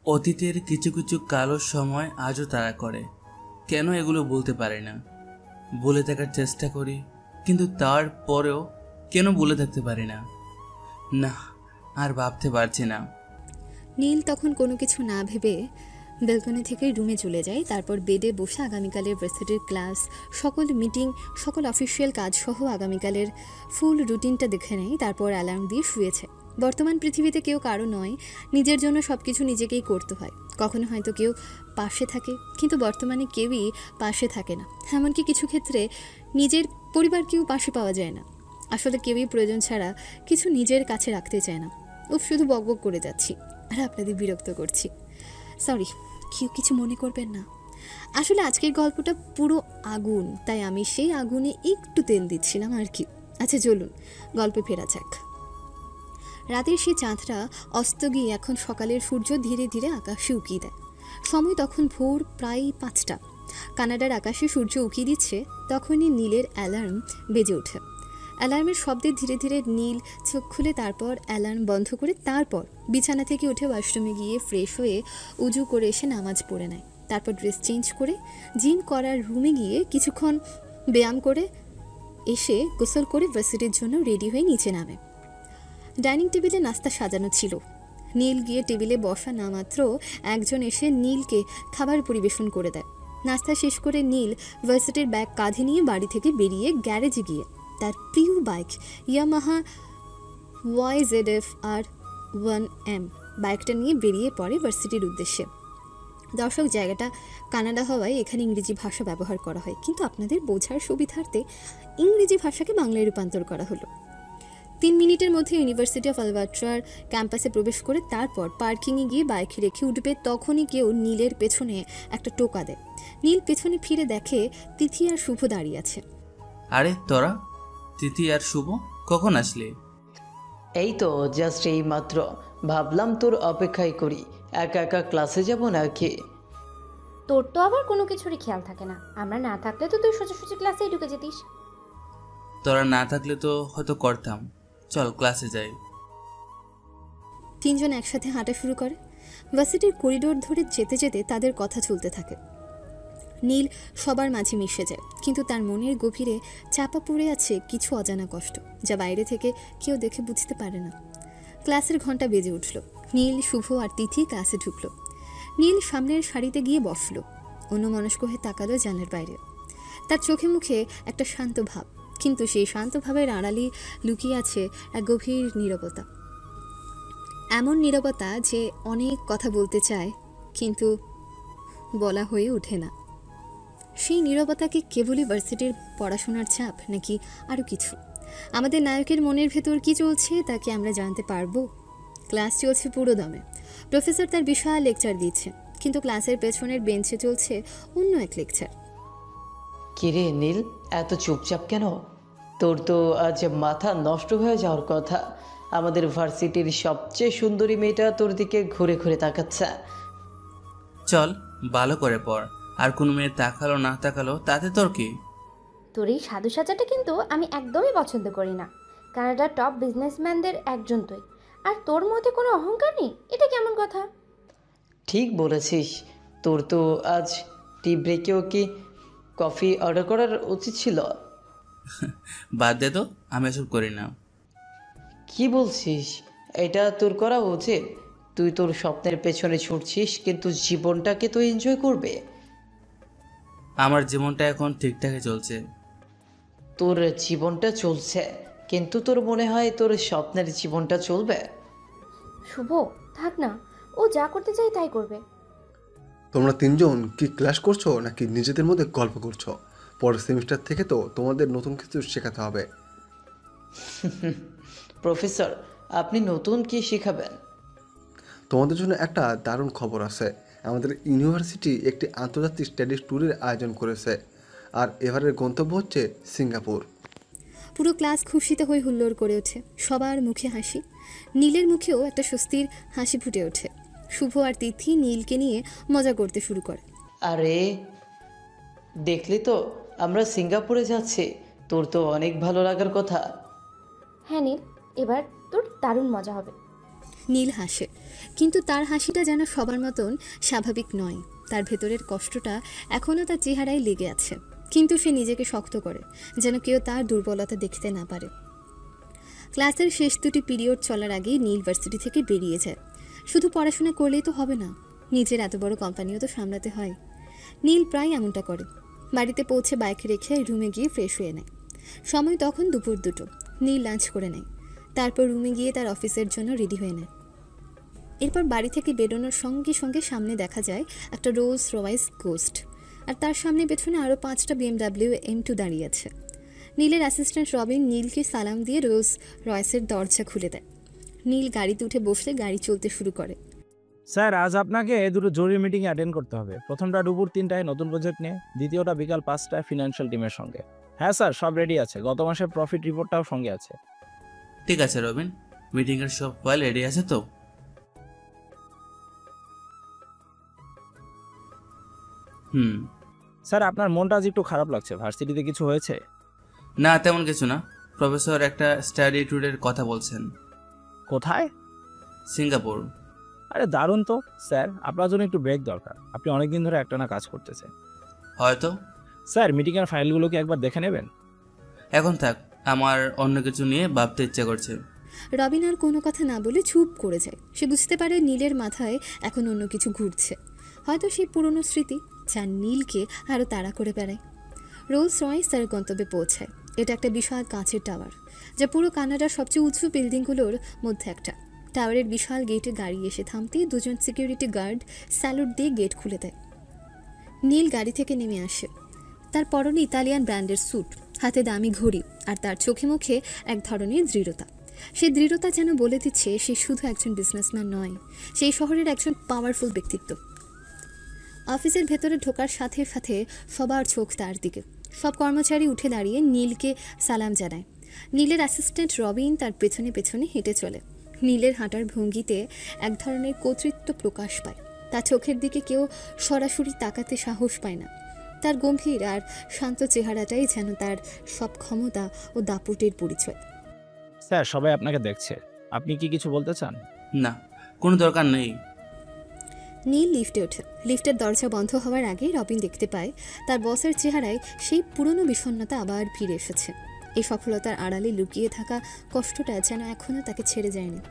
অতীতের কিছু কিছু কালো সময় আজও তাড়া করে। কেন এগুলো বলতে পারি না, বলে থাকার চেষ্টা করি, কিন্তু তারপরেও কেন বলে থাকতে পারি না। না, আর ভাবতে পারছি না। নীল তখন কোনো কিছু না ভেবে ব্যালকনি থেকে রুমে চলে যায়। তারপর বেডে বসে আগামীকালের ভার্সিটির ক্লাস, সকল মিটিং, সকল অফিসিয়াল কাজসহ আগামীকালের ফুল রুটিনটা দেখে নেয়। তারপর অ্যালার্ম দিয়ে শুয়েছে। বর্তমান পৃথিবীতে কেউ কারো নয়, নিজের জন্য সব কিছু নিজেকেই করতে হয়। কখনো হয়তো কেউ পাশে থাকে, কিন্তু বর্তমানে কেউই পাশে থাকে না। এমনকি কিছু ক্ষেত্রে নিজের পরিবারকেও পাশে পাওয়া যায় না। আসলে কেউই প্রয়োজন ছাড়া কিছু নিজের কাছে রাখতে চায় না। শুধু বকবক করে যাচ্ছি আর আপনাদের বিরক্ত করছি, সরি, কেউ কিছু মনে করবেন না। আসলে আজকের গল্পটা পুরো আগুন, তাই আমি সেই আগুনে একটু তেল দিচ্ছিলাম আর কি। আচ্ছা চলুন গল্পে ফেরা যাক। রাতের সেই চাঁদটা অস্ত গিয়ে এখন সকালের সূর্য ধীরে ধীরে আকাশে উঁকিয়ে দেয়। সময় তখন ভোর প্রায় 5টা। কানাডার আকাশে সূর্য উঁকিয়ে দিচ্ছে, তখনই নীলের অ্যালার্ম বেজে ওঠে। অ্যালার্মের শব্দে ধীরে ধীরে নীল চোখ খুলে, তারপর অ্যালার্ম বন্ধ করে তারপর বিছানা থেকে উঠে ওয়াশরুমে গিয়ে ফ্রেশ হয়ে উজু করে এসে নামাজ পড়ে নেয়। তারপর ড্রেস চেঞ্জ করে জিম করার রুমে গিয়ে কিছুক্ষণ ব্যায়াম করে এসে গোসল করে ভার্সিটির জন্য রেডি হয়ে নিচে নামে। ডাইনিং টেবিলে নাস্তা সাজানো ছিল। নীল গিয়ে টেবিলে বসা না মাত্র একজন এসে নীলকে খাবার পরিবেশন করে দেয়। নাস্তা শেষ করে নীল ভার্সিটির ব্যাগ কাঁধে নিয়ে বাড়ি থেকে বেরিয়ে গ্যারেজে গিয়ে তার প্রিয় বাইক ইয়ামাহা YZF-R1M বাইকটা নিয়ে বেরিয়ে পড়ে ভার্সিটির উদ্দেশ্যে। দর্শক, জায়গাটা কানাডা হওয়ায় এখানে ইংরেজি ভাষা ব্যবহার করা হয়, কিন্তু আপনাদের বোঝার সুবিধার্থে ইংরেজি ভাষাকে বাংলায় রূপান্তর করা হলো। 3 মিনিটের মধ্যে ইউনিভার্সিটি অফ আলবার্টার ক্যাম্পাসে প্রবেশ করে তারপর পার্কিংয়ে গিয়ে বাইক রেখে উঠবে, তখনই কেউ নীলের পেছনে একটা টোকা দেয়। নীল পেছনে ফিরে দেখে তিথি আর শুভ দাঁড়িয়ে আছে। আরে তোরা, তিথি আর শুভ কখন আসলে? এই তো জাস্ট এই মাত্র। ভাবলাম তোর অপেক্ষাই করি, একা একা ক্লাসে যাব নাকি। তোর তো আবার কোনো কিছুরই খেয়াল থাকে না। আমরা না থাকলে তো তুই সোজাসুজি ক্লাসেই ঢুকে যেতিস। তোরা না থাকলে তো হয়তো করতাম। চল ক্লাসে যাই। 3 জন একসাথে হাঁটা শুরু করে। ভার্সিটির করিডোর ধরে যেতে যেতে তাদের কথা চলতে থাকে। নীল সবার মাঝে মিশে যায়, কিন্তু তার মনের গভীরে চাপা পড়ে আছে কিছু অজানা কষ্ট, যা বাইরে থেকে কেউ দেখে বুঝতে পারে না। ক্লাসের ঘন্টা বেজে উঠল। নীল, শুভ আর তিথি ক্লাসে ঢুকল। নীল সামনের সারিতে গিয়ে বসল, অন্যমনস্ক হয়ে তাকালো জানলার বাইরে। তার চোখে মুখে একটা শান্ত ভাব, কিন্তু সেই শান্ত ভাবের আড়ালে লুকিয়ে আছে এক গভীর নীরবতা। এমন নীরবতা যে অনেক কথা বলতে চায়, কিন্তু বলা হয়ে ওঠে না। সেই নীরবতাকে কেবলই ভার্সিটির পড়াশোনার চাপ, নাকি আরও কিছু? আমাদের নায়কের মনের ভেতর কি চলছে তা কি আমরা জানতে পারবো? ক্লাস চলছে পুরো দমে। প্রফেসর তার বিশাল লেকচার দিচ্ছে, কিন্তু ক্লাসের পেছনের বেঞ্চে চলছে অন্য এক লেকচার। কিরে নীল, এত চুপচাপ কেন? তোর তো আজ মাথা নষ্ট হয়ে যাওয়ার কথা। আমাদের ভার্সিটির সবচেয়ে সুন্দরী মেয়েটা তোর দিকে ঘুরে ঘুরে তাকাচ্ছে। চল ভালো করে পড়, আর কোনো মেয়ে তাকালো না তাকালো তাতে তোর কি? তোর এই সাধু সাজাটা কিন্তু আমি একদমই পছন্দ করি না। কানাডার টপ বিজনেসম্যানদের একজন তুই, আর তোর মধ্যে কোনো অহংকার নেই। এটা কেমন কথা? ঠিক বলেছিস। তোর তো আজ টি ব্রেকেও কি কফি অর্ডার করার উচিত ছিল। বাদ দে তো, আমি এসব করি না। কি বলছিস? এটা তোর করা উচিত। তুই তোর স্বপ্নের পেছনে ছুটছিস, কিন্তু জীবনটাকে তো এনজয় করবে। আমার জীবনটা এখন ঠিকঠাকই চলছে। তোর জীবনটা চলছে, কিন্তু তোর মনে হয় তোর স্বপ্নের জীবনটা চলবে? শুভ, থাক না, ও যা করতে চাই তাই করবে। তোমরা 3 জন কি ক্লাস করছো নাকি নিজেদের মধ্যে গল্প করছো? পরের সেমিস্টার থেকে তো তোমাদের নতুন কিছু শেখাতে হবে। প্রফেসর, আপনি নতুন কি শেখাবেন? তোমাদের জন্য একটা দারুণ খবর আছে। আমাদের ইউনিভার্সিটি একটি আন্তর্জাতিক স্টাডি ট্যুরের আয়োজন করেছে, আর এবারের গন্তব্য হচ্ছে সিঙ্গাপুর। পুরো ক্লাস খুশিতে হয়ে হুল্লোড় করে ওঠে। সবার মুখে হাসি। নীলের মুখেও একটা স্বস্তির হাসি ফুটে ওঠে। শুভ আর তিথি নীলকে নিয়ে মজা করতে শুরু করে। আরে দেখলি তো, আমরা সিঙ্গাপুরে যাচ্ছি। তোর তো অনেক ভালো লাগার কথা। হ্যাঁ নীল, এবার তোর দারুণ মজা হবে। নীল হাসে, কিন্তু তার হাসিটা যেন সবার মতন স্বাভাবিক নয়। তার ভেতরের কষ্টটা এখনও তার চেহারায় লেগে আছে, কিন্তু সে নিজেকে শক্ত করে যেন কেউ তার দুর্বলতা দেখতে না পারে। ক্লাসের শেষ দুটি পিরিয়ড চলার আগেই নীল ভার্সিটি থেকে বেরিয়ে যায়। শুধু পড়াশোনা করলেই তো হবে না, নিজের এত বড় কোম্পানিও তো সামলাতে হয়। নীল প্রায় এমনটা করে। বাড়িতে পৌঁছে বাইক রেখে রুমে গিয়ে ফ্রেশ হয়ে নেয়। সময় তখন দুপুর 2টো। নীল লাঞ্চ করে নেয়, তারপর রুমে গিয়ে তার অফিসের জন্য রেডি হয়ে নেয়। এরপর বাড়ি থেকে বেরোনোর সঙ্গে সঙ্গে সামনে দেখা যায় একটা রোলস রয়েস গোস্ট, আর তার সামনে পেছনে আরও 5টা BMW M2 দাঁড়িয়ে আছে। নীলের অ্যাসিস্ট্যান্ট রবিন নীলকে সালাম দিয়ে রোলস রয়েসের দরজা খুলে দেয়। নীল গাড়িতে উঠে বসলে গাড়ি চলতে শুরু করে। স্যার, আজ আপনাকে দুটো জরুরি মিটিং অ্যাটেন্ড করতে হবে। প্রথমটা দুপুর 3টায় নতুন প্রজেক্ট নিয়ে, দ্বিতীয়টা বিকাল 5টায় ফিনান্সিয়াল টিমের সঙ্গে। হ্যাঁ স্যার, সব রেডি আছে। গত মাসের প্রফিট রিপোর্টটাও সঙ্গে আছে। ঠিক আছে রবিন, মিটিংয়ের সব ফাইল রেডি আছে তো? স্যার, আপনার মনটা আজ একটু খারাপ লাগছে। ভার্সিটিতে কিছু হয়েছে? না, তেমন কিছু না। প্রফেসর একটা স্টাডি ট্যুরের কথা বলছেন। কোথায়? সিঙ্গাপুর। আরে দারুণ তো। স্যার, আপনার জন্য একটু ব্রেক দরকার। আপনি অনেকদিন ধরে একটানা কাজ করতেছেন। হয়তো। স্যার, মিটিংয়ের ফাইলগুলোকে একবার দেখে নেবেন। এখন থাক, আমার অন্য কিছু নিয়ে ভাবতে ইচ্ছা করছে। রবিন আর কোনো কথা না বলে চুপ করে যায়। সে বুঝতে পারে নীলের মাথায় এখন অন্য কিছু ঘুরছে, হয়তো সেই পুরনো স্মৃতি যা নীলকে আরও তাড়া করে বেড়ায়। রোলস রয়েস তার গন্তব্যে পৌঁছায়। এটা একটা বিশাল কাঁচের টাওয়ার, যা পুরো কানাডার সবচেয়ে উঁচু বিল্ডিংগুলোর মধ্যে একটা। টাওয়ারের বিশাল গেটে গাড়ি এসে থামতেই দুজন সিকিউরিটি গার্ড স্যালুট দিয়ে গেট খুলে দেয়। নীল গাড়ি থেকে নেমে আসে। তার পরনে ইতালিয়ান ব্র্যান্ডের স্যুট, হাতে দামি ঘড়ি, আর তার চোখে মুখে এক ধরনের দৃঢ়তা। সেই দৃঢ়তা যেন বলে দিচ্ছে সে শুধু একজন বিজনেসম্যান নয়, সেই শহরের একজন পাওয়ারফুল ব্যক্তিত্ব। অফিসের ভেতরে ঢোকার সাথে সাথে সবার চোখ তার দিকে। সব কর্মচারী উঠে দাঁড়িয়ে নীলকে সালাম জানায়। নীলের অ্যাসিস্ট্যান্ট রবিন তার পেছনে পেছনে হেঁটে চলে। নীলের হাঁটার ভঙ্গিতে এক ধরনের কর্তৃত্ব প্রকাশ পায়। তার চোখের দিকে কেউ সরাসরি তাকাতে সাহস পায় না। তার গম্ভীর আর শান্ত চেহারাটাই যেন তার সব ক্ষমতা ও দাপটের পরিচয়। স্যার, সবাই আপনাকে দেখছে। আপনি কি কিছু বলতে চান? না, কোনো দরকার নেই। নীল লিফটে ওঠে। লিফটের দরজা বন্ধ হওয়ার আগে রবিন দেখতে পায় তার বসের চেহারায় সেই পুরনো বিষণ্ণতা আবার ফিরে এসেছে। এই সফলতার আড়ালে লুকিয়ে থাকা কষ্টটা যেন এখনও তাকে ছেড়ে যায়নি।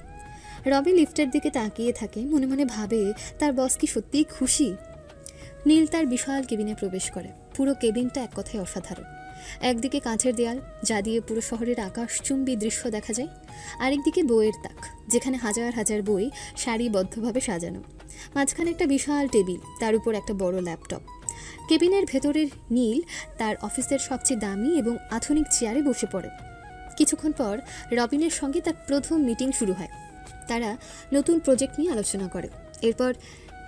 রবিন লিফটের দিকে তাকিয়ে থাকে, মনে মনে ভাবে তার বস কি সত্যিই খুশি। নীল তার বিশাল কেবিনে প্রবেশ করে। পুরো কেবিনটা এক কথায় অসাধারণ। একদিকে কাঁচের দেয়াল, যা দিয়ে পুরো শহরের আকাশচুম্বী দৃশ্য দেখা যায়। আরেকদিকে বইয়ের তাক, যেখানে হাজার হাজার বই সারিবদ্ধভাবে সাজানো। মাঝখানে একটা বিশাল টেবিল, তার উপর একটা বড় ল্যাপটপ। কেবিনের ভেতরের নীল তার অফিসের সবচেয়ে দামি এবং আধুনিক চেয়ারে বসে পড়ে। কিছুক্ষণ পর রবিনের সঙ্গে তার প্রথম মিটিং শুরু হয়। তারা নতুন প্রজেক্ট নিয়ে আলোচনা করে। এরপর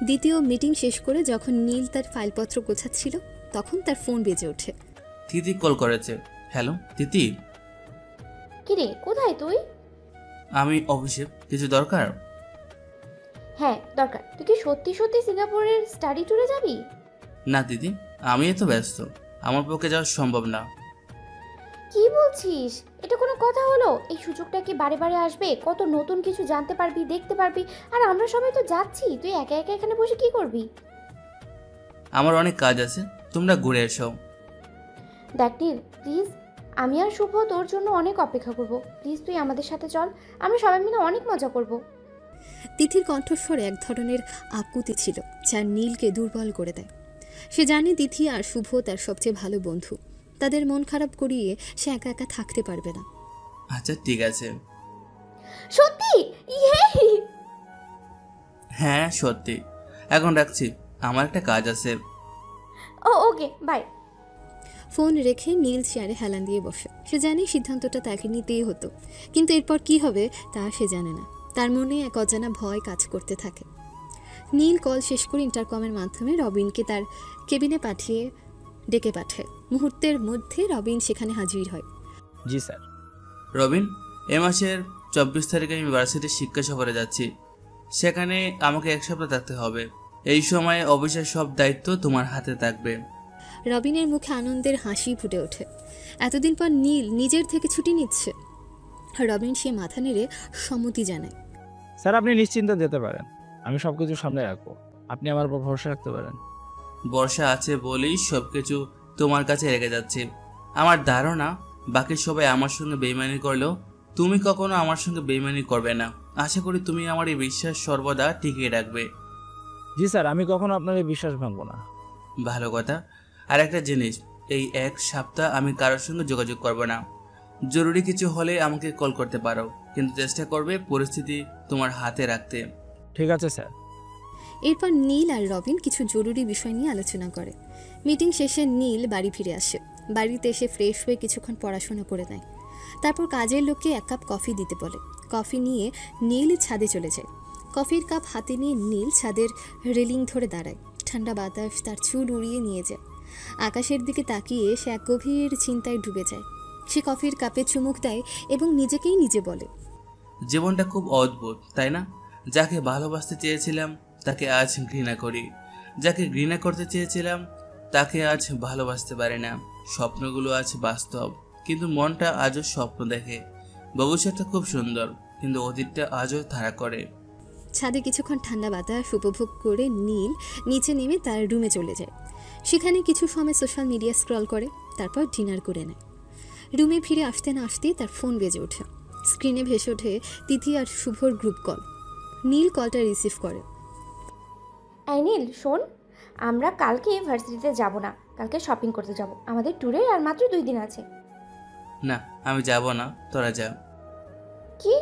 দ্বিতীয় মিটিং শেষ করে যখন নীল তার ফাইলপত্র গোছাচ্ছিল, তখন তার ফোন বেজে ওঠে। তিথি কল করেছে। হ্যালো তিথি। কিরে, কোথায় তুই? আমি অফিসে। কিছু দরকার? হ্যাঁ দরকার। তুই কি সত্যি সত্যি সিঙ্গাপুরের স্টাডি ট্যুরে যাবি? না দিদি, আমি এত ব্যস্ত, আমার পক্ষে যাওয়া সম্ভব না। কি বলছিস? এটা কোনো কথা হলো? এই সুযোগটা কি বারে বারে আসবে? কত নতুন কিছু জানতে পারবি, দেখতে পারবি। আর আমরা সবাই তো যাচ্ছি, তুই একা একা এখানে বসে কি করবি? আমার অনেক কাজ আছে, তোমরা ঘুরে এসো। দেখ নীল, প্লিজ, আমি আর শুভ তোর জন্য অনেক অপেক্ষা করব। প্লিজ তুই আমাদের সাথে চল, আমরা সবাই মিলে অনেক মজা করব। তিথির কণ্ঠস্বরে এক ধরনের আকুতি ছিল, যা নীলকে দুর্বল করে দেয়। সে জানে তিথি আর শুভ তার সবচেয়ে ভালো বন্ধু। তাদের মন খারাপ করিয়ে সে একা একা থাকতে পারবে না। আচ্ছা ঠিক আছে। সত্যি? ইয়ে! হ্যাঁ সত্যি। এখন রাখছি, আমার একটা কাজ আছে। ওকে, বাই। ফোন রেখে নীল চেয়ারে হেলান দিয়ে বসে। সে জানে সিদ্ধান্তটা তাকে নিতেই হতো, কিন্তু এরপর কি হবে তা সে জানে না। তার মনে এক অজানা ভয় কাজ করতে থাকে। নীল কল শেষ করে ইন্টারকমের মাধ্যমে রবিনকে তার কেবিনে ডেকে পাঠায়। মুহূর্তের মধ্যে রবিন সেখানে হাজির হয়। জি স্যার। রবিন, এ মাসের 24 তারিখে আমি ভার্সিটির শিক্ষা সফরে যাচ্ছি। সেখানে আমাকে 1 সপ্তাহ থাকতে হবে। এই সময়ে অফিসের সব দায়িত্ব তোমার হাতে থাকবে। রবিনের মুখে আনন্দের হাসি ফুটে ওঠে। এতদিন পর নীল নিজের থেকে ছুটি নিচ্ছে। রবিন সে মাথা নেড়ে সম্মতি জানায়। স্যার আপনি নিশ্চিন্তে যেতে পারেন, আমি সব কিছু সামনে রাখবো, আপনি আমার উপর ভরসা রাখতে পারেন। বর্ষা আছে বলেই সব কিছু তোমার কাছে রেখে যাচ্ছে। আমার ধারণা বাকি সবাই আমার সঙ্গে বেইমানি করলেও তুমি কখনো আমার সঙ্গে বেইমানি করবে না। আশা করি তুমি আমার এই বিশ্বাস সর্বদা টিকিয়ে রাখবে। জি স্যার, আমি কখনো আপনার এই বিশ্বাস ভাঙবো না। ভালো কথা। আর একটা জিনিস, এই 1 সপ্তাহ আমি কারোর সঙ্গে যোগাযোগ করব না। জরুরি কিছু হলে আমাকে কল করতে পারো, কিন্তু চেষ্টা করবে পরিস্থিতি তোমার হাতে রাখতে। ঠিক আছে স্যার। এরপর নীল আর রবিন কিছু জরুরি বিষয় নিয়ে আলোচনা করে। মিটিং শেষে নীল বাড়ি ফিরে আসে। বাড়িতে এসে ফ্রেশ হয়ে কিছুক্ষণ পড়াশোনা করে নেয়। তারপর কাজের লোককে 1 কাপ কফি দিতে বলে। কফি নিয়ে নীল ছাদে চলে যায়। কফির কাপ হাতে নিয়ে নীল ছাদের রেলিং ধরে দাঁড়ায়। ঠান্ডা বাতাস তার চুল উড়িয়ে নিয়ে যায়। আকাশের দিকে তাকিয়ে সে এক গভীর চিন্তায় ডুবে যায়। সে কফির কাপে চুমুক দেয় এবং নিজেকেই নিজে বলে, জীবনটা খুব অদ্ভুত, তাই না? যাকে ভালোবাসতে চেয়েছিলাম তাকে আজ ঘৃণা করি, যাকে ঘৃণা করতে চেয়েছিলাম তাকে আজ ভালোবাসতে পারি না। স্বপ্নগুলো আজ বাস্তব, কিন্তু মনটা আজও স্বপ্ন দেখে। ভবিষ্যৎটা খুব সুন্দর, কিন্তু অতীতটা আজও ধারা করে। ছাদে কিছুক্ষণ ঠান্ডা বাতাস উপভোগ করে নীল নিচে নেমে তার রুমে চলে যায়। সেখানে কিছু সময় সোশ্যাল মিডিয়া স্ক্রল করে, তারপর ডিনার করে নেয়। রুমে ফিরে আসতে না আসতেই তার ফোন বেজে ওঠে। স্ক্রিনে ভেসে ওঠে তিথি আর শুভর গ্রুপ কল। নীল কলটা রিসিভ করে। এই নীল শোন, আমরা কালকে ভার্সিটিতে যাব না, কালকে শপিং করতে যাব। আমাদের ট্যুরে আর মাত্র 2 দিন আছে। না, আমি যাব না, তোরা যা। কি,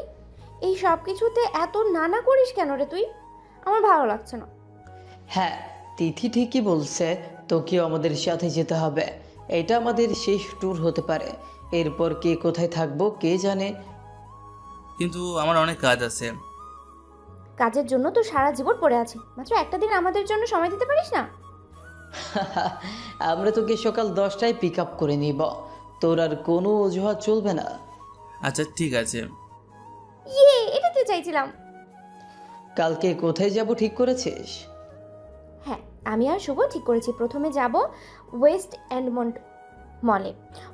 এই সব কিছুতে এত নানা করিস কেন রে তুই? আমার ভালো লাগছে না। হ্যাঁ, তিথি ঠিকই বলছে, তোকেও আমাদের সাথে যেতে হবে। এটা আমাদের শেষ ট্যুর হতে পারে, এরপর কে কোথায় থাকবো কে জানে। কিন্তু আমার অনেক কাজ আছে। কাজের জন্য তো সারা জীবন পড়ে আছে, মাত্র একটা দিন আমাদের জন্য সময় দিতে পারিস না? আমরা তোকে সকাল 10টায় পিক আপ করে নিব, তোর আর কোনো অজুহাত চলবে না। আচ্ছা ঠিক আছে। ইয়ে, এটাতে চাইছিলাম। কালকে কোথায় যাব ঠিক করেছিস? হ্যাঁ, আমি আর শুভ ঠিক করেছি। প্রথমে যাব ওয়েস্ট এন্ডমন্ড মলে,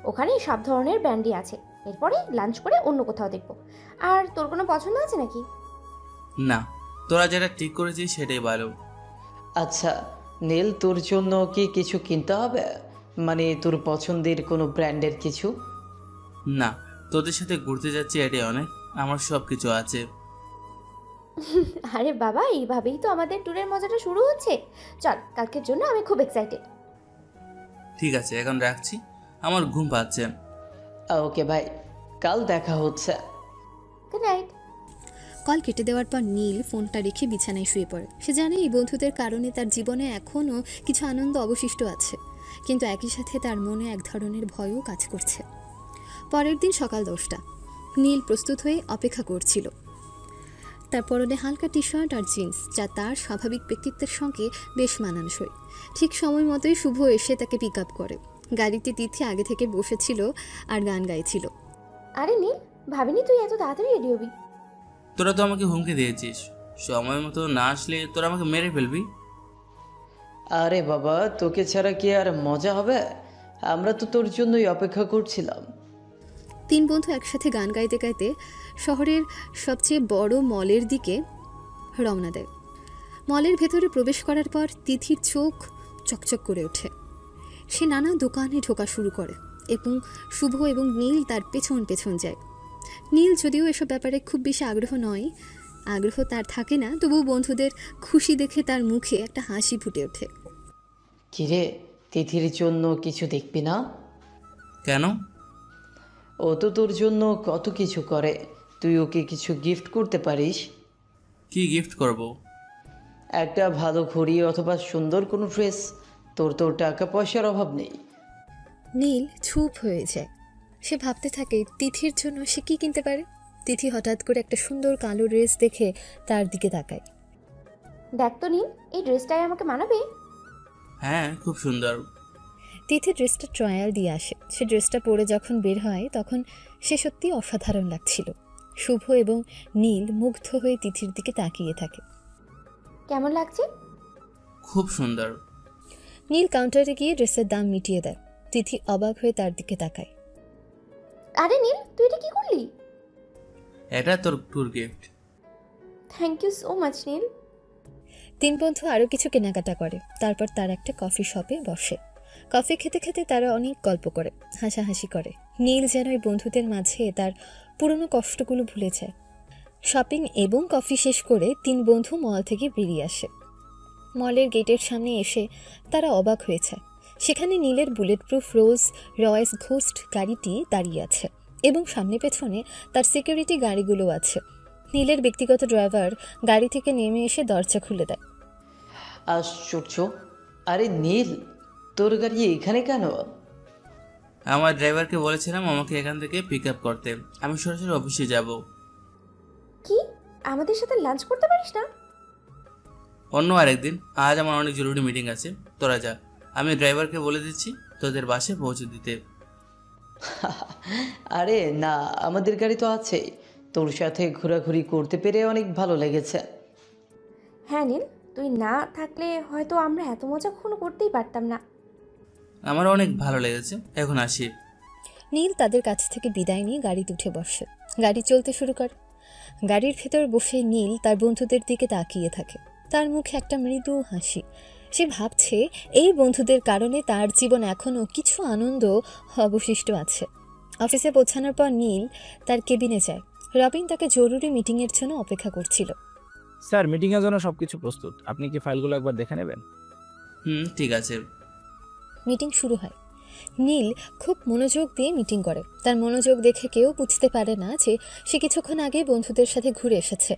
ওখানে সব ধরনের ব্র্যান্ডই আছে। এরপরে লাঞ্চ করে অন্য কোথাও দেখব। আর তোর কোনো পছন্দ আছে নাকি? না, তোরা যেটা ঠিক করেছিস সেটাই ভালো। আচ্ছা নীল, তোর জন্য কি কিছু কিনতে হবে? মানে তোর পছন্দের কোনো ব্র্যান্ডের কিছু? না, তোদের সাথে ঘুরতে যাচ্ছি এটাই অনেক, আমার সব কিছু আছে। আরে বাবা, এইভাবেই তো আমাদের ট্যুরের মজাটা শুরু হচ্ছে। চল, কালকের জন্য আমি খুব এক্সাইটেড। ঠিক আছে, এখন রাখছি, আমার ঘুম পাচ্ছে। ওকে ভাই, কাল দেখা হচ্ছে। Good night. কল কেটে দেওয়ার পর নীল ফোনটা রেখে বিছানায় শুয়ে পড়ে। সে জানে এই বন্ধুদের কারণে তার জীবনে এখনও কিছু আনন্দ অবশিষ্ট আছে, কিন্তু একই সাথে তার মনে এক ধরনের ভয়ও কাজ করছে। পরের দিন সকাল 10টা। নীল প্রস্তুত হয়ে অপেক্ষা করছিল। তার পরনে হালকা টি শার্ট আর জিন্স, যা তার স্বাভাবিক ব্যক্তিত্বের সঙ্গে বেশ মানানসই। ঠিক সময় মতোই শুভ এসে তাকে পিক আপ করে। গাড়িতে তিথি আগে থেকে বসেছিল আর গান গাইছিল। আরে নীল, ভাবিনি তুই এত তাড়াতাড়ি রেডি হবি। তোরা তো আমাকে হুমকি দিয়েছিস, সময় মতো না আসলে তোরা আমাকে মেরে ফেলবি। আরে বাবা, তোকে ছাড়া কি আর মজা হবে? আমরা তো তোর জন্যই অপেক্ষা করছিলাম। 3 বন্ধু একসাথে গান গাইতে গাইতে শহরের সবচেয়ে বড় মলের দিকে রওনা দেয়। মলের ভেতরে প্রবেশ করার পর তিথির চোখ চকচক করে ওঠে। সে নানা দোকানে ঢোকা শুরু করে এবং শুভ এবং নীল তার পেছন পেছন যায়। নীল যদিও এসব ব্যাপারে খুব বেশি আগ্রহ তার থাকে না, তবুও বন্ধুদের খুশি দেখে তার মুখে একটা হাসি ফুটে ওঠে। কিরে, তিথির জন্য কিছু দেখবি না? কেন? ও তো তোর জন্য কত কিছু করে, তুই ওকে কিছু গিফট করতে পারিস। কি গিফট করব? একটা ভালো ঘড়ি অথবা সুন্দর কোনো ড্রেস। তোর তো টাকা পয়সার অভাব নেই। নীল চুপ হয়ে যায়। সে ভাবতে থাকে তিথির জন্য সে কি কিনতে পারে। তিথি হঠাৎ করে একটা সুন্দর কালো ড্রেস দেখে তার দিকে তাকায়। দেখ তো নীল, এই ড্রেসটাই আমাকে মানাবে। হ্যাঁ, খুব সুন্দর। তিথি ড্রেসটা ট্রায়াল দিয়ে আসে। সে ড্রেসটা পরে যখন বের হয় তখন সে সত্যি অসাধারণ লাগছিল। শুভ এবং নীল মুগ্ধ হয়ে তিথির দিকে তাকিয়ে থাকে। কেমন লাগছে? খুব সুন্দর। নীল কাউন্টারে গিয়ে ড্রেসের দাম মিটিয়ে দেয়। তিথি অবাক হয়ে তার দিকে তাকায়। আরে নীল, তুই এটা কি করলি? এটা তোর tour gift. Thank you so much Neel. তিন বন্ধু আরও কিছু কেনাকাটা করে, তারপর তার একটা কফি শপে বসে। কফি খেতে খেতে তারা অনেক গল্প করে, হাসাহাসি করে। নীল যেন এই বন্ধুদের মাঝে তার পুরনো কষ্টগুলো ভুলে যায়। শপিং এবং কফি শেষ করে তিন বন্ধু মল থেকে বেরিয়ে আসে। মলের গেটের সামনে এসে তারা অবাক হয়েছে। সেখানে নীলের bullet proof Rolls Royce ghost গাড়িটি দাঁড়িয়ে আছে এবং সামনে পেছনে তার সিকিউরিটি গাড়িগুলো আছে। নীলের ব্যক্তিগত ড্রাইভার গাড়ি থেকে নেমে এসে দরজা খুলে দেয়। আশ্চর্য, আরে নীল, তোর গাড়ি এখানে কেন? আমার ড্রাইভারকে বলেছিলাম আমাকে এখান থেকে পিক আপ করতে, আমি সরাসরি অফিসে যাব। কি আমাদের সাথে লাঞ্চ করতে পারিস না? অন্য আরেকদিন, আজ আমার অনেক জরুরি মিটিং আছে, তোরা যা। আমি ড্রাইভারকে বলে দিচ্ছি তোদের বাসে পৌঁছে দিতে। আরে না, আমাদের গাড়ি তো আছে। তোর সাথে ঘোরাঘুরি করতে পেরে অনেক ভালো লেগেছে। হ্যাঁ নীল, তুই না থাকলে হয়তো আমরা এত মজা কখনো করতেই পারতাম না। আমার অনেক ভালো লেগেছে, এখন আসি। নীল তাদের কাছ থেকে বিদায় নিয়ে গাড়িতে উঠে বসে। গাড়ি চলতে শুরু করে। গাড়ির ভেতর বসে নীল তার বন্ধুদের দিকে তাকিয়ে থাকে। তার মুখে একটা মৃদু হাসি। সে ভাবছে এই বন্ধুদের কারণে তার জীবন এখনও কিছু আনন্দ অবশিষ্ট আছে। অফিসে পৌঁছানোর পর নীল তার কেবিনে যায়। রবিন তাকে জরুরি মিটিংয়ের জন্য অপেক্ষা করছিল। স্যার, মিটিংয়ের জন্য সবকিছু প্রস্তুত, আপনি কি ফাইলগুলো একবার দেখে নেবেন? ঠিক আছে। মিটিং শুরু হয়। নীল খুব মনোযোগ দিয়ে মিটিং করে। তার মনোযোগ দেখে কেউ বুঝতে পারে না যে সে কিছুক্ষণ আগে বন্ধুদের সাথে ঘুরে এসেছে।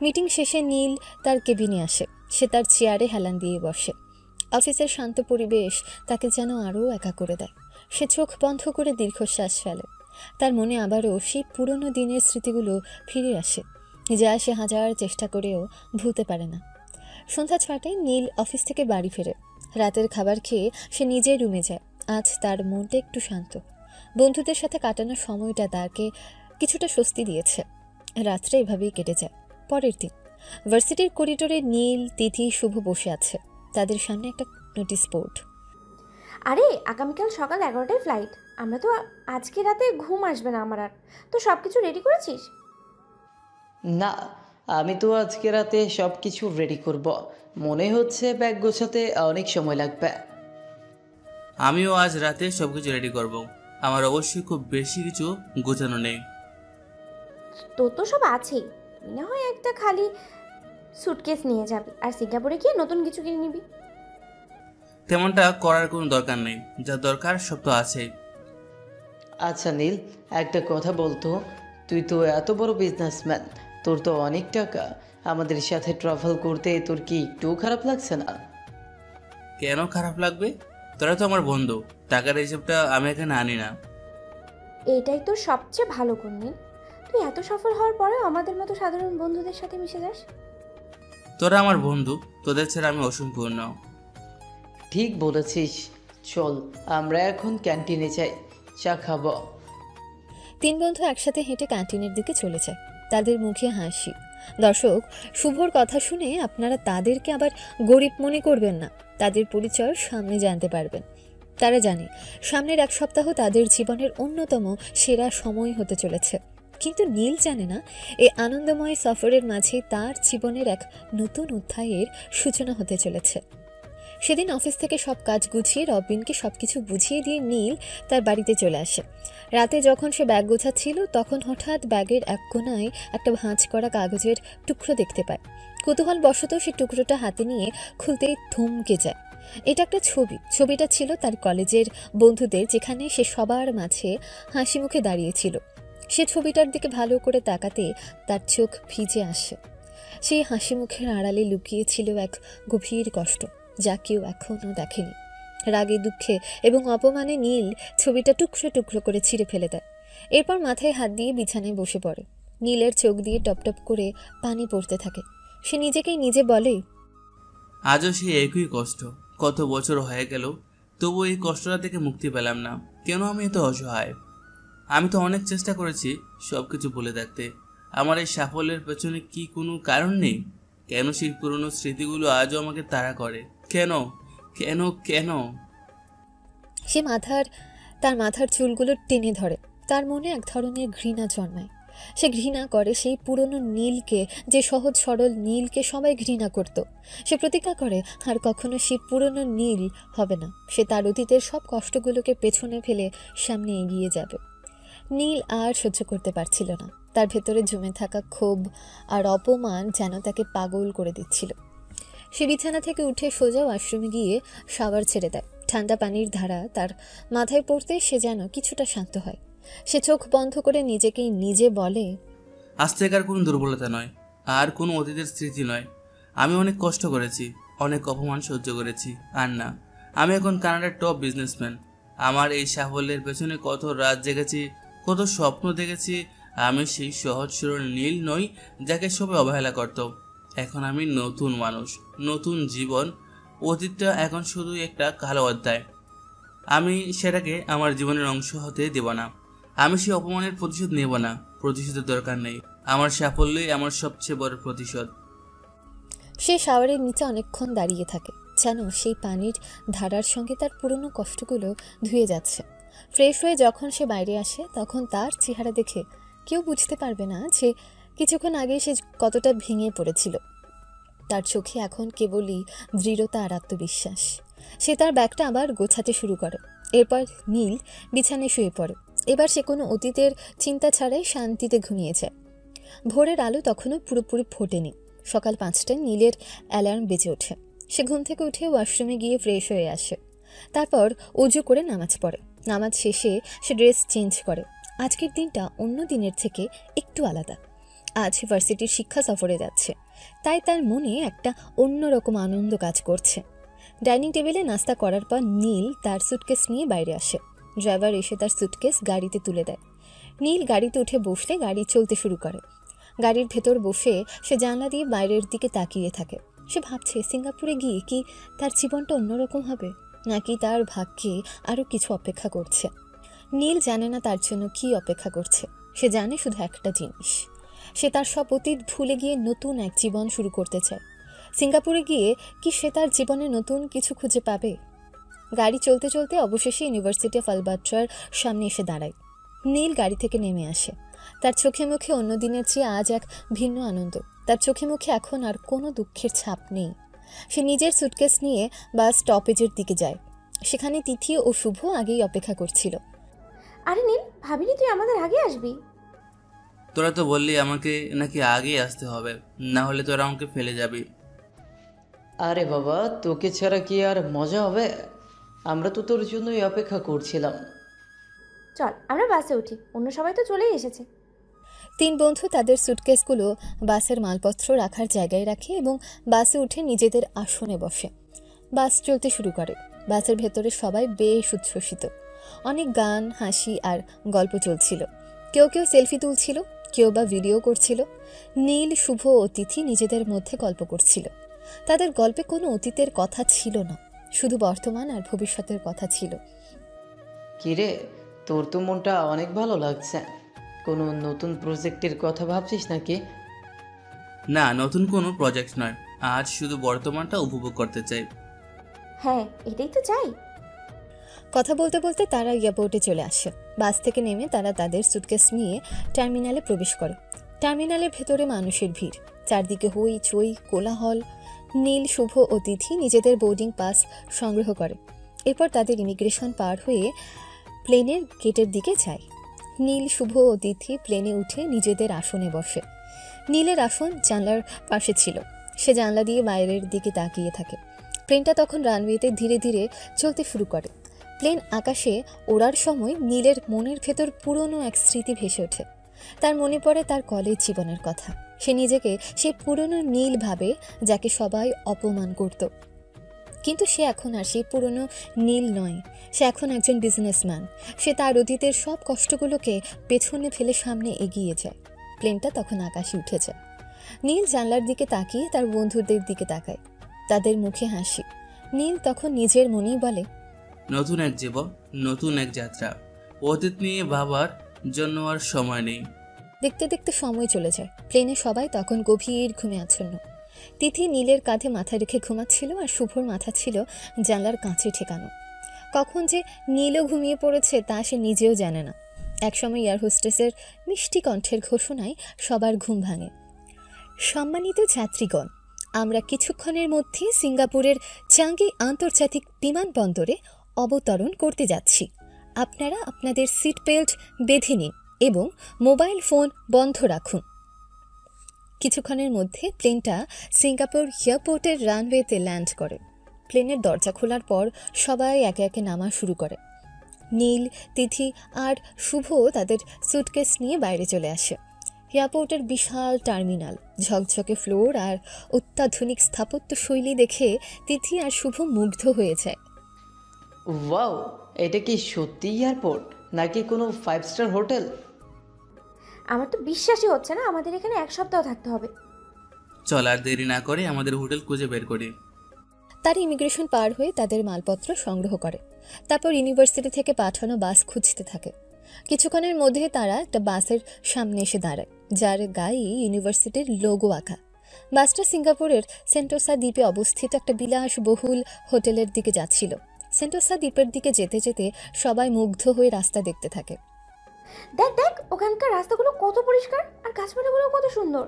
মিটিং শেষে নীল তার কেবিনে আসে। সে তার চেয়ারে হেলান দিয়ে বসে। অফিসের শান্ত পরিবেশ তাকে যেন আরও একা করে দেয়। সে চোখ বন্ধ করে দীর্ঘশ্বাস ফেলে। তার মনে আবারও সেই পুরনো দিনের স্মৃতিগুলো ফিরে আসে, যা সে হাজার চেষ্টা করেও ভুলতে পারে না। সন্ধ্যা 6টায় নীল অফিস থেকে বাড়ি ফেরে। রাতের খাবার খেয়ে সে নিজের রুমে যায়। আজ তার মনটা একটু শান্ত। বন্ধুদের সাথে কাটানোর সময়টা তাকে কিছুটা স্বস্তি দিয়েছে। রাত্রে এভাবেই কেটে যায়। পরের দিন ভার্সিটির করিডোরে নীল, তিথি, শুভ বসে আছে। তাদের সামনে একটা নোটিশ বোর্ড। আরে আগামীকাল সকাল 11টায় ফ্লাইট। আমরা তো আজকে রাতে ঘুম আসবে না আমার। আর তো সব কিছু রেডি করেছিস? না, আমি তো আজকে রাতে সব কিছু রেডি করব। মনে হচ্ছে ব্যাগ গোছাতে অনেক সময় লাগবে। আমিও আজ রাতে সবকিছু রেডি করব। আমার অবশ্যই খুব বেশি কিছু গোছানো নেই। তোর তো সব আছেই, তুই না হয় একটা খালি সুটকেস নিয়ে যাবি আর সিঙ্গাপুরে গিয়ে নতুন কিছু কিনে নিবি। তেমনটা করার কোনো দরকার নেই, যা দরকার সব তো আছেই। আচ্ছা নীল, একটা কথা বলতো, তুই তো এত বড় বিজনেসম্যান, তোর তো অনেক টাকা। আমাদের সাথে ট্রাভেল করতে তোর কি একটু খারাপ লাগছে না? কেন খারাপ লাগবে? তোরা তো আমার বন্ধু, টাকার হিসেবটা আমি এখানে আনি না। এটাই তো সবচেয়ে ভালো গুণ নীল, তুই এত সফল হওয়ার পরেও আমাদের মতো সাধারণ বন্ধুদের সাথে মিশে যাস। তোরা আমার বন্ধু, তোদের ছাড়া আমি অসম্পূর্ণ। ঠিক বলেছিস। চল আমরা এখন ক্যান্টিনে যাই, চা খাবো। তিন বন্ধু একসাথে হেঁটে ক্যান্টিনের দিকে চলে যায়। তাদের মুখে হাসি। দর্শক, শুভর কথা শুনে আপনারা তাদেরকে আবার গরিব মনে করবেন না। তাদের পরিচয় সামনে জানতে পারবেন। তারা জানে সামনের এক সপ্তাহ তাদের জীবনের অন্যতম সেরা সময় হতে চলেছে। কিন্তু নীল জানে না এই আনন্দময় সফরের মাঝে তার জীবনের এক নতুন অধ্যায়ের সূচনা হতে চলেছে। সেদিন অফিস থেকে সব কাজ গুছিয়ে রবিনকে সবকিছু বুঝিয়ে দিয়ে নীল তার বাড়িতে চলে আসে। রাতে যখন সে ব্যাগ গোছাচ্ছিল তখন হঠাৎ ব্যাগের এক কোণায় একটা ভাঁজ করা কাগজের টুকরো দেখতে পায়। কৌতূহলবশত সে টুকরোটা হাতে নিয়ে খুলতেই থমকে যায়। এটা একটা ছবি। ছবিটা ছিল তার কলেজের বন্ধুদের, যেখানে সে সবার মাঝে হাসি মুখে দাঁড়িয়েছিল। সে ছবিটার দিকে ভালো করে তাকাতে তার চোখ ভিজে আসে। সেই হাসি মুখের আড়ালে লুকিয়েছিল এক গভীর কষ্ট, যা কেউ এখনও দেখেনি। রাগে, দুঃখে এবং অপমানে নীল ছবিটা টুকরো টুকরো করে ছিঁড়ে ফেলে দেয়। এরপর মাথায় হাত দিয়ে বিছানায় বসে পড়ে। নীলের চোখ দিয়ে টপটপ করে পানি পড়তে থাকে। সে নিজেকেই নিজে বলে, আজও সেই একই কষ্ট, কত বছর হয়ে গেল তবু এই কষ্টটা থেকে মুক্তি পেলাম না। কেন আমি এত অসহায়? আমি তো অনেক চেষ্টা করেছি সব কিছু ভুলে থাকতে। আমার এই সাফল্যের পেছনে কি কোনো কারণ নেই? কেন সেই পুরনো স্মৃতিগুলো আজও আমাকে তাড়া করে? কেন কেন কেন? সে তার মাথার চুলগুলো টেনে ধরে। তার মনে এক ধরনের ঘৃণা জন্মায়। সে ঘৃণা করে সেই পুরনো নীলকে, যে সহজ সরল নীলকে সবাই ঘৃণা করত। সে প্রতিজ্ঞা করে আর কখনো সে পুরনো নীল হবে না। সে তার অতীতের সব কষ্টগুলোকে পেছনে ফেলে সামনে এগিয়ে যাবে। নীল আর সহ্য করতে পারছিল না। তার ভেতরে জমে থাকা ক্ষোভ আর অপমান যেন তাকে পাগল করে দিচ্ছিল। সে বিছানা থেকে উঠে সোজা ওয়াশরুমে গিয়ে শাওয়ার ছেড়ে দেয়। ঠান্ডা পানির ধারা তার মাথায় পড়তে সে যেন কিছুটা শান্ত হয়। সে চোখ বন্ধ করে নিজেকেই নিজে বলে, আজ থেকে আর কোনো দুর্বলতা নয়, আর কোনো অতীতের স্মৃতি নয়। আমি অনেক কষ্ট করেছি, অনেক অপমান সহ্য করেছি, আর না, আমি এখন কানাডার টপ বিজনেসম্যান। আমার এই সাফল্যের পেছনে কত রাত জেগেছি, কত স্বপ্ন দেখেছি। আমি সেই সহজ সরল নীল নই যাকে সবাই অবহেলা করত। এখন আমি নতুন মানুষ, নতুন জীবন। অতীতটা এখন শুধু একটা কালো অধ্যায়। আমি সেটাকে আমার জীবনের অংশ হতে দেব না। আমি সেই অপমানের প্রতিশোধ নেব না। প্রতিশোধের দরকার নেই। আমার সাফল্যই আমার সবচেয়ে বড় প্রতিশোধ। সে শাওয়ারের নিচে অনেকক্ষণ দাঁড়িয়ে থাকে, যেন সেই পানির ধারার সঙ্গে তার পুরনো কষ্টগুলো ধুয়ে যাচ্ছে। ফ্রেশ হয়ে যখন সে বাইরে আসে, তখন তার চেহারা দেখে কেউ বুঝতে পারবে না যে কিছুক্ষণ আগে সে কতটা ভেঙে পড়েছিল। তার চোখে এখন কেবলই দৃঢ়তা আর আত্মবিশ্বাস। সে তার ব্যাগটা আবার গোছাতে শুরু করে। এরপর নীল বিছানায় শুয়ে পড়ে। এবার সে কোনো অতীতের চিন্তা ছাড়াই শান্তিতে ঘুমিয়ে যায়। ভোরের আলো তখনও পুরোপুরি ফোটেনি। সকাল 5টায় নীলের অ্যালার্ম বেজে ওঠে। সে ঘুম থেকে উঠে ওয়াশরুমে গিয়ে ফ্রেশ হয়ে আসে। তারপর অজু করে নামাজ পড়ে। নামাজ শেষে সে ড্রেস চেঞ্জ করে। আজকের দিনটা অন্য দিনের থেকে একটু আলাদা। আজ ভার্সিটির শিক্ষা সফরে যাচ্ছে, তাই তার মনে একটা অন্যরকম আনন্দ কাজ করছে। ডাইনিং টেবিলে নাস্তা করার পর নীল তার সুটকেস নিয়ে বাইরে আসে। ড্রাইভার এসে তার সুটকেস গাড়িতে তুলে দেয়। নীল গাড়িতে উঠে বসলে গাড়ি চলতে শুরু করে। গাড়ির ভেতর বসে সে জানলা দিয়ে বাইরের দিকে তাকিয়ে থাকে। সে ভাবছে সিঙ্গাপুরে গিয়ে কি তার জীবনটা অন্যরকম হবে, নাকি তার ভাগ্যে আরও কিছু অপেক্ষা করছে। নীল জানে না তার জন্য কি অপেক্ষা করছে। সে জানে শুধু একটা জিনিস, সে তার সব অতীত ভুলে গিয়ে নতুন এক জীবন শুরু করতে চায়। সিঙ্গাপুরে গিয়ে কি সে তার জীবনে নতুন কিছু খুঁজে পাবে? গাড়ি চলতে চলতে অবশেষে ইউনিভার্সিটি অফ আলবার্টার সামনে এসে দাঁড়ায়। নীল গাড়ি থেকে নেমে আসে। তার চোখে মুখে অন্য দিনের চেয়ে আজ এক ভিন্ন আনন্দ। তার চোখে মুখে এখন আর কোনো দুঃখের ছাপ নেই। সে নিজের সুটকেস নিয়ে বাস স্টপেজের দিকে যায়। সেখানে তিথি ও শুভ আগেই অপেক্ষা করছিল। আরে নীল, ভাবিনি তুই আমাদের আগে আসবি। তোরা তো বললি আমাকে নাকি আগেই আসতে হবে, না হলে তোরা আমাকে ফেলে যাবি। আরে বাবা, তোকে ছাড়া কি আর মজা হবে? আমরা তো তোর জন্যই অপেক্ষা করছিলাম। চল আমরা বাসে উঠি, অন্য সবাই তো চলেই এসেছে। 3 বন্ধু তাদের সুটকেসগুলো বাসের মালপত্র রাখার জায়গায় রাখে এবং বাসে উঠে নিজেদের আসনে বসে। বাস চলতে শুরু করে। বাসের ভেতরে সবাই বেশ উচ্ছ্বসিত। অনেক গান, হাসি আর গল্প চলছিল। কেউ কেউ সেলফি তুলছিল, কেউ বা ভিডিও করছিল। নীল, শুভ ও তিথি নিজেদের মধ্যে গল্প করছিল। তাদের গল্পে কোনো অতীতের কথা ছিল না, শুধু বর্তমান আর ভবিষ্যতের কথা ছিল। কিরে, তোর তো মনটা অনেক ভালো লাগছে। কোনো নতুন প্রজেক্টের কথা ভাবছিস নাকি? না, নতুন কোনো প্রজেক্ট নয়, আজ শুধু বর্তমানটা উপভোগ করতে চাই। হ্যাঁ, এটাই তো চাই। কথা বলতে বলতে তারা এয়ারপোর্টে চলে আসে। বাস থেকে নেমে তারা তাদের সুটকেস নিয়ে টার্মিনালে প্রবেশ করে। টার্মিনালের ভেতরে মানুষের ভিড়, চারদিকে হই চই কোলাহল। নীল, শুভ ও তিথি নিজেদের বোর্ডিং পাস সংগ্রহ করে। এরপর তাদের ইমিগ্রেশন পার হয়ে প্লেনের গেটের দিকে যায়। নীল, শুভ ও তিথি প্লেনে উঠে নিজেদের আসনে বসে। নীলের আসন জানলার পাশে ছিল। সে জানলা দিয়ে বাইরের দিকে তাকিয়ে থাকে। প্লেনটা তখন রানওয়েতে ধীরে ধীরে চলতে শুরু করে। প্লেন আকাশে ওড়ার সময় নীলের মনের ভেতর পুরনো এক স্মৃতি ভেসে ওঠে। তার মনে পড়ে তার কলেজ জীবনের কথা। সে নিজেকে সেই পুরনো নীল ভাবে যাকে সবাই অপমান করত। কিন্তু সে এখন আর সেই পুরনো নীল নয়। সে এখন একজন বিজনেসম্যান। সে তার অতীতের সব কষ্টগুলোকে পেছনে ফেলে সামনে এগিয়ে যায়। প্লেনটা তখন আকাশে উঠে যায়। নীল জানলার দিকে তাকিয়ে তার বন্ধুদের দিকে তাকায়। তাদের মুখে হাসি। নীল তখন নিজের মনেই বলে, নতুন এক জীবন, নতুন এক যাত্রা। অতীত নিয়ে ভাবার জন্য আর সময় নেই। দেখতে দেখতে সময় চলে যায়। প্লেনে সবাই তখন গভীর ঘুমে আচ্ছন্ন। তিথি নীলের কাঁধে মাথা রেখে ঘুমাচ্ছিল, আর শুভর মাথা ছিল জানলার কাঁচে ঠেকানো। কখন যে নীলও ঘুমিয়ে পড়েছে তা সে নিজেও জানে না। একসময় এয়ার হোস্টেসের মিষ্টি কণ্ঠের ঘোষণায় সবার ঘুম ভাঙে। সম্মানিত যাত্রীগণ, আমরা কিছুক্ষণের মধ্যে সিঙ্গাপুরের চাঙ্গি আন্তর্জাতিক বিমানবন্দরে অবতরণ করতে যাচ্ছি। আপনারা আপনাদের সিট বেল্ট বেঁধে নিন এবং মোবাইল ফোন বন্ধ রাখুন। কিছুক্ষণের মধ্যে প্লেনটা সিঙ্গাপুর এয়ারপোর্টের রানওয়েতে ল্যান্ড করে। প্লেনের দরজা খোলার পর সবাই একে একে নামা শুরু করে। নীল, তিথি আর শুভ তাদের সুটকেস নিয়ে বাইরে চলে আসে। এয়ারপোর্টের বিশাল টার্মিনাল, ঝকঝকে ফ্লোর আর অত্যাধুনিক স্থাপত্য শৈলী দেখে তিথি আর শুভ মুগ্ধ হয়ে যায়। ওয়াও, এটা কি সত্যি এয়ারপোর্ট নাকি কোনো 5 স্টার হোটেল? আমার তো বিশ্বাসই হচ্ছে না আমাদের এখানে 1 সপ্তাহ থাকতে হবে। চল আর দেরি না করে আমাদের হোটেল খুঁজে বের করি। তার ইমিগ্রেশন পার হয়ে তাদের মালপত্র সংগ্রহ করে। তারপর ইউনিভার্সিটি থেকে পাঠানো বাস খুঁজতে থাকে। কিছুক্ষণের মধ্যে তারা একটা বাসের সামনে এসে দাঁড়ায়, যার গায়ে ইউনিভার্সিটির লোগো আঁকা। বাসটা সিঙ্গাপুরের সেন্টোসা দ্বীপে অবস্থিত একটা বিলাসবহুল হোটেলের দিকে যাচ্ছিল। সেন্টোসা দ্বীপের দিকে যেতে যেতে সবাই মুগ্ধ হয়ে রাস্তা দেখতে থাকে। দেখ দেখ, ওখানকার রাস্তাগুলো কত পরিষ্কার আর গাছপালাগুলো কত সুন্দর।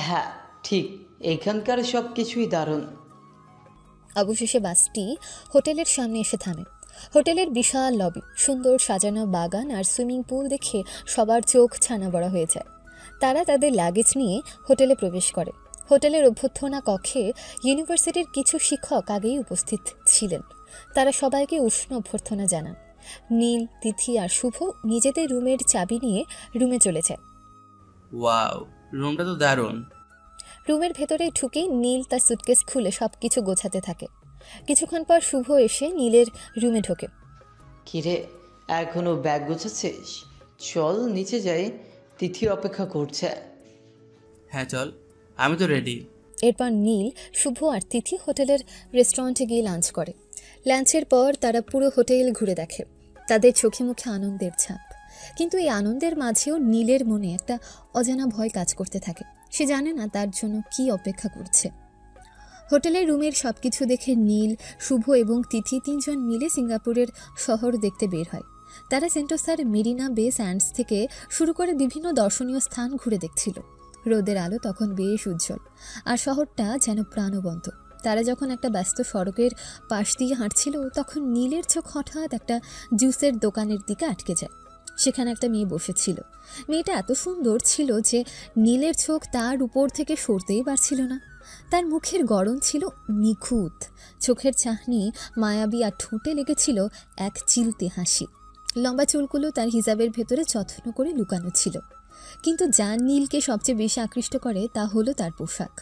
হ্যাঁ ঠিক, এখানকার সব কিছুই দারুণ। অবশেষে বাসটি হোটেলের সামনে এসে থামে। হোটেলের বিশাল লবি, সুন্দর সাজানো বাগান আর সুইমিং পুল দেখে সবার চোখ ছানা বড়া হয়ে যায়। তারা তাদের লাগেজ নিয়ে হোটেলে প্রবেশ করে। হোটেলের অভ্যর্থনা কক্ষে ইউনিভার্সিটির কিছু শিক্ষক আগেই উপস্থিত ছিলেন। তারা সবাইকে উষ্ণ অভ্যর্থনা জানান। নীল, তিথি আর শুভ নিজেদের রুমের চাবি নিয়ে রুমে চলে যায়। ওয়াও, রুমটা তো দারুণ। রুমের ভেতরে ঢুকেই নীল তার সুটকেস খুলে সব কিছু গোছাতে থাকে। কিছুক্ষণ পর শুভ এসে নীলের রুমে ঢোকে। কিরে, এখনো ব্যাগ গোছাচ্ছিস? চল নিচে যাই, তিথি অপেক্ষা করছে। হ্যাঁ চল, আমি তো রেডি। এরপর নীল, শুভ আর তিথি হোটেলের রেস্টুরেন্টে গিয়ে লাঞ্চ করে। লাঞ্চের পর তারা পুরো হোটেল ঘুরে দেখে। তাদের চোখে মুখে আনন্দের ছাপ, কিন্তু এই আনন্দের মাঝেও নীলের মনে একটা অজানা ভয় কাজ করতে থাকে। সে জানে না তার জন্য কি অপেক্ষা করছে। হোটেলের রুমের সবকিছু দেখে নীল, শুভ এবং তিথি তিনজন মিলে সিঙ্গাপুরের শহর দেখতে বের হয়। তারা সেন্টোসার মেরিনা বে স্যান্ডস থেকে শুরু করে বিভিন্ন দর্শনীয় স্থান ঘুরে দেখছিল। রোদের আলো তখন বেশ উজ্জ্বল আর শহরটা যেন প্রাণবন্ত। তারা যখন একটা ব্যস্ত সড়কের পাশ দিয়ে হাঁটছিল, তখন নীলের চোখ হঠাৎ একটা জুসের দোকানের দিকে আটকে যায়। সেখানে একটা মেয়ে বসেছিল। মেয়েটা এত সুন্দর ছিল যে নীলের চোখ তার উপর থেকে সরতেই পারছিল না। তার মুখের গড়ন ছিল নিখুঁত, চোখের চাহনি মায়াবী আর ঠোঁটে লেগেছিল এক চিলতে হাসি। লম্বা চুলগুলো তার হিজাবের ভেতরে যত্ন করে লুকানো ছিল। কিন্তু যা নীলকে সবচেয়ে বেশি আকৃষ্ট করে তা হলো তার পোশাক।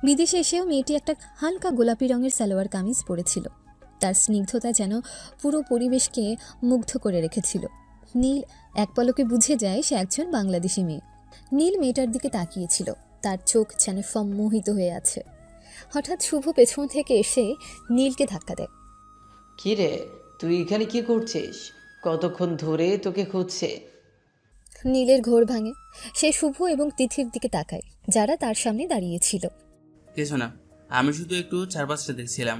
বিদেশে এসেও মেয়েটি একটা হালকা গোলাপি রঙের সালোয়ার কামিজ পরেছিল। তার স্নিগ্ধতা যেন পুরো পরিবেশকে মুগ্ধ করে রেখেছিল। নীল এক পলকে বুঝে যায় সে একজন বাংলাদেশি মেয়ে। নীল মেয়েটার দিকে তাকিয়েছিল, তার চোখ যেন সম্মোহিত হয়ে আছে। হঠাৎ শুভ পেছন থেকে এসে নীলকে ধাক্কা দেয়। কি রে, তুই এখানে কি করছিস? কতক্ষণ ধরে তোকে খুঁজছে। নীলের ঘোর ভাঙে। সে শুভ এবং তিথির দিকে তাকায়, যারা তার সামনে দাঁড়িয়েছিল। কিছু না, আমি শুধু একটু চারপাশটা দেখছিলাম।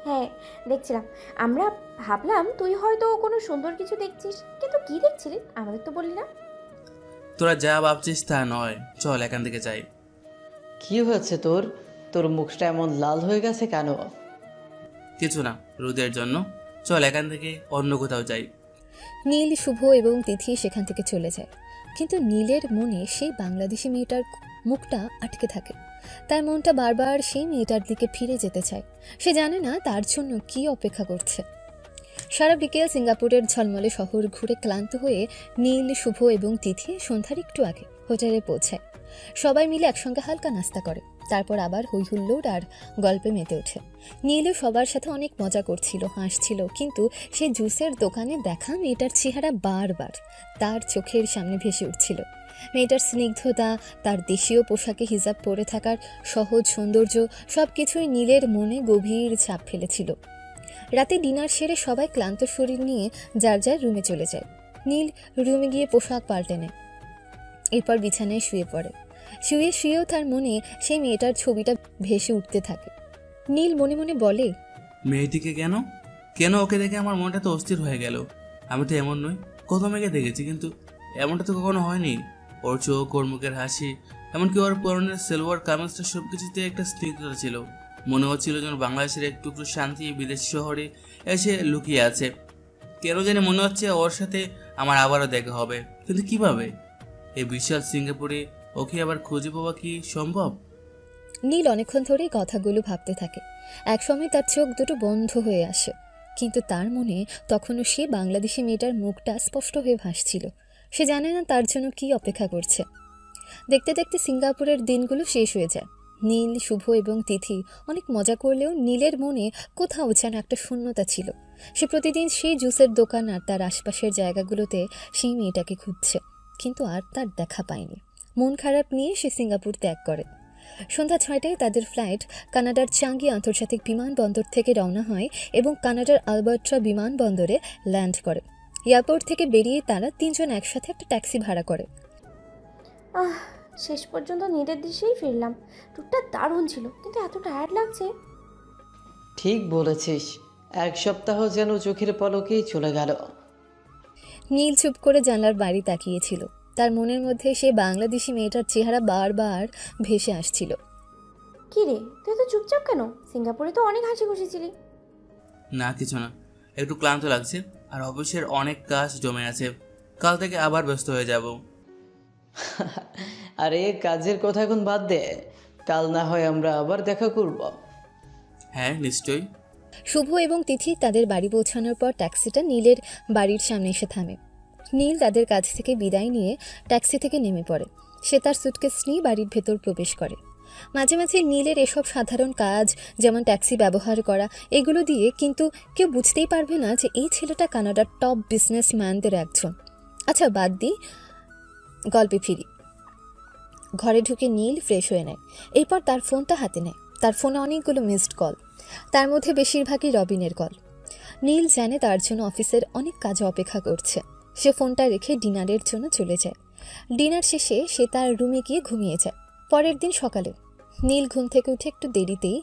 হ্যাঁ দেখছিলাম, আমরা ভাবলাম তুই হয়তো কোনো সুন্দর কিছু দেখছিস, কিন্তু কি দেখছিলি আমাদের তো বললি না। তোরা যা ভাবছিস তা নয়, চল এখান থেকে যাই। কি হয়েছে তোর? তোর মুখটা এমন লাল হয়ে গেছে কেন? কিছু না, রোদের জন্য। চল এখান থেকে অন্য কোথাও যাই। নীল, শুভ এবং তিথি সেখান থেকে চলে যায়। কিন্তু নীলের মনে সেই বাংলাদেশি মেয়েটার মুখটা আটকে থাকে। তার মনটা বারবার সেই মেয়েটার দিকে ফিরে যেতে চায়। সে জানে না তার জন্য কি অপেক্ষা করছে। সারা বিকেল সিঙ্গাপুরের ঝলমলে শহর ঘুরে ক্লান্ত হয়ে নীল, শুভ এবং তিথি সন্ধ্যার একটু আগে হোটেলে পৌঁছায়। সবাই মিলে একসঙ্গে হালকা নাস্তা করে, তারপর আবার হই হুল্লোড় আর গল্পে মেতে ওঠে। নীলও সবার সাথে অনেক মজা করছিল, হাসছিল, কিন্তু সেই জুসের দোকানে দেখা মেয়েটার চেহারা বারবার তার চোখের সামনে ভেসে উঠছিল। মেয়েটার স্নিগ্ধতা, তার দেশীয় পোশাকে হিজাব পরে থাকার সহজ সৌন্দর্য, সব কিছুই নীলের মনে গভীর ছাপ ফেলেছিল। রাতে ডিনার সেরে সবাই ক্লান্ত শরীর নিয়ে যার যার রুমে চলে যায়। নীল রুমে গিয়ে পোশাক পাল্টে নেয়, এরপর বিছানায় শুয়ে পড়ে। শুয়েও তার মনে সেই মেয়েটার ছবিটা ভেসে উঠতে থাকে। নীল মনে মনে বলে, মেয়েটিকে কেন কেন ওকে দেখে আমার মনটা তো অস্থির হয়ে গেল। আমি তো এমন নই, কত মেয়েকে দেখেছি, কিন্তু এমনটা তো কখনো হয়নি। ওর চোখ, ওর মুখের হাসি, এমনকি ওর পরনের সেলওয়ার কামিজটা সবকিছুতে একটা স্নিগ্ধতা ছিল। মনে হচ্ছিল যেন বাংলাদেশের একটু শান্তি বিদেশ শহরে এসে লুকিয়ে আছে। কেন জানি মনে হচ্ছে ওর সাথে আমার আবারও দেখা হবে, কিন্তু কিভাবে? এই বিশাল সিঙ্গাপুরে ওকে আবার খুঁজে পাওয়া কি সম্ভব? নীল অনেকক্ষণ ধরেই কথাগুলো ভাবতে থাকে। একসময় তার চোখ দুটো বন্ধ হয়ে আসে, কিন্তু তার মনে তখনও সে বাংলাদেশি মেয়েটার মুখটা স্পষ্ট হয়ে ভাসছিল। সে জানে না তার জন্য কি অপেক্ষা করছে। দেখতে দেখতে সিঙ্গাপুরের দিনগুলো শেষ হয়ে যায়। নীল, শুভ এবং তিথি অনেক মজা করলেও নীলের মনে কোথাও যেন একটা শূন্যতা ছিল। সে প্রতিদিন সেই জুসের দোকান আর তার আশপাশের জায়গাগুলোতে সেই মেয়েটাকে খুঁজছে, কিন্তু আর তার দেখা পায়নি। মন খারাপ নিয়ে সে সিঙ্গাপুর ত্যাগ করে। সন্ধ্যা 6টায় তাদের ফ্লাইট কানাডার চাঙ্গি আন্তর্জাতিক বিমানবন্দর থেকে রওনা হয় এবং কানাডার আলবার্টা বিমানবন্দরে ল্যান্ড করে। এয়ারপোর্ট থেকে বেরিয়ে তারা 3 জন একসাথে একটা ট্যাক্সি ভাড়া করে। শেষ পর্যন্ত নীলের দেশেই ফিরলাম। ট্যুরটা দারুণ ছিল, কিন্তু এত টায়ার্ড লাগছে। ঠিক বলেছিস, 1 সপ্তাহ যেন চোখের পলকেই চলে গেল। নীল চুপ করে জানলার বাড়ি তাকিয়েছিল। তার মনের মধ্যে সে বাংলাদেশি মেয়েটার চেহারা বারবার ভেসে আসছিল। কি রে, তুই তো চুপচাপ কেন? সিঙ্গাপুরে তো অনেক হাসি খুশি ছিলি। না, কিছু না, একটু ক্লান্ত লাগছে, আর অফিসের অনেক কাজ জমে আছে। কাল থেকে আবার ব্যস্ত হয়ে যাব। আরে কাজের কথা এখন বাদ দে, কাল না হয় আমরা আবার দেখা করব। হ্যাঁ, নিশ্চয়ই। শুভ এবং তিথি তাদের বাড়ি পৌঁছানোর পর ট্যাক্সিটা নীলের বাড়ির সামনে এসে থামে। নীল তাদের কাছ থেকে বিদায় নিয়ে ট্যাক্সি থেকে নেমে পড়ে। সে তার সুটকেস নিয়ে বাড়ির ভেতর প্রবেশ করে। মাঝে মাঝে নীলের এসব সাধারণ কাজ, যেমন ট্যাক্সি ব্যবহার করা, এগুলো দিয়ে কিন্তু কেউ বুঝতেই পারবে না যে এই ছেলেটা কানাডার টপ বিজনেসম্যানদের একজন। আচ্ছা, বাদ দিই, গল্পে ফিরি। ঘরে ঢুকে নীল ফ্রেশ হয়ে নেয়। এরপর তার ফোনটা হাতে নেয়। তার ফোনে অনেকগুলো মিসড কল, তার মধ্যে বেশিরভাগই রবিনের কল। নীল জানে তার জন্য অফিসের অনেক কাজ অপেক্ষা করছে। সে ফোনটা রেখে ডিনারের জন্য চলে যায়। ডিনার শেষে সে তার রুমে গিয়ে ঘুমিয়ে যায়। পরের দিন সকালে নীল ঘুম থেকে উঠে একটু দেরিতেই,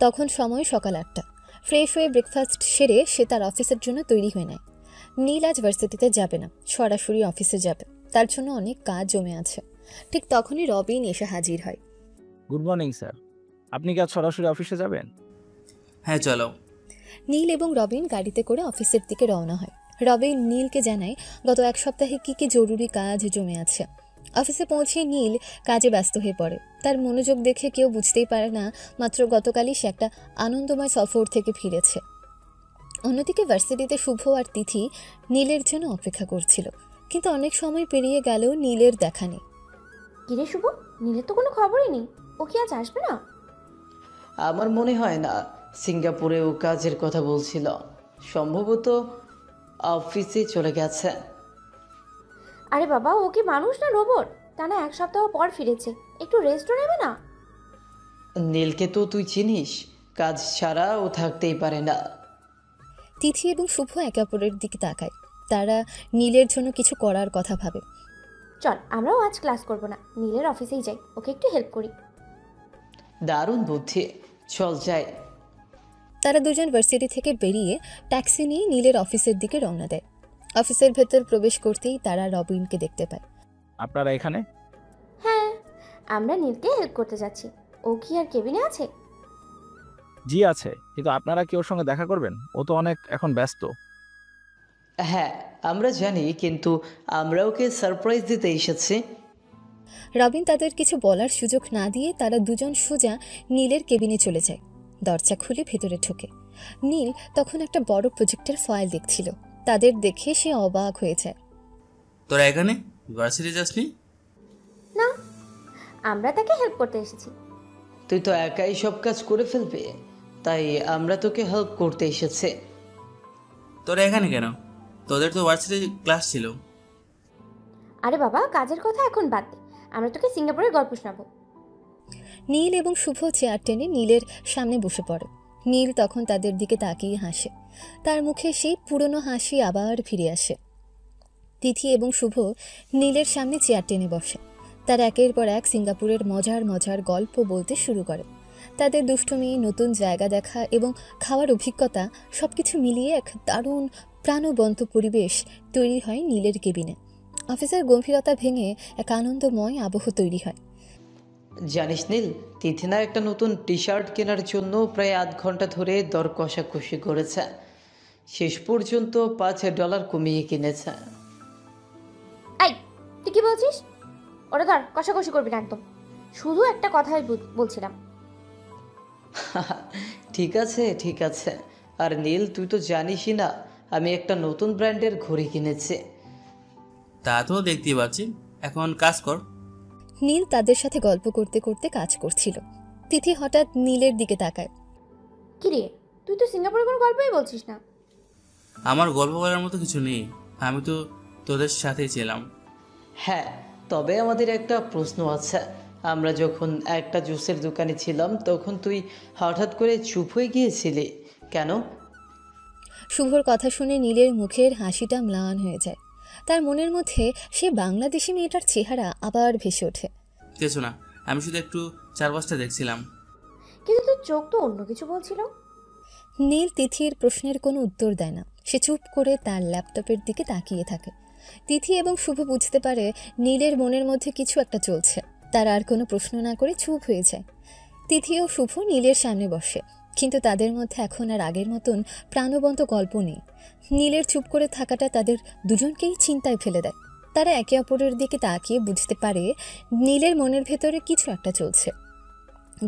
তখন সময় সকাল 8টা। ফ্রেশ হয়ে ব্রেকফাস্ট সেরে সে তার অফিসের জন্য তৈরি হয়ে নেয়। নীল আজ ভার্সিটিতে যাবে না, সরাসরি অফিসে যাবে। তার জন্য অনেক কাজ জমে আছে। ঠিক তখনই রবিন এসে হাজির হয়। গুড মর্নিং স্যার, আপনি কি আজ সরাসরি অফিসে যাবেন? হ্যাঁ, চলো। নীল এবং রবিন গাড়িতে করে অফিসের দিকে রওনা হয়। রবিন নীলকে জানায় গত 1 সপ্তাহে কী কী জরুরি কাজ জমে আছে। অফিসে পৌঁছে নীল কাজে ব্যস্ত হয়ে পড়ে। তার মনোযোগ দেখে কেউ বুঝতেই পারে না মাত্র গতকালই সে একটা আনন্দময় সফর থেকে ফিরেছে। অন্যদিকে ভার্সিটিতে শুভ আর তিথি নীলের জন্য অপেক্ষা করছিল, কিন্তু অনেক সময় পেরিয়ে গেলেও নীলের দেখা নেই। কিরে শুভ, নীলের তো কোনো খবরই নেই। ও কি আজ আসবে না? আমার মনে হয় না। সিঙ্গাপুরেও কাজের কথা বলছিল, সম্ভবত অফিসে চলে গেছে। আরে বাবা, ও কি মানুষ না রোবট? টানা 1 সপ্তাহ পর ফিরেছে, একটু রেস্টও নেবে না? নীলকে তো তুই চিনিস, কাজ ছাড়া ও থাকতেই পারে না। তিথি এবং শুভ একে অপরের দিকে তাকায়। তারা নীলের জন্য কিছু করার কথা ভাবে। চল, আমরাও আজ ক্লাস করব না, নীলের অফিসেই যাই, ওকে একটু হেল্প করি। দারুণ বুদ্ধি, চল যাই। তারা দুজন ভার্সিটি থেকে বেরিয়ে ট্যাক্সি নিয়ে নীলের অফিসের দিকে রওনা দেয়। অফিসের ভেতর প্রবেশ করতেই তারা রবিনকে দেখতে পায়। আপনারা এখানে? হ্যাঁ, আমরা নীলকে হেল্প করতে যাচ্ছি। ও কি আর কেবিনে আছে? জি আছে, কিন্তু আপনারা কি ওর সঙ্গে দেখা করবেন? ও তো অনেক এখন ব্যস্ত। হ্যাঁ আমরা জানি, কিন্তু আমরা ওকে সারপ্রাইজ দিতে এসেছি। রবিন তাদের কিছু বলার সুযোগ না দিয়ে তারা দুজন সোজা নীলের কেবিনে চলে যায়। দরজা খুলে ভেতরে ঢোকে। নীল তখন একটা বড় প্রজেক্টের ফাইল দেখছিল। তাদের দেখে সে অবাক হয়ে যায়। তোরা এখানে ভার্সিটি যাসনি? না, আমরা তাকে হেল্প করতে এসেছি। তুই তো একাই সব কাজ করে ফেলবে, তাই আমরা তোকে হেল্প করতে এসেছি। তোরা এখানে কেন? তোদের তো ভার্সিটি ক্লাস ছিল। আরে বাবা, কাজের কথা এখন বাদ দে, আমরা তোকে সিঙ্গাপুরের গল্প শোনাবো। নীল এবং শুভ চেয়ার টেনে নীলের সামনে বসে পড়ে। নীল তখন তাদের দিকে তাকিয়ে হাসে। তার মুখে সেই পুরনো হাসি আবার ফিরে আসে। তিথি এবং শুভ নীলের সামনে চেয়ার টেনে বসে। তার একের পর এক সিঙ্গাপুরের মজার মজার গল্প বলতে শুরু করে। তাদের দুষ্টুমি, নতুন জায়গা দেখা এবং খাওয়ার অভিজ্ঞতা সবকিছু মিলিয়ে এক দারুণ প্রাণবন্ত পরিবেশ তৈরি হয় নীলের কেবিনে। অফিসের গম্ভীরতা ভেঙে এক আনন্দময় আবহ তৈরি হয়। জানিস নীল, তিথিনা একটা নতুন টি শার্ট কেনার জন্য প্রায় আধ ঘন্টা ধরে দর কষাকষি করেছে। শেষ পর্যন্ত $5 কমিয়ে কিনেছে। এই, তুই কি বলছিস? ওটা ধর, কষাকষি করবি না একদম। শুধু একটা কথাই বলছিলাম। ঠিক আছে ঠিক আছে। আর নীল, তুই তো জানিসই না আমি একটা নতুন ব্র্যান্ডের ঘড়ি কিনেছি। তা তো দেখতেই পাচ্ছি। এখন কাজ কর। নীল তাদের সাথে গল্প করতে করতে কাজ করছিল। তিথি হঠাৎ নীলের দিকে তাকায়। কি রে, তুই তো সিঙ্গাপুরের কোনো গল্পই বলছিস না। আমার গল্প বলার মতো কিছু নেই, আমি তো তোদের সাথেই ছিলাম। হ্যাঁ, তবে আমাদের একটা প্রশ্ন আছে। আমরা যখন একটা জুসের দোকানে ছিলাম তখন তুই হঠাৎ করে চুপ হয়ে গিয়েছিলি কেন? শুভর কথা শুনে নীলের মুখের হাসিটা ম্লান হয়ে যায়। তার মনের মধ্যে সে বাংলাদেশি মেয়েটার চেহারা আবার ভেসে ওঠে। কিছু না, আমি শুধু একটু চারপাশটা দেখছিলাম। কিন্তু তোর চোখ তো অন্য কিছু বলছিল। নীল তিথির প্রশ্নের কোনো উত্তর দেয় না। সে চুপ করে তার ল্যাপটপের দিকে তাকিয়ে থাকে। তিথি এবং শুভ বুঝতে পারে নীলের মনের মধ্যে কিছু একটা চলছে। তারা আর কোনো প্রশ্ন না করে চুপ হয়ে যায়। তিথি ও শুভ নীলের সামনে বসে, কিন্তু তাদের মধ্যে এখন আর আগের মতন প্রাণবন্ত গল্প নেই। নীলের চুপ করে থাকাটা তাদের দুজনকেই চিন্তায় ফেলে দেয়। তারা একে অপরের দিকে তাকিয়ে বুঝতে পারে নীলের মনের ভেতরে কিছু একটা চলছে,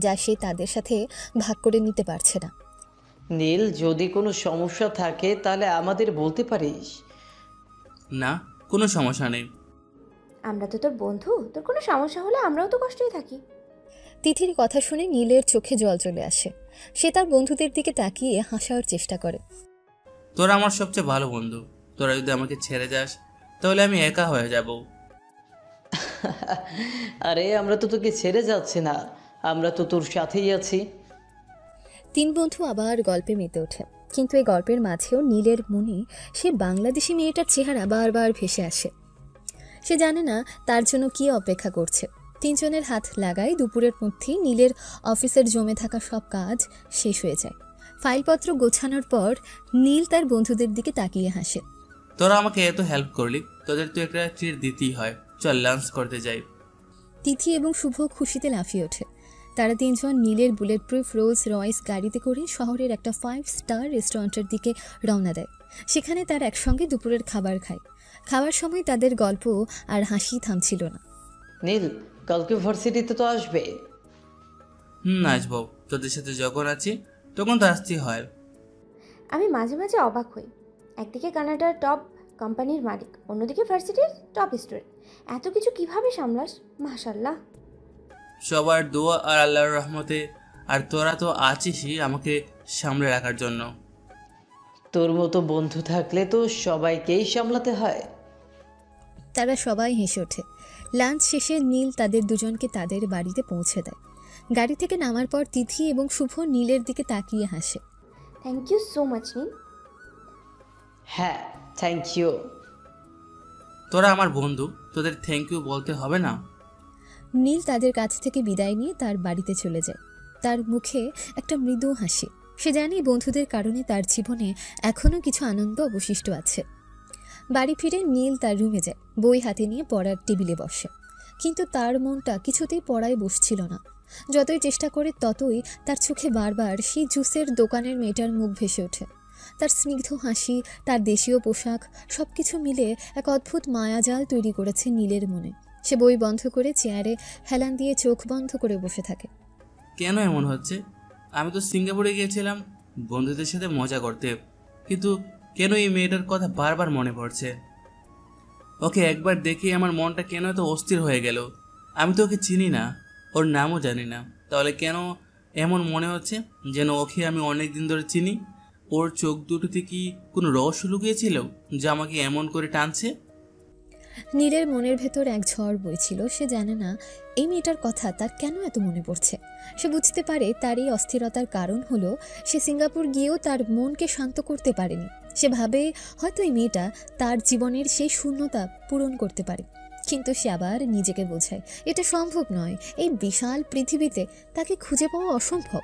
যা সে তাদের সাথে ভাগ করে নিতে পারছে না। নীল, যদি কোনো সমস্যা থাকে তাহলে আমাদের বলতে পারিস। না, কোনো সমস্যা নেই। আমরা তো তোর বন্ধু, তোর কোনো সমস্যা হলে আমরাও তো কষ্টই থাকি। তিথির কথা শুনে নীলের চোখে জল চলে আসে। সে তার বন্ধুদের দিকে তাকিয়ে হাসার চেষ্টা করে। তোরা আমার সবচেয়ে ভালো বন্ধু। তোরা যদি আমাকে ছেড়ে যাস তাহলে আমি একা হয়ে যাব। আরে, আমরা তো তোকে ছেড়ে যাচ্ছি না, আমরা তো তোর সাথেই আছি। তিন বন্ধু আবার গল্পে মেতে ওঠে, কিন্তু এই গল্পের মাঝেও নীলের মনে সে বাংলাদেশি মেয়েটার চেহারা বারবার ভেসে আসে। সে জানে না তার জন্য কি অপেক্ষা করছে। তিনজনের হাত লাগায় দুপুরের মধ্যেই নীলের অফিসের জমে থাকা সব কাজ শেষ হয়ে যায়। ফাইলপত্র গোছানোর পর নীল তার বন্ধুদের দিকে তাকিয়ে হাসে। তোরা আমাকে এত হেল্প করলি, তোদের তো একটা ট্রিট দিতেই হয়। চল লাঞ্চ করতে যাই। তিথি এবং শুভ খুশিতে লাফিয়ে ওঠে। তারা তিনজন নীলের বুলেট প্রুফ রোলস রয়েস গাড়িতে করে শহরের একটা 5 স্টার রেস্টুরেন্টের দিকে রওনা দেয়। সেখানে তারা একসঙ্গে দুপুরের খাবার খায়। খাওয়ার সময় তাদের গল্প আর হাসি থামছিল না। নীল, কালকে ভার্সিটিতে তো আসবে? আসবো। তোদের সাথে যখন আছি তখন তো আসতেই হয়। আমি মাঝে মাঝে অবাক হই। একদিকে কানাডার টপ কোম্পানির মালিক, অন্যদিকে ভার্সিটির টপ স্টুডেন্ট। এত কিছু কিভাবে সামলাস? মাশাল্লাহ। সবার দোয়া আর আল্লাহর রহমতে। আর তোরা তো আছিসই আমাকে সামলে রাখার জন্য। তোর মতো বন্ধু থাকলে তো সবাইকেই সামলাতে হয়। তারা সবাই হেসে ওঠে। লাঞ্চ শেষে নীল তাদের দুজনকে তাদের বাড়িতে পৌঁছে দেয়। গাড়ি থেকে নামার পর তিথি এবং শুভ নীলের দিকে তাকিয়ে হাসে। থ্যাংক ইউ সো মাচ নীল। হ্যাঁ, থ্যাংক ইউ। তোরা আমার বন্ধু, তোদের থ্যাংক ইউ বলতে হবে না? নীল তাদের কাছ থেকে বিদায় নিয়ে তার বাড়িতে চলে যায়। তার মুখে একটা মৃদু হাসি। সে জানে বন্ধুদের কারণে তার জীবনে এখনও কিছু আনন্দ অবশিষ্ট আছে। বাড়ি ফিরে নীল তার রুমে যায়। বই হাতে নিয়ে পড়ার টেবিলে বসে, কিন্তু তার মনটা কিছুতেই পড়ায় বসছিল না। যতই চেষ্টা করে ততই তার চোখে বারবার সেই জুসের দোকানের মেয়েটার মুখ ভেসে ওঠে। তার স্নিগ্ধ হাসি, তার দেশীয় পোশাক, সব কিছু মিলে এক অদ্ভুত মায়াজাল তৈরি করেছে নীলের মনে। সে বই বন্ধ করে চেয়ারে হেলান দিয়ে চোখ বন্ধ করে বসে থাকে। কেন এমন হচ্ছে? আমি তো সিঙ্গাপুরে গিয়েছিলাম বন্ধুদের সাথে মজা করতে, কিন্তু কেন এই মেয়েটার কথা বারবার মনে পড়ছে? ওকে একবার দেখে আমার মনটা কেন এত অস্থির হয়ে গেল। আমি তো ওকে চিনি না, ওর নামও জানি না, তাহলে কেন এমন মনে হচ্ছে যেন ওকে আমি অনেক দিন ধরে চিনি? ওর চোখ দুটোতে কি কোনো রহস্য লুকিয়েছিল যা আমাকে এমন করে টানছে? নীলের মনের ভেতর এক ঝড় বইছিল। সে জানে না এই মেয়েটার কথা তার কেন এত মনে পড়ছে। সে বুঝতে পারে তার এই অস্থিরতার কারণ হলো সে সিঙ্গাপুর গিয়েও তার মনকে শান্ত করতে পারেনি। সে ভাবে হয়তো এই মেয়েটা তার জীবনের সেই শূন্যতা পূরণ করতে পারে, কিন্তু সে আবার নিজেকে বোঝায় এটা সম্ভব নয়। এই বিশাল পৃথিবীতে তাকে খুঁজে পাওয়া অসম্ভব।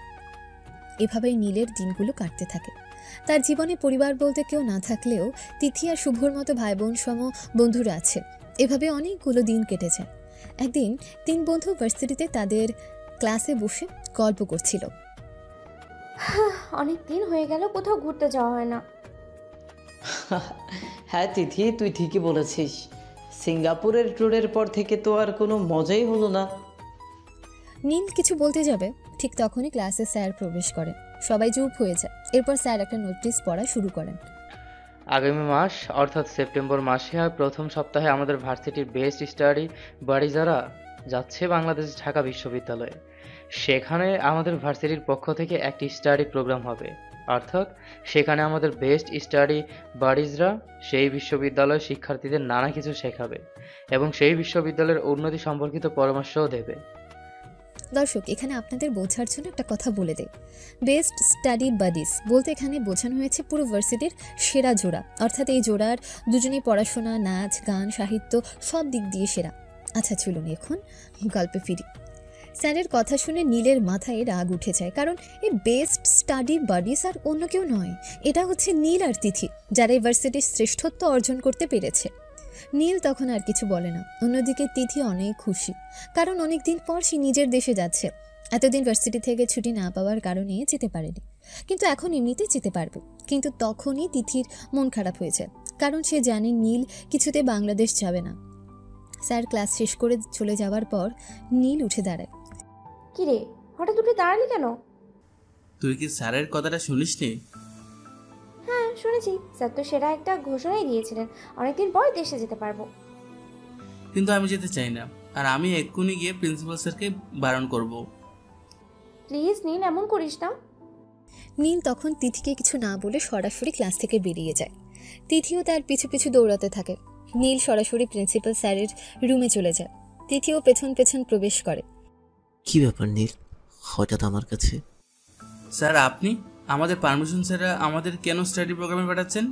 এভাবেই নীলের দিনগুলো কাটতে থাকে। তার জীবনে পরিবার বলতে কেউ না থাকলেও তিথি আর শুভর মতো ভাই বোন সম বন্ধুরা আছে। এভাবে অনেকগুলো দিন কেটে যায়। একদিন 3 বন্ধু ভার্সিটিতে তাদের ক্লাসে বসে গল্প করছিল। অনেক দিন হয়ে গেল কোথাও ঘুরতে যাওয়া হয় না। হ্যাঁ তিথি, তুই ঠিকই বলেছিস। সিঙ্গাপুরের ট্যুরের পর থেকে তো আর কোনো মজাই হলো না। নীল কিছু বলতে যাবে, ঠিক তখনই ক্লাসে স্যার প্রবেশ করেন। সবাই চুপ হয়ে যায়। এরপর স্যার একটা নোটিশ পড়া শুরু করেন। আগামী মাস অর্থাৎ সেপ্টেম্বর মাসে আর প্রথম সপ্তাহে আমাদের ভার্সিটির বেস্ট স্টাডি বাড়ি যারা যাচ্ছে বাংলাদেশ ঢাকা বিশ্ববিদ্যালয়ে। সেখানে আমাদের ভার্সিটির পক্ষ থেকে একটি স্টাডি প্রোগ্রাম হবে, অর্থাৎ সেখানে আমাদের বেস্ট স্টাডি বাড়িজরা সেই বিশ্ববিদ্যালয়ের শিক্ষার্থীদের নানা কিছু শেখাবে এবং সেই বিশ্ববিদ্যালয়ের উন্নতি সম্পর্কিত পরামর্শও দেবে। দর্শক, এখানে আপনাদের বোঝার জন্য একটা কথা বলে দেয়। বেস্ট স্টাডি বাডিস বলতে এখানে বোঝানো হয়েছে পুরো ভার্সিটির সেরা জোড়া, অর্থাৎ এই জোড়ার দুজনেই পড়াশোনা, নাচ, গান, সাহিত্য সব দিক দিয়ে সেরা। আচ্ছা চলুন এখন গল্পে ফিরি। স্যারের কথা শুনে নীলের মাথায় রাগ উঠে যায়, কারণ এই বেস্ট স্টাডি বাডিস আর অন্য কেউ নয়, এটা হচ্ছে নীল আর তিথি, যারা এই ভার্সিটির শ্রেষ্ঠত্ব অর্জন করতে পেরেছে। নীল তখন আর কিছু বলে না। অন্যদিকে তিথি অনেক খুশি, কারণ অনেক দিন পর সে নিজের দেশে যাচ্ছে। এতদিন ভার্সিটি থেকে ছুটি না পাওয়ার কারণে যেতে পারেনি, কিন্তু এখন এমনিতে যেতে পারবে। কিন্তু তখনই তিথির মন খারাপ হয়ে যায়, কারণ সে জানে নীল কিছুতে বাংলাদেশ যাবে না। স্যার ক্লাস শেষ করে চলে যাওয়ার পর নীল উঠে দাঁড়ায়। কিরে, হঠাৎ উঠে দাঁড়ালি কেন? তুই কি স্যারের কথাটা শুনিসনি? হ্যাঁ শুনেছি, স্যার তো সেরা একটা ঘোষণাই দিয়েছিলেন, অনেকদিন পর দেশে যেতে পারবো। কিন্তু আমি যেতে চাই না, আর আমি এক্ষুনি গিয়ে প্রিন্সিপাল স্যারকে বারণ করব। প্লিজ নীল, এমন করিস না। নীল তখন তিথিকে কিছু না বলে সরাসরি ক্লাস থেকে বেরিয়ে যায়। তিথিও তার পিছু পিছু দৌড়াতে থাকে। নীল সরাসরি প্রিন্সিপাল স্যারের রুমে চলে যায়। তিথিও পেছন পেছন প্রবেশ করে। কি ব্যাপার নীল, হঠাৎ আমার কাছে? স্যার, আপনি আমাদের পারমিশন ছাড়া আমাদের কেন স্টাডি প্রোগ্রামে পাঠাচ্ছেন?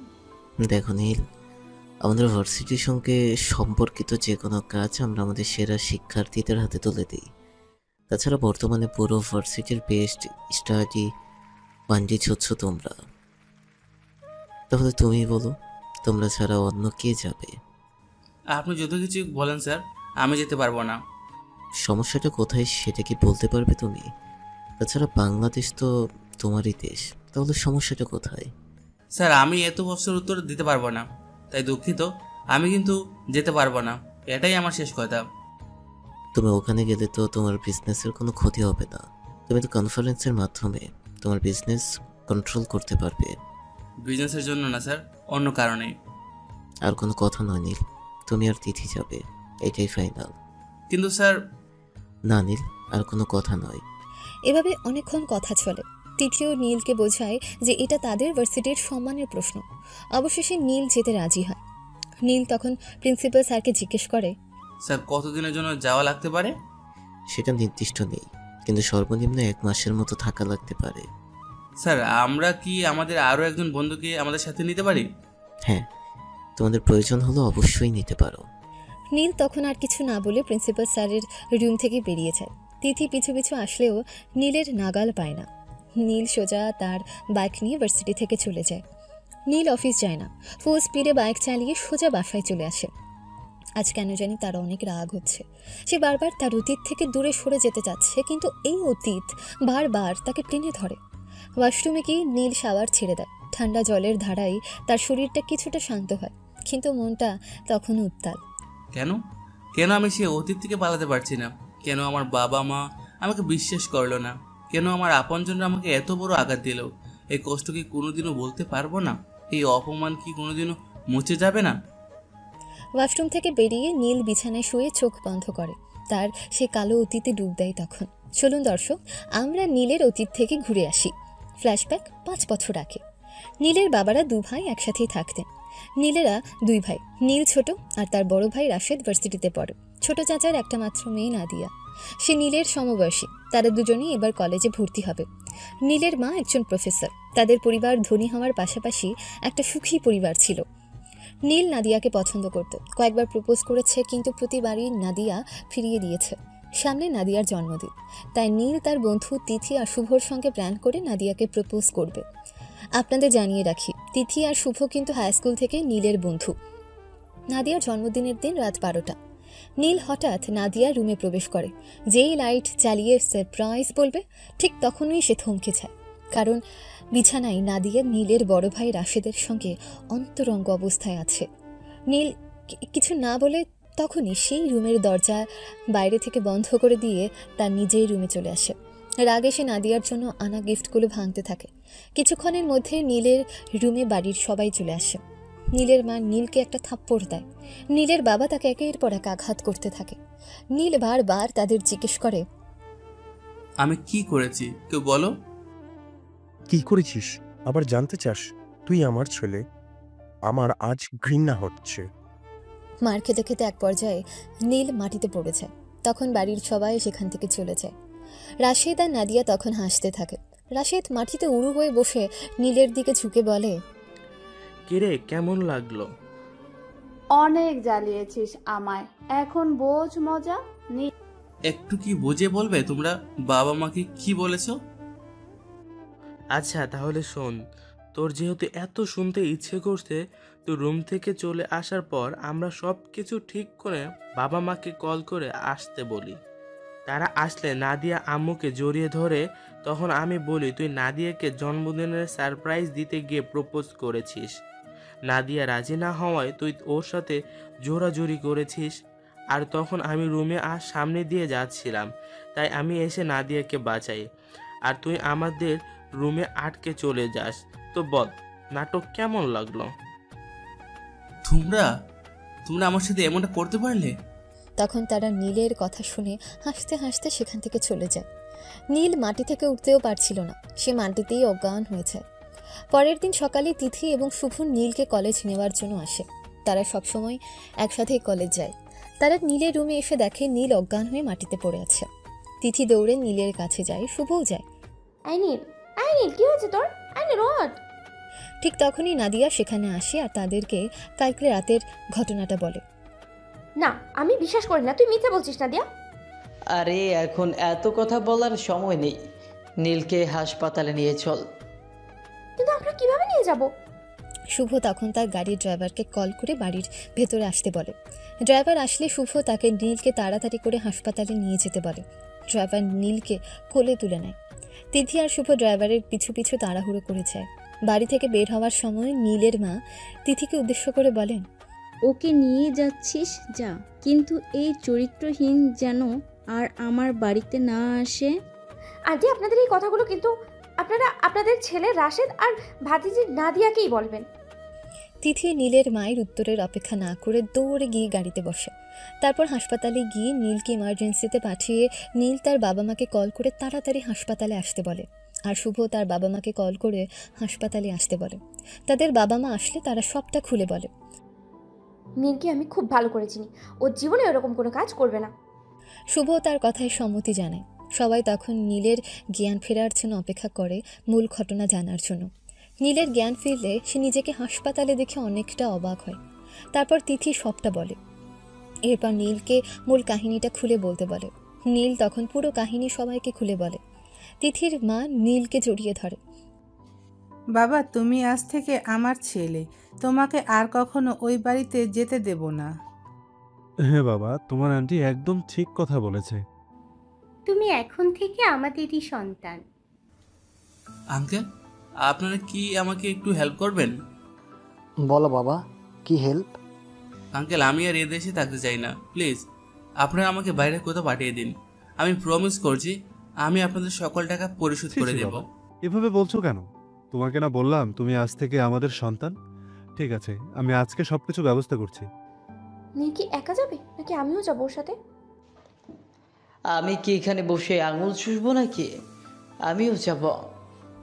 দেখো নীল, আমাদের ভার্সিটির সঙ্গে সম্পর্কিত যে কোনো কাজ আমরা আমাদের সেরা শিক্ষার্থীদের হাতে তুলে দিই। তাছাড়া বর্তমানে পুরো ভার্সিটির বেস্ট স্টাডি পান্ডিত হচ্ছ তোমরা। তাহলে তুমি বলো, তোমরা ছাড়া অন্য কে যাবে? আপনি যত কিছু বলেন স্যার, আমি যেতে পারবো না। সমস্যাটা কোথায় সেটা কি বলতে পারবে তুমি? তাছাড়া বাংলাদেশ তো তোমারই দেশ, তাহলে সমস্যাটা কোথায়? স্যার, আমি এত প্রশ্নের উত্তর দিতে পারবো না, তাই দুঃখিত। আমি কিন্তু যেতে পারবো না, এটাই আমার শেষ কথা। তুমি ওখানে গেলে তো তোমার বিজনেসের কোনো ক্ষতি হবে না। তুমি তো কনফারেন্সের মাধ্যমে তোমার বিজনেস কন্ট্রোল করতে পারবে। বিজনেসের জন্য না স্যার, অন্য কারণে। আর কোনো কথা নয় নীল, তুমি আর তিথি যাবে, এটাই ফাইনাল। কিন্তু স্যার। না নীল, আর কোনো কথা নয়। এভাবে অনেকক্ষণ কথা চলে। তিথি ও নীলকে বোঝায় যে এটা তাদের ভার্সিটির সম্মানের প্রশ্ন। অবশেষে নীল যেতে রাজি হয়। নীল তখন প্রিন্সিপাল স্যারকে জিজ্ঞেস করে, স্যার, কতদিনের জন্য যাওয়া লাগতে পারে? সেটা নির্দিষ্ট নেই, কিন্তু সর্বনিম্ন 1 মাসের মতো থাকা লাগতে পারে। স্যার, আমরা কি আমাদের আরও একজন বন্ধুকে আমাদের সাথে নিতে পারি? হ্যাঁ, তোমাদের প্রয়োজন হলো অবশ্যই নিতে পারো। নীল তখন আর কিছু না বলে প্রিন্সিপাল স্যারের রুম থেকে বেরিয়ে যায়। তিথি পিছু পিছু আসলেও নীলের নাগাল পায় না। নীল সোজা তার বাইক নিয়ে ভার্সিটি থেকে চলে যায়। নীল অফিস যায় না, ফুল স্পিডে বাইক চালিয়ে সোজা বাসায় চলে আসে। আজ কেন জানি তার অনেক রাগ হচ্ছে। সে বারবার তার অতীত থেকে দূরে সরে যেতে চাচ্ছে, কিন্তু এই অতীত বারবার তাকে টেনে ধরে। ওয়াশরুমে গিয়ে নীল শাওয়ার ছেড়ে দেয়। ঠান্ডা জলের ধারায় তার শরীরটা কিছুটা শান্ত হয়, কিন্তু মনটা তখন উত্তাল। কেন কেন আমি সে অতীত থেকে পালাতে পারছি না? কেন আমার বাবা মা আমাকে বিশ্বাস করলো না? কেন আমার আপনজনরা আমাকে এত বড় আঘাত দিল? এই কষ্ট কি কোনোদিনও বলতে পারবো না? এই অপমান কি কোনোদিনও মুছে যাবে না? ওয়াশরুম থেকে বেরিয়ে নীল বিছানায় শুয়ে চোখ বন্ধ করে। তার সে কালো অতীতে ডুব দেয় তখন। চলুন দর্শক, আমরা নীলের অতীত থেকে ঘুরে আসি। ফ্ল্যাশব্যাক 5 বছর আগে। নীলের বাবারা 2 ভাই একসাথেই থাকতেন। নীলেরা 2 ভাই। নীল ছোট আর তার বড় ভাই রাশেদ ভার্সিটিতে পড়ে। ছোট চাচার একটা মাত্র মেয়ে নাদিয়া, সে নীলের সমবয়সী। তারা দুজনেই এবার কলেজে ভর্তি হবে। নীলের মা একজন প্রফেসর। তাদের পরিবার ধনী হওয়ার পাশাপাশি একটা সুখী পরিবার ছিল। নীল নাদিয়াকে পছন্দ করত, কয়েকবার প্রপোজ করেছে, কিন্তু প্রতিবারই নাদিয়া ফিরিয়ে দিয়েছে। সামনে নাদিয়ার জন্মদিন, তাই নীল তার বন্ধু তিথি আর শুভর সঙ্গে প্ল্যান করে নাদিয়াকে প্রপোজ করবে। আপনাদের জানিয়ে রাখি, তিথি আর শুভ কিন্তু হাই স্কুল থেকে নীলের বন্ধু। নাদিয়ার জন্মদিনের দিন রাত 12টা। নীল হঠাৎ নাদিয়ার রুমে প্রবেশ করে। যেই লাইট জ্বালিয়ে সারপ্রাইজ বলবে, ঠিক তখনই সে থমকে যায়, কারণ বিছানায় নাদিয়া নীলের বড় ভাই রাশেদের সঙ্গে অন্তরঙ্গ অবস্থায় আছে। নীল কিছু না বলে তখনই সেই রুমের দরজা বাইরে থেকে বন্ধ করে দিয়ে তার নিজের রুমে চলে আসে। রাগে সে নাদিয়ার জন্য আনা গিফটগুলো ভাঙতে থাকে। কিছুক্ষণের মধ্যে নীলের রুমে বাড়ির সবাই চলে আসে। নীলের মা নীলকে একটা থাপ্পড় দেয়। নীলের বাবা তাকে একের পর এক আঘাত করতে থাকে। নীল বারবার তাদের জিজ্ঞেস করে, আমি কি করেছি কেউ বলো? কি করেছিস আবার জানতে চাস? তুই আমার ছেলে, আমার আজ ঘৃণা হচ্ছে। মার খেতে খেতে এক পর্যায়ে নীল মাটিতে পড়ে যায়। তখন বাড়ির সবাই সেখান থেকে চলে যায়। রাশেদ আর নাদিয়া তখন হাসতে থাকে। রাশেদ মাটিতে উড়ু হয়ে বসে নীলের দিকে ঝুঁকে বলে, কিরে কেমন লাগলো? অনেক জ্বালিয়েছিস আমায়, এখন বোঝ মজা। একটু কি বুঝে বলবে তোমরা বাবা মাকে কি বলেছো? আচ্ছা তাহলে শোন, তোর যেহেতু এত শুনতে ইচ্ছে করছে, তুই রুম থেকে চলে আসার পর আমরা সব কিছু ঠিক করে বাবা মাকে কল করে আসতে বলি। তারা আসলে নাদিয়া আম্মুকে জড়িয়ে ধরে, তখন আমি বলি তুই নাদিয়াকে জন্মদিনের সারপ্রাইজ দিতে গিয়ে প্রপোজ করেছিস। নাদিয়া রাজি না হওয়ায় তুই ওর সাথে জোরাজুরি করেছিস। আর তখন আমি রুমে সামনে দিয়ে যাচ্ছিলাম, তাই আমি এসে নাদিয়াকে বাঁচাই, আর তুই আমাদের রুমে আটকে চলে যাস। তো বল, নাটক কেমন লাগলো? তোমরা আমার সাথে এমনটা করতে পারলে? তখন তারা নীলের কথা শুনে হাসতে হাসতে সেখান থেকে চলে যায়। নীল মাটি থেকে উঠতেও পারছিল না, সে মাটিতেই অজ্ঞান হয়ে যায়। পরের দিন সকালে তিথি এবং শুভ নীলকে কলেজ নেওয়ার জন্য আসে। তারা সবসময় একসাথেই কলেজ যায়। তারা নীলের রুমে এসে দেখে নীল অজ্ঞান হয়ে মাটিতে পড়ে আছে। তিথি দৌড়ে নীলের কাছে যায়, শুভও যায়। আই নীল কি হয়েছে তোর? I Neel what? ঠিক তখনই নাদিয়া সেখানে আসে আর তাদেরকে কালকে রাতের ঘটনাটা বলে। না, আমি বিশ্বাস করি না, তুই মিথ্যে বলছিস নাদিয়া। আরে এখন এত কথা বলার সময় নেই, নীলকে হাসপাতালে নিয়ে চল। কিন্তু আমরা কিভাবে নিয়ে যাব? শুভ তখন তার গাড়ির ড্রাইভারকে কল করে বাড়ির ভেতরে আসতে বলে। ড্রাইভার আসলে শুভ তাকে নীলকে তাড়াতাড়ি করে হাসপাতালে নিয়ে যেতে বলে। ড্রাইভার নীলকে কোলে তুলে নেয়। তিথি আর শুভ ড্রাইভারের পিছু পিছু তাড়াহুড়ো করে যায়। বাড়ি থেকে বের হওয়ার সময় নীলের মা তিথিকে উদ্দেশ্য করে বলেন, ওকে নিয়ে যাচ্ছিস যা, কিন্তু এই চরিত্রহীন যেন আর আমার বাড়িতে না আসে। আন্টি, আপনাদের এই কথাগুলো কিন্তু আপনারা আপনাদের ছেলে রাশেদ আর ভাতিজি নাদিয়াকেই বলবেন। তিথি নীলের মায়ের উত্তরের অপেক্ষা না করে দৌড়ে গিয়ে গাড়িতে বসে। তারপর হাসপাতালে গিয়ে নীলকে ইমার্জেন্সিতে পাঠিয়ে নীল তার বাবা মাকে কল করে তাড়াতাড়ি হাসপাতালে আসতে বলে, আর শুভ তার বাবা মাকে কল করে হাসপাতালে আসতে বলে। তাদের বাবা মা আসলে তারা সবটা খুলে বলে। নীলকে আমি খুব ভালো করে চিনি, ও জীবনে এরকম কোনো কাজ করবে না। শুভ তার কথায় সম্মতি জানায়। সবাই তখন নীলের জ্ঞান ফেরার জন্য অপেক্ষা করে মূল ঘটনা জানার জন্য। নীলের জ্ঞান ফিরলে সে নিজেকে হাসপাতালে দেখে অনেকটা অবাক হয়। তারপর তিথি সবটা বলে। এরপর নীলকে মূল কাহিনীটা খুলে বলতে বলে। নীল তখন পুরো কাহিনী সবাইকে খুলে বলে। তিথির মা নীলকে জড়িয়ে ধরে। বাবা, তুমি আজ থেকে আমার ছেলে, তোমাকে আর কখনো ওই বাড়িতে যেতে দেব না। হ্যাঁ বাবা, তোমার আন্টি একদম ঠিক কথা বলেছে। তুমি এখন থেকে আমাদেরই সন্তান। আঙ্কেল, আপনারা কি আমাকে একটু হেল্প করবেন? বলো বাবা, কি হেল্প? আঙ্কেল, আমি আর এ দেশে থাকতে চাই না, প্লিজ আপনারা আমাকে বাইরে কোথাও পাঠিয়ে দিন। আমি প্রমিস করছি আমি আপনাদের সকল টাকা পরিশোধ করে দেব। এভাবে বলছো কেন? তোমাকে না বললাম তুমি আজ থেকে আমাদের সন্তান? ঠিক আছে, আমি আজকে সবকিছু ব্যবস্থা করছি। নীল কি একা যাবে নাকি আমিও যাবো ওর সাথে? আমি কি এখানে বসে আঙুল চুষবো নাকি? আমিও যাব।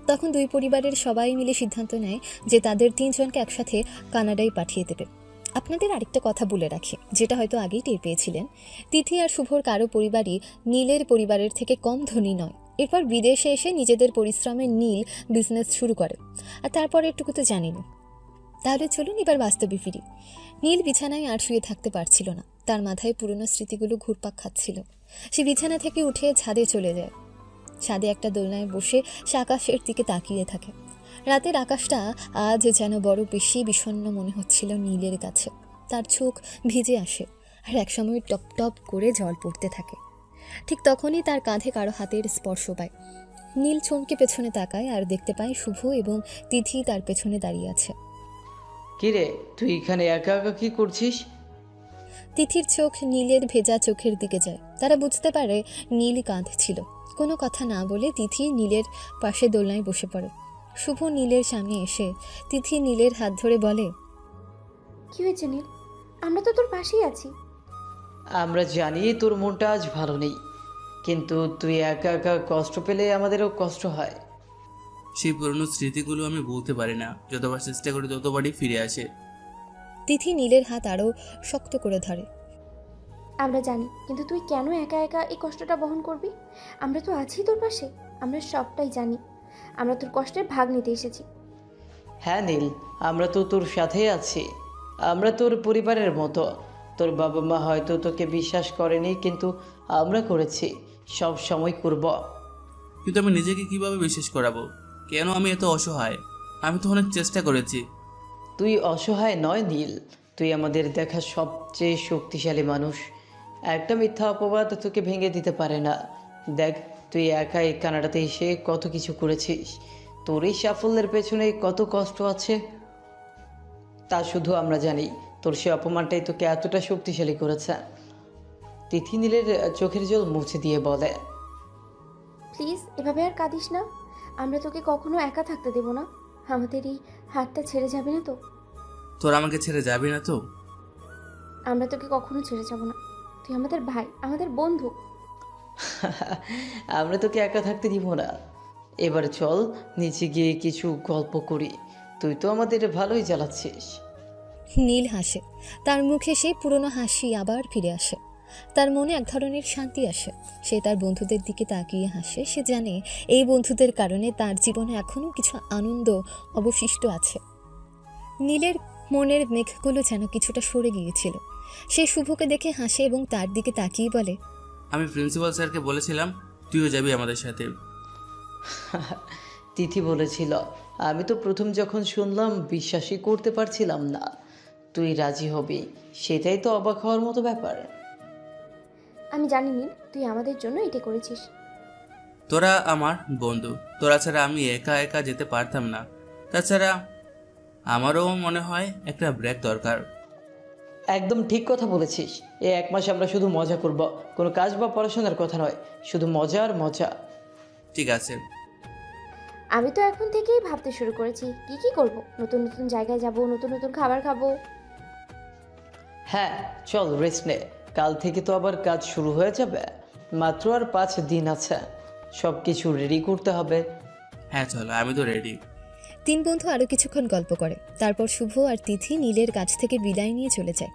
তখন দুই পরিবারের সবাই মিলে সিদ্ধান্ত নেয় যে তাদের 3 জনকে একসাথে কানাডায় পাঠিয়ে দেবে। আপনাদের আরেকটা কথা বলে রাখি, যেটা হয়তো আগেই টের পেয়েছিলেন, তিথি আর শুভর কারো পরিবারই নীলের পরিবারের থেকে কম ধনী নয়। এরপর বিদেশে এসে নিজেদের পরিশ্রমে নীল বিজনেস শুরু করে, আর তারপর একটুকু তো জানিনি। তাহলে চলুন এবার বাস্তবে ফিরি। নীল বিছানায় আর শুয়ে থাকতে পারছিল না, তার মাথায় পুরনো স্মৃতিগুলো ঘুরপাক খাচ্ছিল। সে বিছানা থেকে উঠে ছাদে চলে যায়। ছাদে একটা দোলনায় বসে সে আকাশের দিকে তাকিয়ে থাকে। রাতের আকাশটা আজ যেন বড় বেশি বিষণ্ণ মনে হচ্ছিল নীলের কাছে। তার চোখ ভিজে আসে আর একসময় টপ টপ করে জল পড়তে থাকে। ঠিক তখনই তার কাঁধে কারো হাতের স্পর্শ পায়। নীল চমকে পেছনে তাকায় আর দেখতে পায় শুভ এবং তিথি তার পেছনে দাঁড়িয়ে আছে। কিরে, তুই এখানে একা একা কি করছিস? তিথির চোখ নীলের ভেজা চোখের দিকে যায়। তারা বুঝতে পারে নীল কাঁদছিল। কোনো কথা না বলে তিথি নীলের পাশে দোলনায় বসে পড়ে। শুভ নীলের সামনে এসে তিথি নীলের হাত ধরে বলে, কি হয়েছে নীল? আমরা তো তোর পাশেই আছি। আমরা জানি তোর মনটা আজ ভালো নেই, কিন্তু তুই একা একা কষ্ট পেলে আমাদেরও কষ্ট হয়। সেই পুরনো স্মৃতিগুলো আমি বলতে পারি না, যতবার চেষ্টা করি ততবারই ফিরে আসে। তিথি নীলের হাত আরও শক্ত করে ধরে। আমরা জানি, কিন্তু তুই কেন একা একা এই কষ্টটা বহন করবি? আমরা তো আছি তোর পাশে, আমরা সবটাই জানি। আমরা তোর কষ্টের ভাগ নিতে এসেছি। হ্যাঁ নীল, আমরা তো তোর সাথেই আছি। আমরা তোর পরিবারের মতো। তোর বাবা মা হয়তো তোকে বিশ্বাস করেনি, কিন্তু আমরা করেছি, সব সময় করব। কিন্তু আমি নিজেকে কিভাবে বিশ্বাস করাবো? কেন আমি এত অসহায়? আমি তো অনেক চেষ্টা করেছি। তুই অসহায় নয় নীল, তুই আমাদের দেখা সবচেয়ে শক্তিশালী মানুষ। একটা মিথ্যা অপবাদ তোকে ভেঙে দিতে পারে না। দেখ, তুই একাই কানাডাতে এসে কত কিছু করেছিস। তোর এই সাফল্যের পেছনে কত কষ্ট আছে তা শুধু আমরা জানি। তোর সে অপমানটাই তোকে এতটা শক্তিশালী করেছে। তিথি নীলের চোখের জল মুছে দিয়ে বলে, প্লিজ এভাবে আর কাঁদিস না। আমরা তোকে কখনো একা থাকতে দেব না। আমাদের এই হাতটা ছেড়ে যাবে না তো? তোর আমাকে ছেড়ে যাবি না তো? আমরা তোকে কখনো ছেড়ে যাব না। তুই আমাদের ভাই, আমাদের বন্ধু। আমরা তোকে একা থাকতে দিব না। এবার চল নিচে গিয়ে কিছু গল্প করি। তুই তো আমাদের ভালোই জ্বালাচ্ছিস। নীল হাসে। তার মুখে সেই পুরনো হাসি আবার ফিরে আসে। তার মনে এক ধরনের শান্তি আসে। সে তার বন্ধুদের দিকে তাকিয়ে হাসে। সে জানে এই বন্ধুদের কারণে তার জীবনে এখনও কিছু আনন্দ অবশিষ্ট আছে। নীলের মনের মেঘগুলো যেন কিছুটা সরে গিয়েছিল। সে শুভকে দেখে হাসে এবং তার দিকে তাকিয়ে বলে, আমি প্রিন্সিপাল স্যারকে বলেছিলাম তুইও যাবি আমাদের সাথে। তিথি বলেছিল। আমি তো প্রথম যখন শুনলাম বিশ্বাসই করতে পারছিলাম না। তুই রাজি হবি, সেটাই তো অবাক হওয়ার মতো ব্যাপার। আমি জানি নীল, তুই আমাদের জন্য এটা করেছিস। তোরা আমার বন্ধু, তোরা ছাড়া আমি একা একা যেতে পারতাম না। তাছাড়া আমারও মনে হয় একটা ব্রেক দরকার। একদম ঠিক কথা বলেছিস। এই 1 মাস আমরা শুধু মজা করব, কোনো কাজ বা পড়াশোনার কথা নয়, শুধু মজা আর মজা। ঠিক আছে। আমি তো এখন থেকেই ভাবতে শুরু করেছি কি কি করব। নতুন নতুন জায়গায় যাব, নতুন নতুন খাবার খাবো। হ্যাঁ চল রেস্ট নে, কাল থেকে তো আবার কাজ শুরু হয়ে যাবে। মাত্র আর 5 দিন আছে, সব কিছু রেডি করতে হবে। হ্যাঁ চলো, আমি তো রেডি। 3 বন্ধু আরও কিছুক্ষণ গল্প করে। তারপর শুভ আর তিথি নীলের কাছ থেকে বিদায় নিয়ে চলে যায়।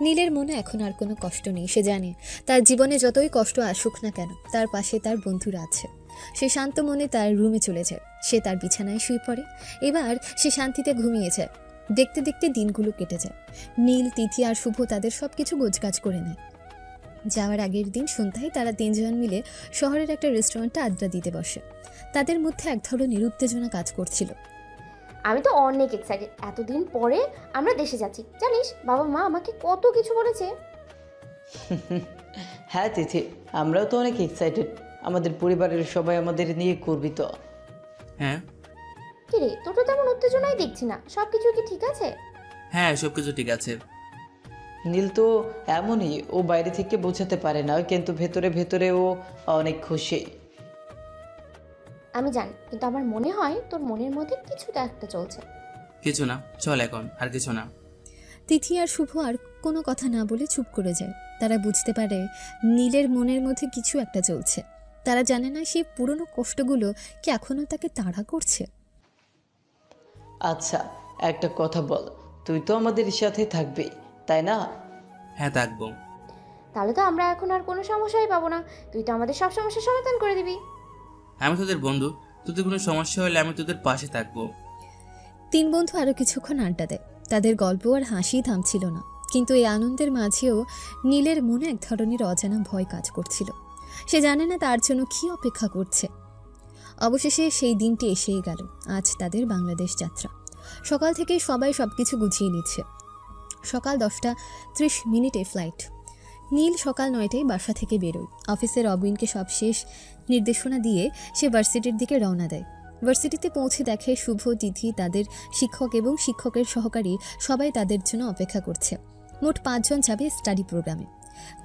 নীলের মনে এখন আর কোনো কষ্ট নেই। সে জানে তার জীবনে যতই কষ্ট আসুক না কেন, তার পাশে তার বন্ধুরা আছে। সে শান্ত মনে তার রুমে চলে যায়। সে তার বিছানায় শুয়ে পড়ে। এবার সে শান্তিতে ঘুমিয়ে যায়। দেখতে দেখতে দিনগুলো কেটে যায়। নীল, তিথি আর শুভ তাদের সব কিছু গোছগাছ করে নেয়। যাওয়ার আগের দিন সন্ধ্যায় তারা 3 জন মিলে শহরের একটা রেস্টুরেন্টে আড্ডা দিতে বসে। তাদের মধ্যে এক ধরনের উত্তেজনা কাজ করছিল। আমি তো অনেক এক্সাইটেড। এতদিন পরে আমরা দেশে যাচ্ছি, জানিস বাবা মা আমাকে কত কিছু বলেছে। হ্যাঁ তিথি, আমরাও তো অনেক এক্সাইটেড। আমাদের পরিবারের সবাই আমাদের নিয়ে গর্বিত। হ্যাঁ। কিরে, তোর তো তেমন উত্তেজনাই দেখছি না। সব কিছু কি ঠিক আছে? হ্যাঁ, সব কিছু ঠিক আছে। নীল তো এমনই, ও বাইরে থেকে বোঝাতে পারে না, কিন্তু ভেতরে ভেতরে ও অনেক খুশি। আমি জানি, কিন্তু আমার মনে হয় তোর মনের মধ্যে কিছুটা একটা চলছে। কিছু না, চল এখন, আর কিছু না। তিথি আর শুভ আর কোনো কথা না বলে চুপ করে যায়। তারা বুঝতে পারে নীলের মনের মধ্যে কিছু একটা চলছে। তারা জানে না সেই পুরনো কষ্টগুলো কি এখনও তাকে তাড়া করছে। আচ্ছা একটা কথা বল, তুই তো আমাদের সাথে থাকবি তাই না? হ্যাঁ থাকবো। তাহলে তো আমরা এখন আর কোনো সমস্যাই পাবো না। তুই তো আমাদের সব সমস্যার সমাধান করে দিবি। আমি তোদের বন্ধু, তোদের কোনো সমস্যা হলে আমি তোদের পাশে থাকবো। 3 বন্ধু আরও কিছুক্ষণ আড্ডা দেয়। তাদের গল্প আর হাসি থামছিল না। কিন্তু এই আনন্দের মাঝেও নীলের মনে এক ধরনের অজানা ভয় কাজ করছিল। সে জানে না তার জন্য কী অপেক্ষা করছে। অবশেষে সেই দিনটি এসেই গেল। আজ তাদের বাংলাদেশ যাত্রা। সকাল থেকে সবাই সব কিছু গুছিয়ে নিচ্ছে। সকাল 10:30 ফ্লাইট। নীল সকাল 9টায় বাসা থেকে বেরোয়। অফিসের অবিনকে সব শেষ নির্দেশনা দিয়ে সে ভার্সিটির দিকে রওনা দেয়। ভার্সিটিতে পৌঁছে দেখে শুভ, তিথি, তাদের শিক্ষক এবং শিক্ষকের সহকারী সবাই তাদের জন্য অপেক্ষা করছে। মোট 5 জন যাবে স্টাডি প্রোগ্রামে।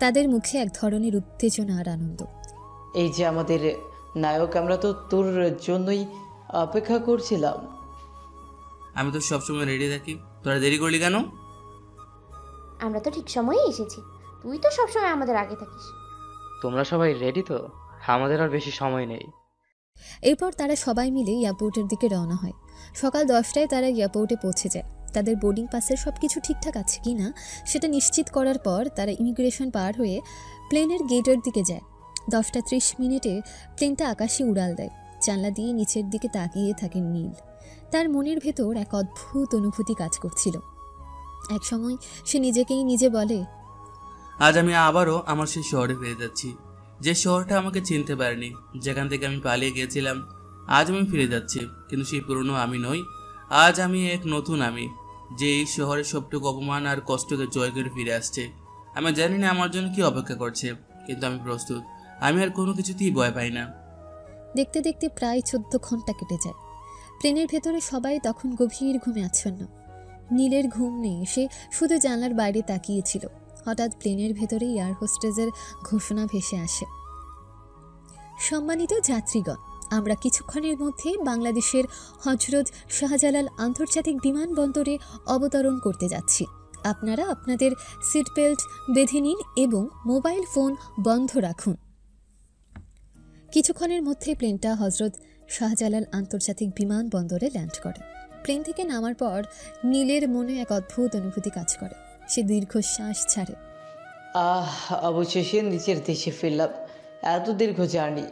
তাদের মুখে এক ধরনের উত্তেজনা আর আনন্দ। এই যে আমাদের নায়ক, আমরা তো তোর জন্যই অপেক্ষা করছিলাম। আমি তো সবসময় রেডি থাকি, তোরা দেরি করলি কেন? আমরা তো ঠিক সময়ে এসেছি, তুই তো সবসময় আমাদের আগে থাকিস। তোমরা সবাই রেডি তো? আমাদের আর বেশি সময় নেই। এরপর তারা সবাই মিলে এয়ারপোর্টের দিকে রওনা হয়। সকাল 10টায় তারা এয়ারপোর্টে পৌঁছে যায়। তাদের বোর্ডিং পাসের সব কিছু ঠিকঠাক আছে কি না সেটা নিশ্চিত করার পর তারা ইমিগ্রেশন পার হয়ে প্লেনের গেটের দিকে যায়। 10:30 প্লেনটা আকাশে উড়াল দেয়। জানলা দিয়ে নিচের দিকে তাকিয়ে থাকেন নীল। তার মনের ভেতর এক অদ্ভুত অনুভূতি কাজ করছিল। এক সময় সে নিজেকেই নিজে বলে, আজ আমি আবারও আমার সেই শহরে ফিরে যাচ্ছি, যে শহরটা আমাকে চিনতে পারেনি, যেখান থেকে আমি পালিয়ে গিয়েছিলাম। আজ আমি ফিরে যাচ্ছি, কিন্তু সেই পুরনো আমি নই। আজ আমি এক নতুন আমি, যে এই শহরের সবটুকু অপমান আর কষ্টকে জয় করে ফিরে আসছে। আমি জানি না আমার জন্য কি অপেক্ষা করছে, কিন্তু আমি প্রস্তুত। আমি আর কোনো কিছুতেই ভয় পাই না। দেখতে দেখতে প্রায় 14 ঘন্টা কেটে যায়। প্লেনের ভেতরে সবাই তখন গভীর ঘুমে আচ্ছন্ন। নীলের ঘুম নেই, সে শুধু জানলার বাইরে তাকিয়েছিল। হঠাৎ প্লেনের ভেতরে এয়ার হোস্টেসের ঘোষণা ভেসে আসে, সম্মানিত যাত্রীগণ, আমরা কিছুক্ষণের মধ্যে বাংলাদেশের হজরত শাহজালাল আন্তর্জাতিক বিমানবন্দরে অবতরণ করতে যাচ্ছি। আপনারা আপনাদের সিট বেল্ট বেঁধে নিন এবং মোবাইল ফোন বন্ধ রাখুন। কিছুক্ষণের মধ্যে প্লেনটা হজরত শাহজালাল আন্তর্জাতিক বিমানবন্দরে ল্যান্ড করে। প্লেন থেকে নামার পর নীলের মনে এক অদ্ভুত অনুভূতি কাজ করে। সে দীর্ঘশ্বাস ছাড়ে। অবশেষে নিচের দেশে ফিরলাম। এত দীর্ঘ জার্নি।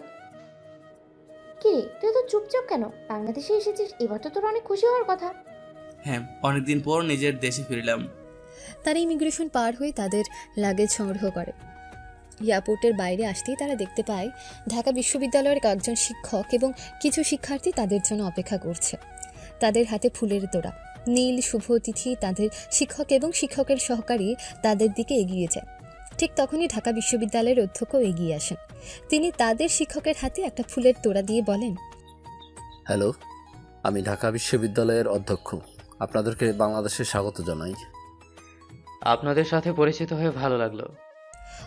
কি তুই তো চুপচাপ কেন? বাংলাদেশে এসেছিস, এবার তো তোর অনেক খুশি হওয়ার কথা। হ্যাঁ, অনেকদিন পর নিজের দেশে ফিরলাম। তারা ইমিগ্রেশন পার হয়ে তাদের লাগেজ সংগ্রহ করে। এয়ারপোর্টের বাইরে আসতেই তারা দেখতে পায় ঢাকা বিশ্ববিদ্যালয়ের কয়েকজন শিক্ষক এবং কিছু শিক্ষার্থী তাদের জন্য অপেক্ষা করছে। তাদের হাতে ফুলের তোড়া। নীল, শুভ, তিথি, তাদের শিক্ষক এবং শিক্ষকের সহকারী তাদের দিকে এগিয়ে যায়। ঠিক তখনই ঢাকা বিশ্ববিদ্যালয়ের অধ্যক্ষ এগিয়ে আসেন। তিনি তাদের শিক্ষকের হাতে একটা ফুলের তোড়া দিয়ে বলেন, হ্যালো, আমি ঢাকা বিশ্ববিদ্যালয়ের অধ্যক্ষ। আপনাদেরকে বাংলাদেশে স্বাগত জানাই। আপনাদের সাথে পরিচিত হয়ে ভালো লাগলো।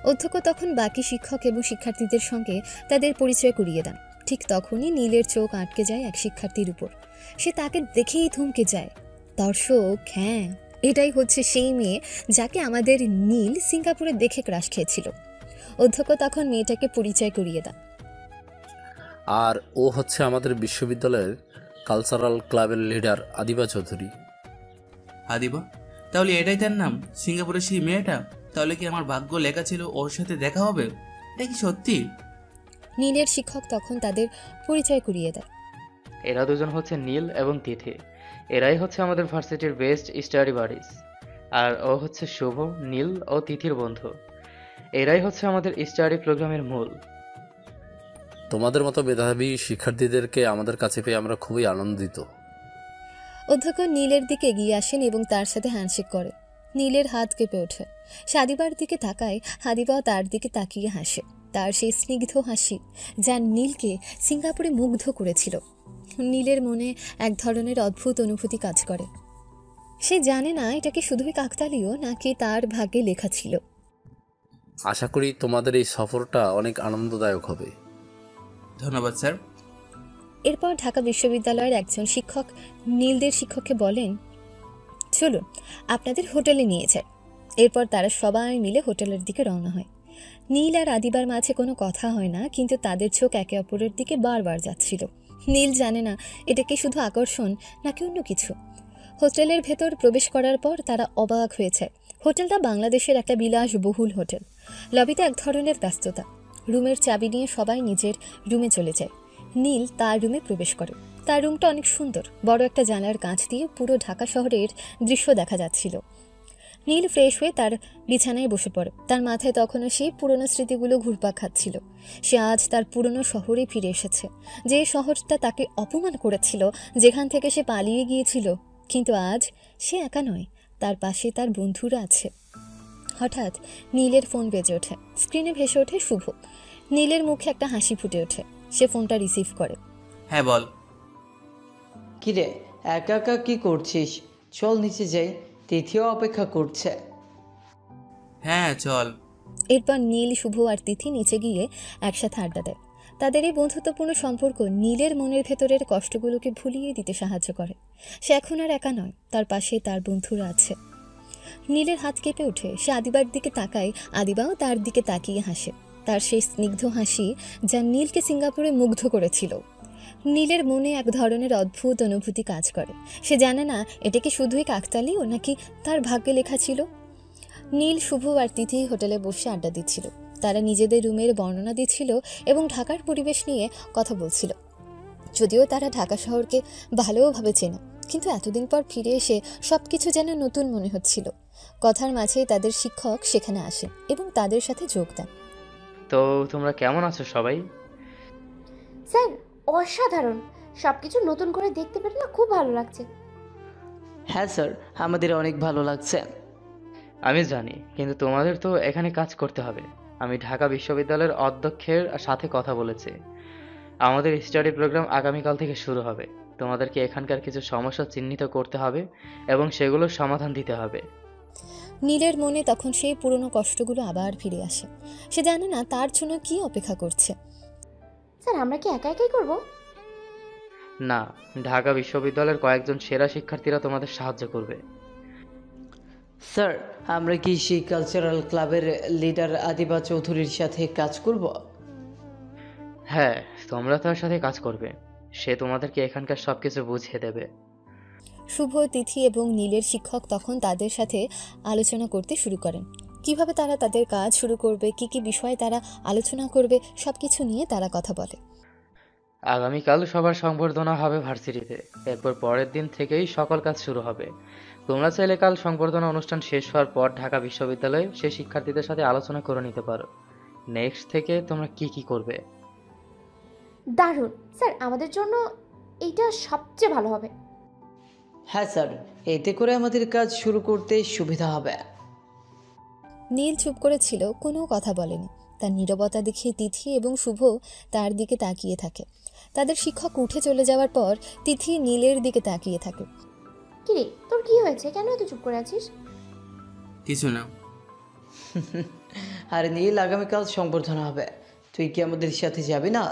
অধ্যক্ষ তখন বাকি শিক্ষক এবং শিক্ষার্থীদের সঙ্গে তাদের পরিচয় করিয়ে দেন। ঠিক তখনই নীলের চোখ আটকে যায় এক শিক্ষার্থীর উপর। সে তাকে দেখেই থমকে যায়। দর্শক, হ্যাঁ, এটাই হচ্ছে সেই মেয়ে যাকে আমাদের নীল সিঙ্গাপুরে দেখে ক্রাশ খেয়েছিল। অধ্যক্ষ তখন মেয়েটাকে পরিচয় করিয়ে দেন। আর ও হচ্ছে আমাদের বিশ্ববিদ্যালয়ের কালচারাল ক্লাবের লিডার আদিবা চৌধুরী। আদিবা? তাহলে এটাই তার নাম, সিঙ্গাপুরের সেই মেয়েটা? তাহলে কি আমার ভাগ্য লেখা ছিল ওর সাথে দেখা হবে? এটা কি সত্যি? নীলের শিক্ষক তখন তাদের পরিচয় করিয়ে দেয়। এরা দুজন হচ্ছে নীল এবং তিথি। এরাই হচ্ছে আমাদের ভার্সিটির বেস্ট স্টাডি বাডিজ। আর ও হচ্ছে শুভ, নীল ও তিথির বন্ধু। এরাই হচ্ছে আমাদের স্টাডি প্রোগ্রামের মূল। তোমাদের মতো মেধাবী শিক্ষার্থীদেরকে আমাদের কাছে পেয়ে আমরা খুবই আনন্দিত। অধ্যক্ষ নীলের দিকে এগিয়ে আসেন এবং তার সাথে হ্যান্ডশেক করে। নীলের হাত কেঁপে ওঠে। সাদিবার দিকে তাকায়, হাদিবাও তার দিকে তাকিয়ে হাসে। তার সেই স্নিগ্ধ হাসি যা নীলকে সিঙ্গাপুরে মুগ্ধ করেছিল। নীলের মনে এক ধরনের অদ্ভুত অনুভূতি কাজ করে। সে জানে না এটা কি শুধুই কাকতালীয় নাকি তার ভাগ্যে লেখা ছিল। আশা করি তোমাদের এই সফরটা অনেক আনন্দদায়ক হবে। ধন্যবাদ স্যার। এরপর ঢাকা বিশ্ববিদ্যালয়ের একজন শিক্ষক নীলদের শিক্ষককে বলেন, চলুন আপনাদের হোটেলে নিয়ে যায়। এরপর তারা সবাই মিলে হোটেলের দিকে রওনা হয়। নীল আর আদিবার মাঝে কোনো কথা হয় না, কিন্তু তাদের চোখ একে অপরের দিকে বারবার যাচ্ছিল। নীল জানে না এটা কি শুধু আকর্ষণ নাকি অন্য কিছু। হোটেলের ভেতর প্রবেশ করার পর তারা অবাক হয়েছে। হোটেলটা বাংলাদেশের একটা বিলাসবহুল হোটেল। লবিতে এক ধরনের ব্যস্ততা। রুমের চাবি নিয়ে সবাই নিজের রুমে চলে যায়। নীল তার রুমে প্রবেশ করে। তার রুমটা অনেক সুন্দর। বড় একটা জানালার কাঁচ দিয়ে পুরো ঢাকা শহরের দৃশ্য দেখা যাচ্ছিল। নীল ফ্রেশ হয়ে তার বিছানায় বসে পড়ে। তার মাথায় তখনও সেই পুরনো স্মৃতিগুলো ঘুরপাক খাচ্ছিল। সে আজ তার পুরনো শহরে ফিরে এসেছে, যে শহরটা তাকে অপমান করেছিল, যেখান থেকে সে পালিয়ে গিয়েছিল। কিন্তু আজ সে একা নয়, তার পাশে তার বন্ধুরা আছে। হঠাৎ নীলের ফোন বেজে ওঠে। স্ক্রিনে ভেসে ওঠে শুভ। নীলের মুখে একটা হাসি ফুটে ওঠে। সে ফোনটা রিসিভ করে। হ্যাঁ বল। কিরে, একা একা কি করছিস? চল নিচে যাই, তিথিও অপেক্ষা করছে। হ্যাঁ চল। এরপর নীল, শুভ আর তিথি নিচে গিয়ে একসাথে আড্ডা দেয়। তাদের এই বন্ধুত্বপূর্ণ সম্পর্ক নীলের মনের ভেতরের কষ্টগুলোকে ভুলিয়ে দিতে সাহায্য করে। সে এখন আর একা নয়, তার পাশে তার বন্ধুরা আছে। নীলের হাত কেঁপে ওঠে। সে আদিবার দিকে তাকায়, আদিবাও তার দিকে তাকিয়ে হাসে। তার সেই স্নিগ্ধ হাসি যা নীলকে সিঙ্গাপুরে মুগ্ধ করেছিল। নীলের মনে এক ধরনের অদ্ভুত অনুভূতি কাজ করে। সে জানে না এটা কি শুধুই কাকতালীয় নাকি তার ভাগ্যে লেখা ছিল। নীল, শুভ আর তিথি হোটেলে বসে আড্ডা দিচ্ছিল। তারা নিজেদের রুমের বর্ণনা দিচ্ছিল এবং ঢাকার পরিবেশ নিয়ে কথা বলছিল। যদিও তারা ঢাকা শহরকে ভালোভাবে চেনে, কিন্তু এতদিন পর ফিরে এসে সবকিছু যেন নতুন মনে হচ্ছিল। কথার মাঝেই তাদের শিক্ষক সেখানে আসেন এবং তাদের সাথে যোগ দেন। তো তোমরা কেমন আছো সবাই? স্যার অসাধারণ, সবকিছু নতুন করে দেখতে পেরে না খুব ভালো লাগছে। হ্যাঁ স্যার, আমাদের অনেক ভালো লাগছে। আমি জানি, কিন্তু তোমাদের তো এখানে কাজ করতে হবে। আমি ঢাকা বিশ্ববিদ্যালয়ের অধ্যক্ষের সাথে কথা বলেছি। আমাদের স্টাডি প্রোগ্রাম আগামীকাল থেকে শুরু হবে। তোমাদেরকে এখানকার কিছু সমস্যা চিহ্নিত করতে হবে এবং সেগুলোর সমাধান দিতে হবে। নীলের মনে তখন সেই পুরনো কষ্টগুলো আবার ফিরে আসে। সে জানে না তার জন্য কি অপেক্ষা করছে। স্যার আমরা কি একা একাই করব? না, ঢাকা বিশ্ববিদ্যালয়ের কয়েকজন সেরা শিক্ষার্থীরা তোমাদের সাহায্য করবে। স্যার, আমরা কি সেই কালচারাল ক্লাবের লিডার আদিবা চৌধুরীর সাথে কাজ করব? হ্যাঁ, তোমরা তার সাথে কাজ করবে। সে তোমাদেরকে এখানকার সবকিছু বুঝিয়ে দেবে। শুভ, তিথি এবং নীলের শিক্ষক তখন তাদের সাথে আলোচনা করতে শুরু করেন। কিভাবে তারা তাদের কাজ শুরু করবে, কি কি বিষয়ে তারা আলোচনা করবে, সবকিছু নিয়ে তারা কথা বলে। আগামীকাল সবার সংবর্ধনা হবে ভার্সিটিতে। এরপর পরের দিন থেকেই সকল কাজ শুরু হবে। তোমরা চাইলে কাল সংবর্ধনা অনুষ্ঠান শেষ হওয়ার পর ঢাকা বিশ্ববিদ্যালয়ে সে শিক্ষার্থীদের সাথে আলোচনা করে নিতে পারো নেক্সট থেকে তোমরা কি কি করবে। দারুণ স্যার, আমাদের জন্য এইটা সবচেয়ে ভালো হবে। হ্যাঁ স্যার, এতে করে আমাদের কাজ শুরু করতে সুবিধা হবে। নীল চুপ করেছিল, কোনো কথা বলেনি। তার নীরবতা দেখে তিথি এবং শুভ তার দিকে তাকিয়ে থাকে। তাদের শিক্ষক উঠে চলে যাওয়ার পর তিথি নীলের দিকে তাকিয়ে থাকে। কিরে, তোর কি হয়েছে? কেন এত চুপ করে আছিস? কিছু না। আর নীল, আগামীকাল সংবর্ধনা হবে, তুই কি আমাদের সাথে যাবি না?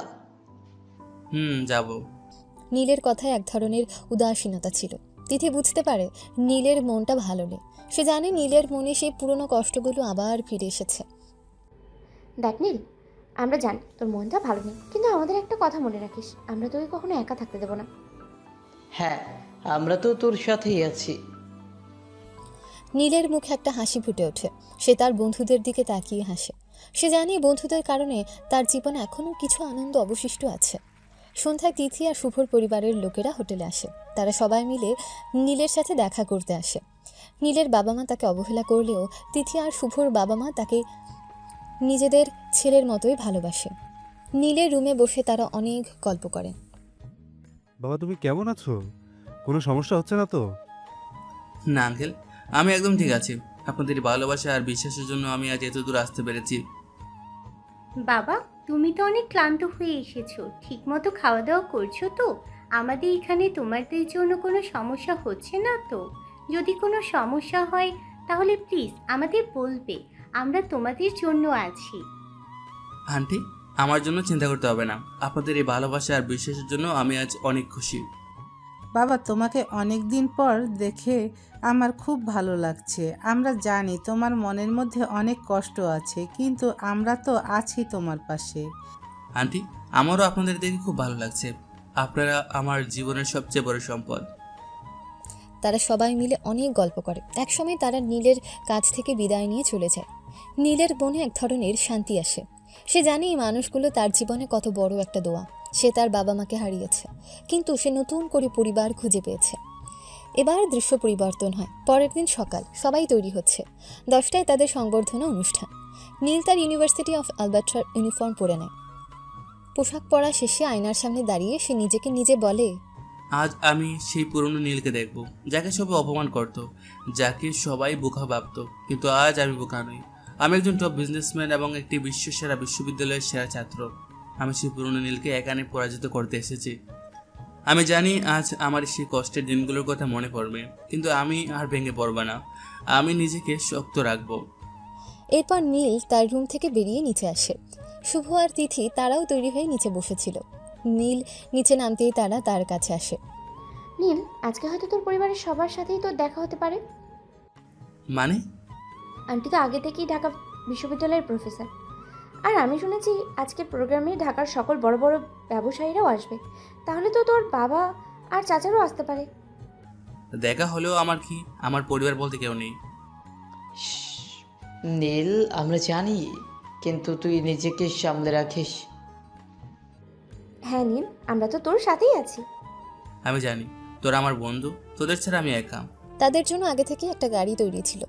যাব। নীলের কথায় এক ধরনের উদাসীনতা ছিল। তিথি বুঝতে পারে নীলের মনটা ভালো নেই। সে জানে নীলের মনে সেই পুরনো কষ্টগুলো আবার ফিরে এসেছে। দেখ নীল, আমরা জানি তোর মনটা ভালো নেই, কিন্তু আমাদের একটা কথা মনে রাখিস, আমরা তোকে কখনো একা থাকতে দেবো না। হ্যাঁ, আমরা তো তোর সাথেই আছি। নীলের মুখে একটা হাসি ফুটে ওঠে। সে তার বন্ধুদের দিকে তাকিয়ে হাসে। সে জানে বন্ধুদের কারণে তার জীবনে এখনও কিছু আনন্দ অবশিষ্ট আছে। সন্ধ্যায় তিথি আর শুভর পরিবারের লোকেরা হোটেলে আসে। তারা সবাই মিলে নীলের সাথে দেখা করতে আসে। নীলের বাবা মা তাকে অবহেলা করলেও তিথি আর শুভর বাবা মা তাকে নিজেদের ছেলের মতোই ভালোবাসে। নীলের রুমে বসে তারা অনেক গল্প করে। বাবা তুমি কেমন আছো? কোনো সমস্যা হচ্ছে না তো? না আঙ্কেল, আমি একদম ঠিক আছি। আপনাদের ভালোবাসা আর বিশ্বাসের জন্য আমি আজ এত দূর আসতে পেরেছি। বাবা, তুমি তো অনেক ক্লান্ত হয়ে এসেছো, ঠিকমতো খাওয়া দাওয়া করছো তো? আমাদের এখানে তোমাদের জন্য কোনো সমস্যা হচ্ছে না তো? যদি কোনো সমস্যা হয় তাহলে প্লিজ আমাদের বলবে, আমরা তোমাদের জন্য আছি। আন্টি, আমার জন্য চিন্তা করতে হবে না। আপনাদের এই ভালোবাসা আর বিশ্বাসের জন্য আমি আজ অনেক খুশি। বাবা, তোমাকে অনেক দিন পর দেখে আমার খুব ভালো লাগছে। আমরা জানি তোমার মনের মধ্যে অনেক কষ্ট আছে, কিন্তু আমরা তো আছি তোমার পাশে। আন্টি, আমারও আপনাদের দেখে খুব ভালো লাগছে। আপনারা আমার জীবনের সবচেয়ে বড় সম্পদ। তারা সবাই মিলে অনেক গল্প করে। একসময় তারা নীলের কাছ থেকে বিদায় নিয়ে চলে যায়। নীলের মনে এক ধরনের শান্তি আসে। সে জানে এই মানুষগুলো তার জীবনে কত বড় একটা দোয়া। সে তার বাবা মাকে হারিয়েছে, কিন্তু সে নতুন করে পরিবার খুঁজে পেয়েছে। এবার দৃশ্য পরিবর্তন হয়। পরের দিন সকাল, সবাই তৈরি হচ্ছে। 10টায় তাদের সংবর্ধনা অনুষ্ঠান। নীল তার ইউনিভার্সিটি অফ আলবার্টার ইউনিফর্ম পরে নেয়। পোশাক পরা শেষে আয়নার সামনে দাঁড়িয়ে সে নিজেকে নিজে বলে, আজ আমি সেই পুরনো নীলকে দেখব, যাকে সবাই অপমান করত, যাকে সবাই বোকা ভাবত। কিন্তু আজ আমি বোকা নই। আমি একজন টপ বিজনেসম্যান এবং একটি বিশ্বসেরা বিশ্ববিদ্যালয়ের সেরা ছাত্র। আমি সেই পুরনো নীলকে একানে পরাজিত করতে এসেছি। আমি জানি আজ আমার সেই কষ্টের দিনগুলোর কথা মনে পড়বে, কিন্তু আমি আর ভেঙে পড়ব না। আমি নিজেকে শক্ত রাখব। এরপর নীল তার রুম থেকে বেরিয়ে নিচে আসে। শুভ আর তিথি তারাও তৈরি হয়ে নিচে বসেছিল। নীল নিচে নামতেই তারা তার কাছে আসে। নীল, আজকে হয়তো তোর পরিবারের সবার সাথেই তোর দেখা হতে পারে। মানে? আন্টি তো আগে থেকেই ঢাকা বিশ্ববিদ্যালয়ের প্রফেসর, আর আমি শুনেছি আজকের প্রোগ্রামে ঢাকার সকল বড় বড় ব্যবসায়ীরাও আসবে। তাহলে তো তোর বাবা আর চাচারও আসতে পারে। দেখা হলেও আমার কি? আমার পরিবার বলতে কেউ নেই। নীল, আমরা জানি, কিন্তু তুই নিজেকে সামলে রাখিস। হ্যাঁ নীল, আমরা তো তোর সাথেই আছি। আমি জানি তোরা আমার বন্ধু, তোদের ছাড়া আমি একা। তাদের জন্য আগে থেকে একটা গাড়ি তৈরি ছিল।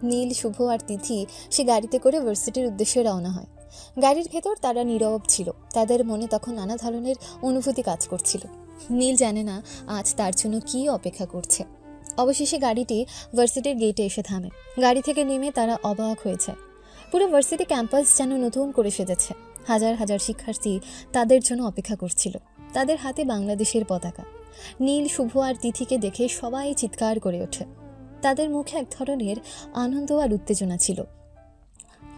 নীল, শুভ আর তিথি সে গাড়িতে করে ভার্সিটির উদ্দেশ্যে রওনা হয়। গাড়ির ভেতর তারা নীরব ছিল। তাদের মনে তখন নানা ধরনের অনুভূতি কাজ করছিল। নীল জানে না আজ তার জন্য কী অপেক্ষা করছে। অবশেষে গাড়িটি ভার্সিটির গেটে এসে থামে। গাড়ি থেকে নেমে তারা অবাক হয়েছে। পুরো ভার্সিটি ক্যাম্পাস যেন নতুন করে সেজেছে। হাজার হাজার শিক্ষার্থী তাদের জন্য অপেক্ষা করছিল। তাদের হাতে বাংলাদেশের পতাকা। নীল, শুভ আর তিথিকে দেখে সবাই চিৎকার করে ওঠে। তাদের মুখে এক ধরনের আনন্দ আর উত্তেজনা ছিল।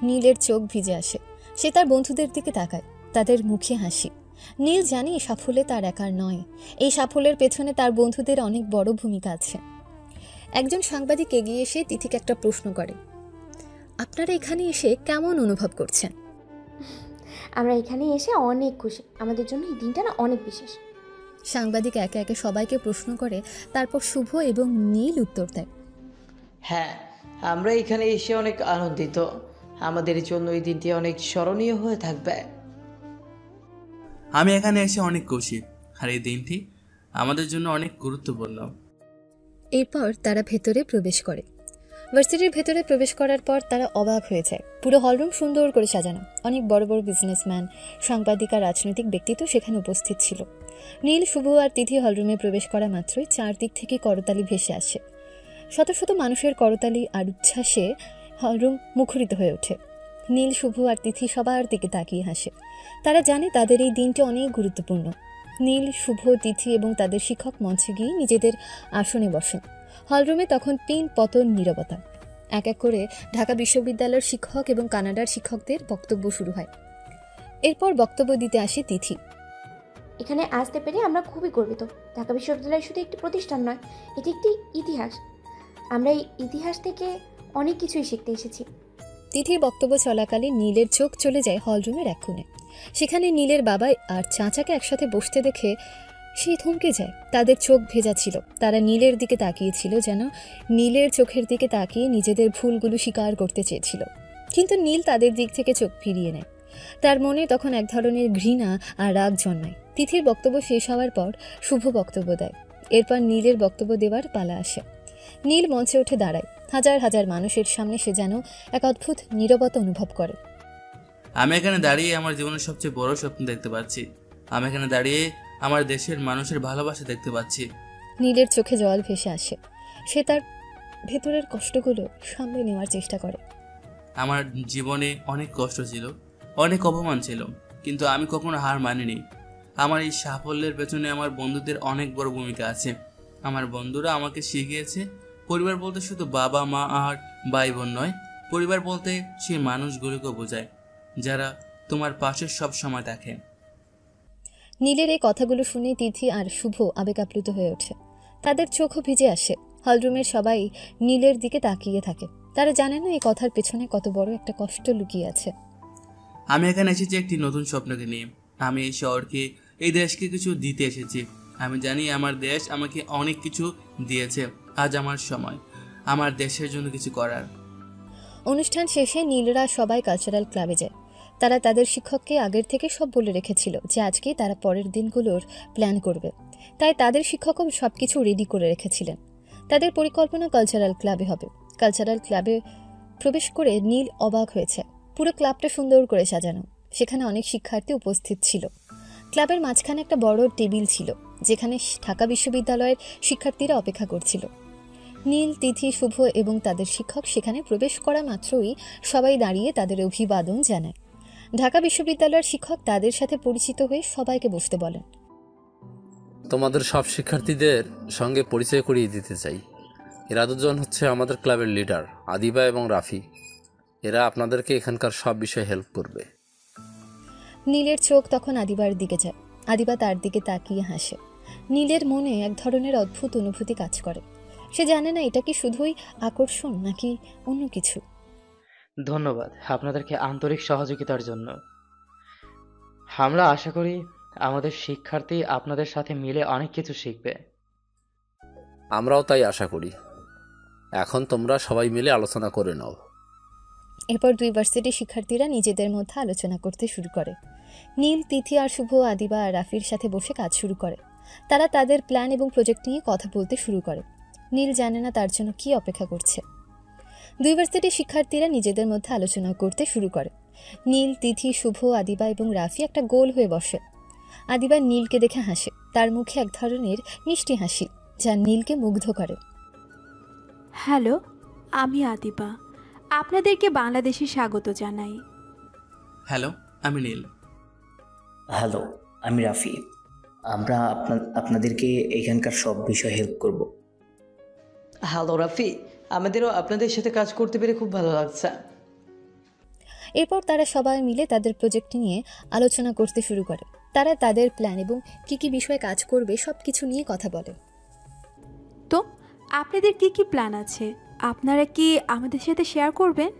নীলের চোখ ভিজে আসে। সে তার বন্ধুদের দিকে তাকায়। তাদের মুখে হাসি। নীল জানে এই সাফল্যে তার একার নয়। এই সাফল্যের পেছনে তার বন্ধুদের অনেক বড় ভূমিকা আছে। একজন সাংবাদিক এগিয়ে এসে তিথিকে একটা প্রশ্ন করে, আপনারা এখানে এসে কেমন অনুভব করছেন? আমরা এখানে এসে অনেক খুশি। আমাদের জন্য এই দিনটা না অনেক বিশেষ। সাংবাদিক একে একে সবাইকে প্রশ্ন করে, তারপর শুভ এবং নীল উত্তর দেয়, হ্যাঁ, আমরা এখানে এসে অনেক আনন্দিত। আমাদের জন্য এই দিনটি অনেক স্মরণীয় হয়ে থাকবে। আমি এখানে এসে অনেক খুশি, আর এই দিনটি আমাদের জন্য অনেক গুরুত্বপূর্ণ। এরপর তারা ভেতরে প্রবেশ করে। ভার্সিটির ভেতরে প্রবেশ করার পর তারা অবাক হয়ে যায়। পুরো হলরুম সুন্দর করে সাজানো। অনেক বড় বড় বিজনেসম্যান, সাংবাদিক আর রাজনৈতিক ব্যক্তিত্ব সেখানে উপস্থিত ছিল। নীল, শুভ আর তিথি হলরুমে প্রবেশ করা মাত্রই চারদিক থেকে করতালি ভেসে আসে। শত শত মানুষের করতালি আর উচ্ছ্বাসে হলরুম মুখরিত হয়ে ওঠে। নীল, শুভ আর তিথি সবার দিকে তাকিয়ে হাসে। তারা জানে তাদের এই দিনটি অনেক গুরুত্বপূর্ণ। নীল, শুভ, তিথি এবং তাদের শিক্ষক মঞ্চে গিয়ে নিজেদের আসনে বসেন। হলরুমে তখন পিন পতন নীরবতা। এক এক করে ঢাকা বিশ্ববিদ্যালয়ের শিক্ষক এবং কানাডার শিক্ষকদের বক্তব্য শুরু হয়। এরপর বক্তব্য দিতে আসে তিথি। এখানে আসতে পেরে আমরা খুবই গর্বিত। ঢাকা বিশ্ববিদ্যালয় শুধু একটি প্রতিষ্ঠান নয়, এটি একটি ইতিহাস। আমরা এই ইতিহাস থেকে অনেক কিছুই শিখতে এসেছি। তিথির বক্তব্য চলাকালীন নীলের চোখ চলে যায় হলরুমের এক কোণে। সেখানে নীলের বাবা আর চাচাকে একসাথে বসতে দেখে সে থমকে যায়। তাদের চোখ ভেজা ছিল। তারা নীলের দিকে তাকিয়েছিল, যেন নীলের চোখের দিকে তাকিয়ে নিজেদের ভুলগুলো স্বীকার করতে চেয়েছিল। কিন্তু নীল তাদের দিক থেকে চোখ ফিরিয়ে নেয়। তার মনে তখন এক ধরনের ঘৃণা আর রাগ জন্মায়। তিথির বক্তব্য শেষ হওয়ার পর শুভ বক্তব্য দেয়। এরপর নীলের বক্তব্য দেওয়ার পালা আসে। নীল মঞ্চে উঠে দাঁড়ায়। হাজার হাজার মানুষের সামনে সে যেন এক অদ্ভুত নীরবতা অনুভব করে। আমি এখানে দাঁড়িয়ে আমার জীবনের সবচেয়ে বড় স্বপ্ন দেখতে পাচ্ছি। আমি এখানে দাঁড়িয়ে আমার দেশের মানুষের ভালোবাসা দেখতে পাচ্ছি। নীলের চোখে জল ভেসে আসে। সে তার ভেতরের কষ্টগুলো সামলে নেওয়ার চেষ্টা করে। আমার জীবনে অনেক কষ্ট ছিল, অনেক অপমান ছিল, কিন্তু আমি কখনো হার মানিনি। আমার এই সাফল্যের পেছনে আমার বন্ধুদের অনেক বড় ভূমিকা আছে। আমার বন্ধুরা আমাকে শিখিয়েছে পরিবার বলতে শুধু বাবা মা আর ভাই বোন নয়, পরিবার বলতে সেই মানুষগুলোকে বোঝায় যারা তোমার পাশে সব সময় থাকে। নীলের এই কথাগুলো শুনে তিথি আর শুভ আবেগ আপ্লুত হয়ে ওঠে। তাদের চোখও ভিজে আসে। হলরুমের সবাই নীলের দিকে তাকিয়ে থাকে। তারা জানে না এই কথার পেছনে কত বড় একটা কষ্ট লুকিয়ে আছে। আমি এখানে এসেছি একটি নতুন স্বপ্নকে নিয়ে। আমি এই শহরকে, এই দেশকে কিছু দিতে এসেছি। আমি জানি আমার দেশ আমাকে অনেক কিছু দিয়েছে। আজ আমার সময় আমার দেশের জন্য কিছু করার। অনুষ্ঠান শেষে নীলরা সবাই কালচারাল ক্লাবে যায়। তারা তাদের শিক্ষককে আগের থেকে সব বলে রেখেছিল যে আজকে তারা পরের দিনগুলোর প্ল্যান করবে। তাই তাদের শিক্ষকও সব কিছু রেডি করে রেখেছিলেন। তাদের পরিকল্পনা কালচারাল ক্লাবে হবে। কালচারাল ক্লাবে প্রবেশ করে নীল অবাক হয়েছে। পুরো ক্লাবটা সুন্দর করে সাজানো, সেখানে অনেক শিক্ষার্থী উপস্থিত ছিল। ক্লাবের মাঝখানে একটা বড় টেবিল ছিল, যেখানে ঢাকা বিশ্ববিদ্যালয়ের শিক্ষার্থীরা অপেক্ষা করছিল। নীল, তিথি, শুভ এবং তাদের শিক্ষক সেখানে প্রবেশ করা মাত্রই সবাই দাঁড়িয়ে তাদের অভিবাদন জানায়। ঢাকা বিশ্ববিদ্যালয়ের শিক্ষক তাদের সাথে পরিচিত হয়ে সবাইকে বসতে বলেন। তোমাদের সব শিক্ষার্থীদের সঙ্গে পরিচয় করিয়ে দিতে চাই। এরা দুজন হচ্ছে আমাদের ক্লাবের লিডার, আদিবা এবং রাফি। এরা আপনাদেরকে এখানকার সব বিষয়ে হেল্প করবে। নীলের চোখ তখন আদিবার দিকে যায়। আদিবা তার দিকে তাকিয়ে হাসে। নীলের মনে এক ধরনের অদ্ভুত অনুভূতি কাজ করে। সে জানে না এটা কি শুধুই আকর্ষণ নাকি অন্য কিছু। ধন্যবাদ আপনাদেরকে আন্তরিক সহযোগিতার জন্য। আমরা আশা করি আমাদের শিক্ষার্থী আপনাদের সাথে মিলে অনেক কিছু শিখবে। আমরাও তাই আশা করি। এখন তোমরা সবাই মিলে আলোচনা করে নাও। এরপর দুই ভার্সিটির শিক্ষার্থীরা নিজেদের মধ্যে আলোচনা করতে শুরু করে। নীল, তিথি আর শুভ আদিবা আর রাফির সাথে বসে কাজ শুরু করে। তারা তাদের প্ল্যান এবং প্রজেক্ট নিয়ে কথা বলতে শুরু করে। নীল জানে না তার জন্য কি অপেক্ষা করছে। দুই ভার্সিটির শিক্ষার্থীরা নিজেদের মধ্যে আলোচনা করতে শুরু করে। নীল, তিথি, শুভ, আদিবা এবং রাফি একটা গোল হয়ে বসে। আদিবা নীলকে দেখে হাসে। তার মুখে এক ধরনের মিষ্টি হাসি যা নীলকে মুগ্ধ করে। হ্যালো, আমি আদিবা। আপনাদেরকে বাংলাদেশে স্বাগত জানাই। হ্যালো, আমি নীল। হ্যালো, আমি রাফি। আমরা আপনাদেরকে এখানকার সব বিষয়ে হেল্প করব। হ্যালো রাফি, আমাদেরও আপনাদের সাথে কাজ করতে পেরে খুব ভালো লাগছে। এরপর তারা সবাই মিলে তাদের প্রজেক্ট নিয়ে আলোচনা করতে শুরু করে। তারা তাদের প্ল্যান এবং কি কি বিষয়ে কাজ করবে সব কিছু নিয়ে কথা বলে। তো আপনাদের কি কি প্ল্যান আছে? আপনারা কি আমাদের সাথে শেয়ার করবেন?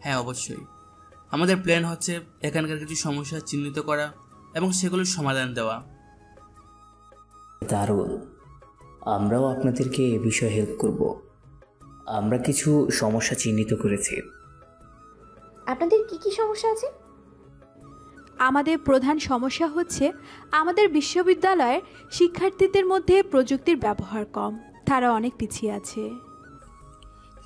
হ্যাঁ, অবশ্যই। আমাদের প্ল্যান হচ্ছে এখানকার কিছু সমস্যা চিহ্নিত করা এবং সেগুলোর সমাধান দেওয়া। দারুণ। আমরাও আপনাদেরকে এ বিষয়ে হেল্প করব। আমরা কিছু সমস্যা চিহ্নিত করেছি। আপনাদের কি কি সমস্যা আছে? আমাদের প্রধান সমস্যা হচ্ছে আমাদের বিশ্ববিদ্যালয়ের শিক্ষার্থীদের মধ্যে প্রযুক্তির ব্যবহার কম। তারা অনেক পিছিয়ে আছে।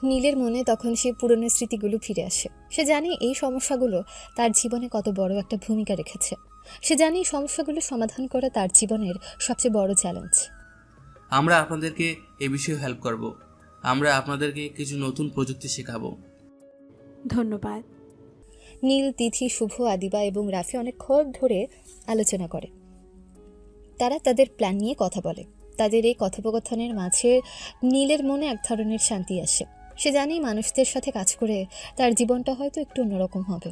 নীলের মনে তখন সে পুরনো স্মৃতিগুলো ফিরে আসে। সে জানে এই সমস্যাগুলো তার জীবনে কত বড় একটা ভূমিকা রেখেছে। সে জানে এই সমস্যাগুলো সমাধান করা তার জীবনের সবচেয়ে বড় চ্যালেঞ্জ। আমরা আপনাদেরকে এই বিষয়ে হেল্প করব। আমরা আপনাদেরকে কিছু নতুন প্রযুক্তি শেখাবো। ধন্যবাদ। নীল, তিথি, শুভ, আদিবা এবং রাফি অনেকক্ষণ ধরে আলোচনা করে। তারা তাদের প্ল্যান নিয়ে কথা বলে। তাদের এই কথোপকথনের মাঝে নীলের মনে এক ধরনের শান্তি আসে। সে জানে মানুষদের সাথে কাজ করে তার জীবনটা হয়তো একটু অন্যরকম হবে।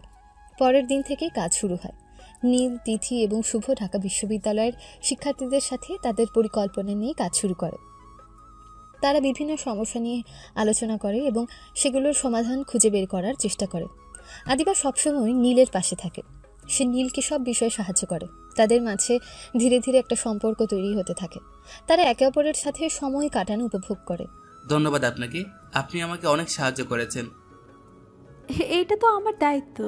পরের দিন থেকেই কাজ শুরু হয়। নীল, তিথি এবং শুভ ঢাকা বিশ্ববিদ্যালয়ের শিক্ষার্থীদের সাথে তাদের পরিকল্পনা নিয়ে কাজ শুরু করে। তারা বিভিন্ন সমস্যা নিয়ে আলোচনা করে এবং সেগুলোর সমাধান খুঁজে বের করার চেষ্টা করে। আদিবা সবসময় নীলের পাশে থাকে। সে নীলকে সব বিষয়ে সাহায্য করে। তাদের মাঝে ধীরে ধীরে একটা সম্পর্ক তৈরি হতে থাকে। তারা একে অপরের সাথে সময় কাটানো উপভোগ করে। ধন্যবাদ আপনাকে। আপনি আমাকে অনেক সাহায্য করেছেন। এইটা তো আমার দায়িত্ব।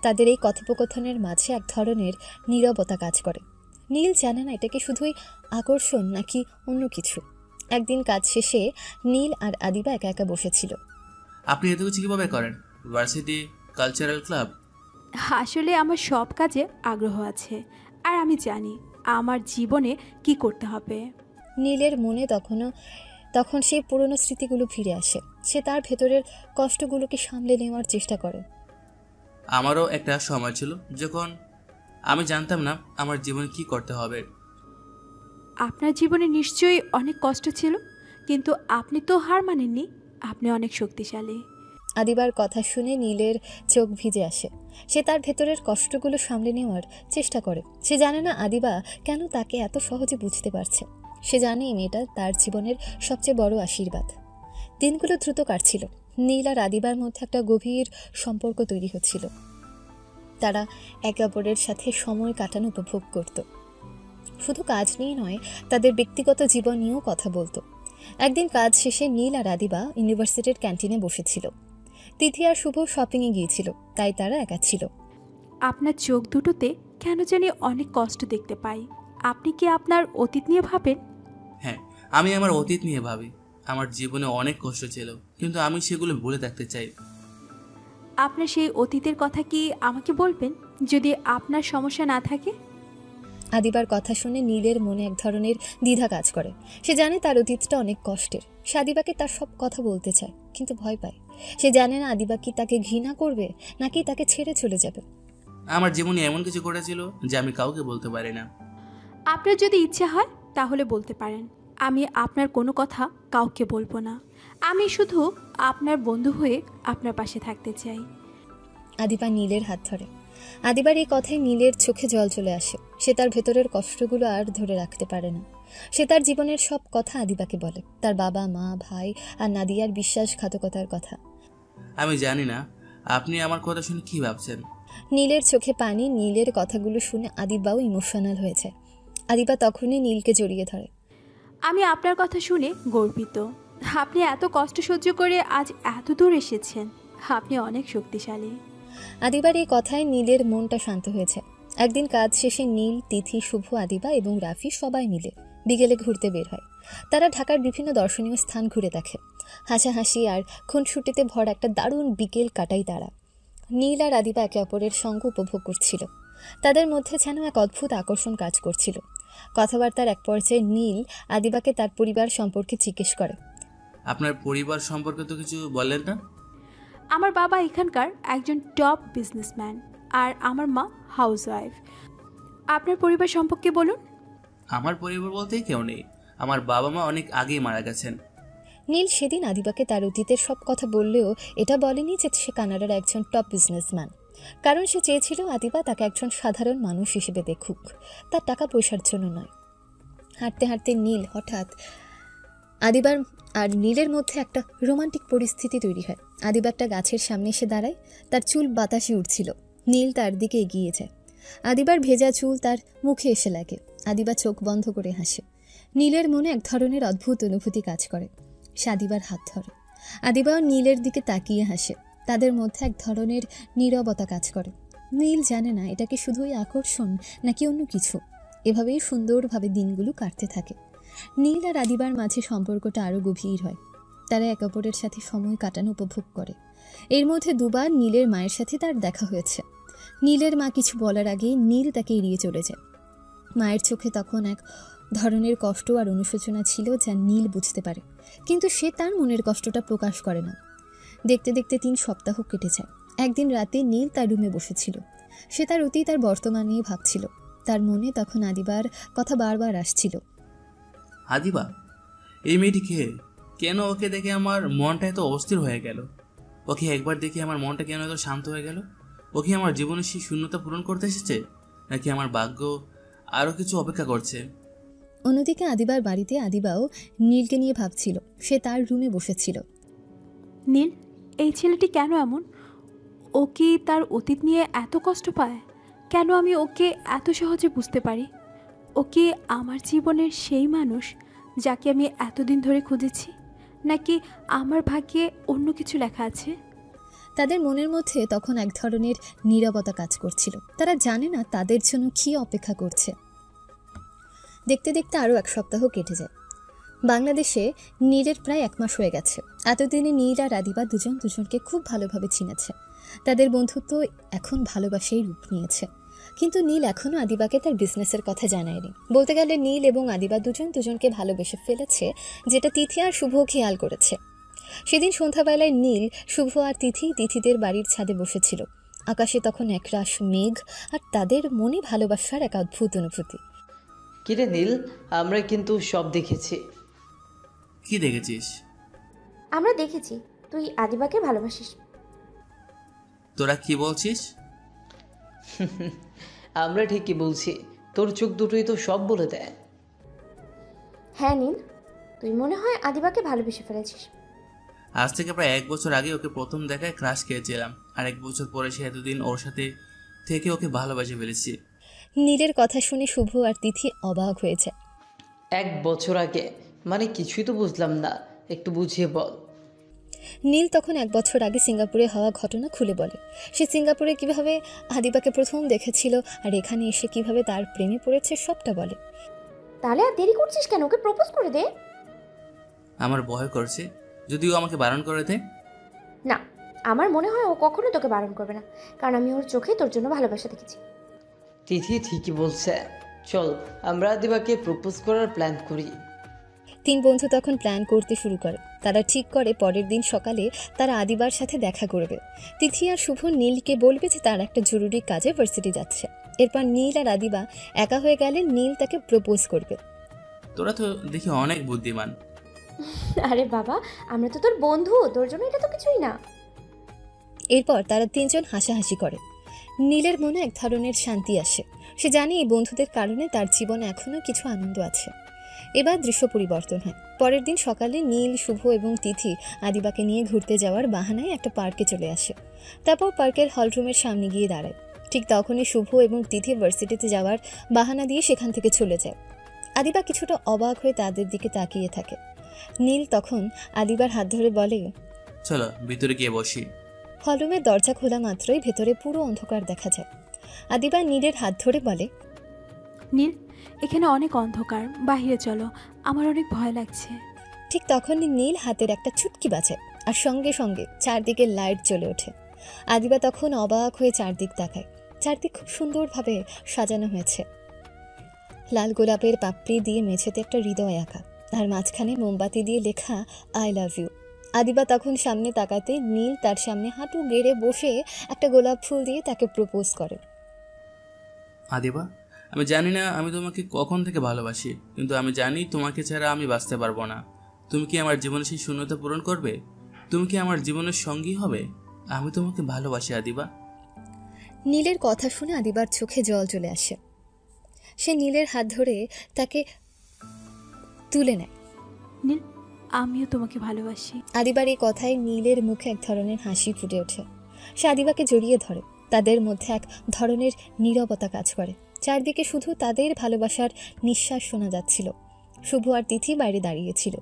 তাদের এই কথোপকথনের মাঝে এক ধরনের নীরবতা কাজ করে। নীল জানে না এটা কি শুধুই আকর্ষণ নাকি অন্য কিছু। একদিন কাজ শেষে নীল আর আদিবা একা একা বসেছিল। আপনি এত কিছু কিভাবে করেন? Varsity, cultural club? আসলে আমার সব কাজে আগ্রহ আছে আর আমি জানি আমার জীবনে কি করতে হবে। নীলের মনে তখন সেই পুরনো স্মৃতিগুলো ফিরে আসে। সে তার ভেতরের কষ্টগুলোকে সামলে নেওয়ার চেষ্টা করে। আমারও একটা সময় ছিল যখন আমি জানতাম না আমার জীবনে কি করতে হবে। আপনার জীবনে নিশ্চয়ই অনেক কষ্ট ছিল, কিন্তু আপনি তো হার মানেননি। আপনি অনেক শক্তিশালী। আদিবার কথা শুনে নীলের চোখ ভিজে আসে। সে তার ভেতরের কষ্টগুলো সামলে নেওয়ার চেষ্টা করে। সে জানে না আদিবা কেন তাকে এত সহজে বুঝতে পারছে। সে জানে এই মেয়েটা তার জীবনের সবচেয়ে বড় আশীর্বাদ। দিনগুলো দ্রুত কাটছিল। নীল আর আদিবার মধ্যে একটা গভীর সম্পর্ক তৈরি হচ্ছিল। তারা একে অপরের সাথে সময় কাটানো উপভোগ করত। শুধু কাজ নিয়ে নয়, তাদের ব্যক্তিগত জীবন নিয়েও কথা বলতো। একদিন কাজ শেষে নীল আর আদিবা ইউনিভার্সিটির ক্যান্টিনে বসেছিল। তিথি আর শুভ শপিংয়ে গিয়েছিল, তাই তারা একা ছিল। আপনার চোখ দুটোতে কেন জানি অনেক কষ্ট দেখতে পাই। আপনি কি আপনার অতীত নিয়ে ভাবেন? হ্যাঁ, আমি আমার অতীত নিয়ে ভাবি। আমার জীবনে অনেক কষ্ট ছিল, কিন্তু আমি সেগুলো ভুলে থাকতে চাই। আপনার সেই অতীতের কথা কি আমাকে বলবেন, যদি আপনার সমস্যা না থাকে? আদিবার কথা শুনে নীলের মনে এক ধরনের দ্বিধা কাজ করে। সে জানে তার অতীতটা অনেক কষ্টের। সে আদিবাকে তার সব কথা বলতে চায়, কিন্তু ভয় পায়। সে জানে না আদিবা কি তাকে ঘৃণা করবে নাকি তাকে ছেড়ে চলে যাবে। আমার জীবনে এমন কিছু ঘটেছিল যে আমি কাউকে বলতে পারি না। আপনার যদি ইচ্ছে হয় তাহলে বলতে পারেন। আমি আপনার কোনো কথা কাউকে বলবো না। আমি শুধু আপনার বন্ধু হয়ে আপনার পাশে থাকতে চাই। আদিবা নীলের হাত ধরে। আদিবার এই কথায় নীলের চোখে জল চলে আসে। সে তার ভেতরের কষ্টগুলো আর ধরে রাখতে পারে না। সে তার জীবনের সব কথা আদিবাকে বলে, তার বাবা, মা, ভাই আর নাদিয়ার বিশ্বাসঘাতকতার কথা। আমি জানি না আপনি আমার কথা শুনে কি ভাবছেন। নীলের চোখে পানি। নীলের কথাগুলো শুনে আদিবাও ইমোশনাল হয়ে যায়। আদিবা তখনই নীলকে জড়িয়ে ধরে। আমি আপনার কথা শুনে গর্বিত। আপনি এত কষ্ট সহ্য করে আজ এত দূর এসেছেন। আপনি অনেক শক্তিশালী। আদিবার এই কথায় নীলের মনটা শান্ত হয়েছে। একদিন কাজ শেষে নীল, তিথি, শুভ, আদিবা এবং রাফি সবাই মিলে বিকেলে ঘুরতে বের হয়। তারা ঢাকার বিভিন্ন দর্শনীয় স্থান ঘুরে দেখে। হাসাহাসি আর খুনসুটিতে ভরা একটা দারুণ বিকেল কাটাই তারা। নীল আর আদিবা একে অপরের সঙ্গ উপভোগ করছিল। তাদের মধ্যে যেন এক অদ্ভুত আকর্ষণ কাজ করছিল। কথাবার্তার এক পর্যায়ে নীল আদিবাকে তার পরিবার সম্পর্কে জিজ্ঞেস করে। আপনার পরিবার সম্পর্কে তো কিছু বললেন না? আমার বাবা এখানকার একজন টপ বিজনেসম্যান আর আমার মা হাউসওয়াইফ। আপনার পরিবার সম্পর্কে বলুন। আমার পরিবার বলতে কেউ নেই। আমার বাবা মা অনেক আগেই মারা গেছেন। নীল সেদিন আদিবাকে তার অতীতের সব কথা বললেও এটা বলেনি যে সে কানাডার একজন টপ বিজনেসম্যান। কারণ সে চেয়েছিল আদিবা তাকে একজন সাধারণ মানুষ হিসেবে দেখুক, তার টাকা পয়সার জন্য নয়। হাঁটতে হাঁটতে নীল হঠাৎ আদিবার আর নীলের মধ্যে একটা রোমান্টিক পরিস্থিতি তৈরি হয়। আদিবা একটা গাছের সামনে এসে দাঁড়ায়। তার চুল বাতাসে উঠছিল। নীল তার দিকে এগিয়ে যায়। আদিবার ভেজা চুল তার মুখে এসে লাগে। আদিবা চোখ বন্ধ করে হাসে। নীলের মনে এক ধরনের অদ্ভুত অনুভূতি কাজ করে। সে আদিবার হাত ধরে। আদিবাও নীলের দিকে তাকিয়ে হাসে। তাদের মধ্যে এক ধরনের নীরবতা কাজ করে। নীল জানে না এটা কি শুধুই আকর্ষণ নাকি অন্য কিছু। এভাবেই সুন্দরভাবে দিনগুলো কাটতে থাকে। নীল আর আদিবার মাঝে সম্পর্কটা আরও গভীর হয়। তারা একে অপরের সাথে সময় কাটানো উপভোগ করে। এর মধ্যে দুবার নীলের মায়ের সাথে তার দেখা হয়েছে। নীলের মা কিছু বলার আগেই নীল তাকে এড়িয়ে চলে যায়। মায়ের চোখে তখন এক ধরনের কষ্ট আর অনুশোচনা ছিল যা নীল বুঝতে পারে, কিন্তু সে তার মনের কষ্টটা প্রকাশ করে না। দেখতে দেখতে 3 সপ্তাহ কেটে যায়। একদিন রাতে নীল তার রুমে বসেছিল। সে তার অতীত আর বর্তমান নিয়ে ভাবছিল। তার মনে তখন আদিবার কথা বারবার আসছিল। আদিবা, এই মেয়েটি কে? কেন ওকে দেখে আমার মনটা এত অস্থির হয়ে গেল? ওকে একবার দেখে আমার মনটা কেন এত শান্ত হয়ে গেল? ওকে আমার জীবনের সেই শূন্যতা পূরণ করতে এসেছে, নাকি আমার ভাগ্য আরও কিছু অপেক্ষা করছে? অন্যদিকে আদিবার বাড়িতে আদিবাও নীলকে নিয়ে ভাবছিল। সে তার রুমে বসেছিল। নীল, এই ছেলেটি কেন এমন? ও কি তার অতীত নিয়ে এত কষ্ট পায়? কেন আমি ওকে এত সহজে বুঝতে পারি? ও কি আমার জীবনের সেই মানুষ যাকে আমি এতদিন ধরে খুঁজেছি, নাকি আমার ভাগ্যে অন্য কিছু লেখা আছে? তাদের মনের মধ্যে তখন এক ধরনের নীরবতা কাজ করছিল। তারা জানে না তাদের জন্য কী অপেক্ষা করছে। দেখতে দেখতে আরও 1 সপ্তাহ কেটে যায়। বাংলাদেশে নীলের প্রায় 1 মাস হয়ে গেছে। এতদিনে নীল আর আদিবা দুজন দুজনকে খুব ভালোভাবে চিনেছে। তাদের বন্ধুত্ব এখন ভালোবাসাই রূপ নিয়েছে। কিন্তু নীল এখনও আদিবাকে তার বিজনেসের কথা জানায়নি। বলতে গেলে নীল এবং আদিবা দুজন দুজনকে ভালোবেসে ফেলেছে, যেটা তিথি আর শুভ খেয়াল করেছে। সেদিন সন্ধ্যাবেলায় নীল, শুভ আর তিথিদের বাড়ির ছাদে বসেছিল। আকাশে তখন একরাশ মেঘ আর তাদের মনে ভালোবাসার এক অদ্ভুত অনুভূতি। কিরে নীল, আমরা কিন্তু সব দেখেছি। কি দেখেছিস? আমরা দেখেছি তুই আদিবাকে ভালোবাসিস। তোরা কি বলছিস? আমরা ঠিকই বলছি, তোর চোখ দুটোই তো সব বলে দেয়। হ্যাঁ নীল, তুই মনে হয় আদিবাকে ভালোবেসে ফেলেছিস। আজ থেকে প্রায় 1 বছর আগে ওকে প্রথম দেখায় ক্রাশ খেয়েছিলাম, আর 1 বছর পরে সে এতদিন ওর সাথে থেকে ওকে ভালোবাসে ফেলেছি। নীলের কথা শুনে শুভ আর তিথি অবাক হয়েছে। 1 বছর আগে মানে কিছুই তো বুঝলাম না, একটু বুঝিয়ে বল। নীল তখন 1 বছর আগে সিঙ্গাপুরে হওয়া ঘটনা খুলে বলে। সে সিঙ্গাপুরে কিভাবে আদিবাকে প্রথম দেখেছিল আর এখানে এসে কিভাবে তার প্রেমে পড়েছে সবটা বলে। তাহলে আর দেরি করছিস কেন? ওকে প্রপোজ করে দে। আমার ভয় করছে, যদিও আমাকে বারণ করে দেয়। না, আমার মনে হয় ও কখনো তোকে বারণ করবে না, কারণ আমি ওর চোখে তোর জন্য ভালোবাসা দেখেছি। তিথি ঠিকই বলছে, চল আমরা আদিবাকে প্রপোজ করার প্ল্যান করি। 3 বন্ধু তখন প্ল্যান করতে শুরু করে। তারা ঠিক করে পরের দিন সকালে তারা আদিবার সাথে দেখা করবে। তিথি আর শুভ নীলকে বলবে যে তার একটা জরুরি কাজে ভার্সিটি যাচ্ছে। এরপর নীল আর আদিবা একা হয়ে গেলে নীল তাকে প্রপোজ করবে। তোরা তো দেখি অনেক বুদ্ধিমান। আরে বাবা, আমরা তো তোর বন্ধু, তোর জন্য এটা তো কিছুই না। এরপর তারা 3 জন হাসাহাসি করে। নীলের মনে এক ধরনের শান্তি আসে। সে জানে এই বন্ধুদের কারণে তার জীবনে এখনও কিছু আনন্দ আছে। এবার দৃশ্য পরিবর্তন হয়। পরের দিন সকালে নীল, শুভ এবং তিথি আদিবাকে নিয়ে ঘুরতে যাওয়ার বাহানায় একটা পার্কে চলে আসে। তারপর পার্কের হলরুমের সামনে গিয়ে দাঁড়ায়। ঠিক তখনই শুভ এবং তিথি ভার্সিটিতে যাওয়ার বাহানা দিয়ে সেখান থেকে চলে যায়। আদিবা কিছুটা অবাক হয়ে তাদের দিকে তাকিয়ে থাকে। নীল তখন আদিবার হাত ধরে বলে, চলো ভিতরে গিয়ে বসি। হলরুমের দরজা খোলা মাত্রই ভেতরে পুরো অন্ধকার দেখা যায়। আদিবা নীলের হাত ধরে বলে, নীল, এখানে অনেক অন্ধকার, বাইরে চলো, আমার অনেক ভয় লাগছে। ঠিক তখনই নীল হাতের একটা চুটকি বাজায় আর সঙ্গে সঙ্গে চারদিকে লাইট জ্বলে ওঠে। আদিবা তখন অবাক হয়ে চারদিক তাকায়। চারদিক খুব সুন্দরভাবে সাজানো হয়েছে। লাল গোলাপের পাপড়ি দিয়ে মেঝেতে একটা হৃদয় আঁকা, আর মাঝখানে মোমবাতি দিয়ে লেখা আই লাভ ইউ। আদিবা তখন সামনে তাকাতে নীল তার সামনে হাঁটু গেড়ে বসে একটা গোলাপ ফুল দিয়ে তাকে প্রপোজ করে। আদিবা, আমি জানি না আমি তোমাকে কখন থেকে ভালোবাসি, কিন্তু আমি জানি তোমাকে ছাড়া আমি বাঁচতে পারবো না। তুমি কি আমার জীবনে সেই শূন্যতা পূরণ করবে? তুমি কি আমার জীবনের সঙ্গী হবে? আমি তোমাকে ভালোবাসি আদিবা। নীলের কথা শুনে আদিবার চোখে জল চলে আসে। সে নীলের হাত ধরে তাকে তুলে নেয়। নীল, আমিও তোমাকে ভালোবাসি। আদিবার এই কথায় নীলের মুখে এক ধরনের হাসি ফুটে ওঠে। সে আদিবাকে জড়িয়ে ধরে। তাদের মধ্যে এক ধরনের নীরবতা কাজ করে। চারদিকে শুধু তাদের ভালোবাসার নিঃশ্বাস শোনা যাচ্ছিল। শুভ আর তিথি বাইরে দাঁড়িয়েছিল।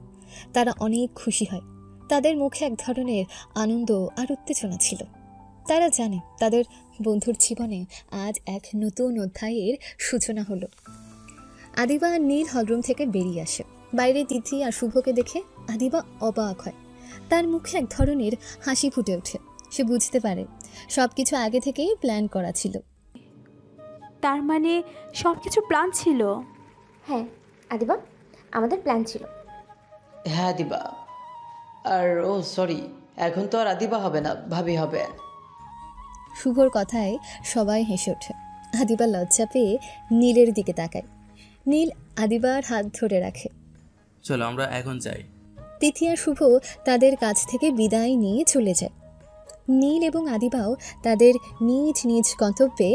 তারা অনেক খুশি হয়। তাদের মুখে এক ধরনের আনন্দ আর উত্তেজনা ছিল। তারা জানে তাদের বন্ধুর জীবনে আজ এক নতুন অধ্যায়ের সূচনা হলো। আদিবা আর নীল হলরুম থেকে বেরিয়ে আসে। বাইরে তিথি আর শুভকে দেখে আদিবা অবাক হয়। তার মুখে এক ধরনের হাসি ফুটে ওঠে। সে বুঝতে পারে সবকিছু আগে থেকেই প্ল্যান করা ছিল। তার মানে সবকিছু প্ল্যান ছিল? হ্যাঁ আদিবা, আমাদের প্ল্যান ছিল। হ্যাঁ আদিবা, আর ও সরি, এখন তো আর আদিবা হবে না, ভাবি হবে। শুভর কথায় সবাই হেসে ওঠে। আদিবা লজ্জা পেয়ে নীলের দিকে তাকায়। নীল আদিবার হাত ধরে রাখে। চলো আমরা এখন যাই। তিথি আর শুভ তাদের কাছ থেকে বিদায় নিয়ে চলে যায়। নীল এবং আদিবাও তাদের নিজ নিজ গন্তব্যে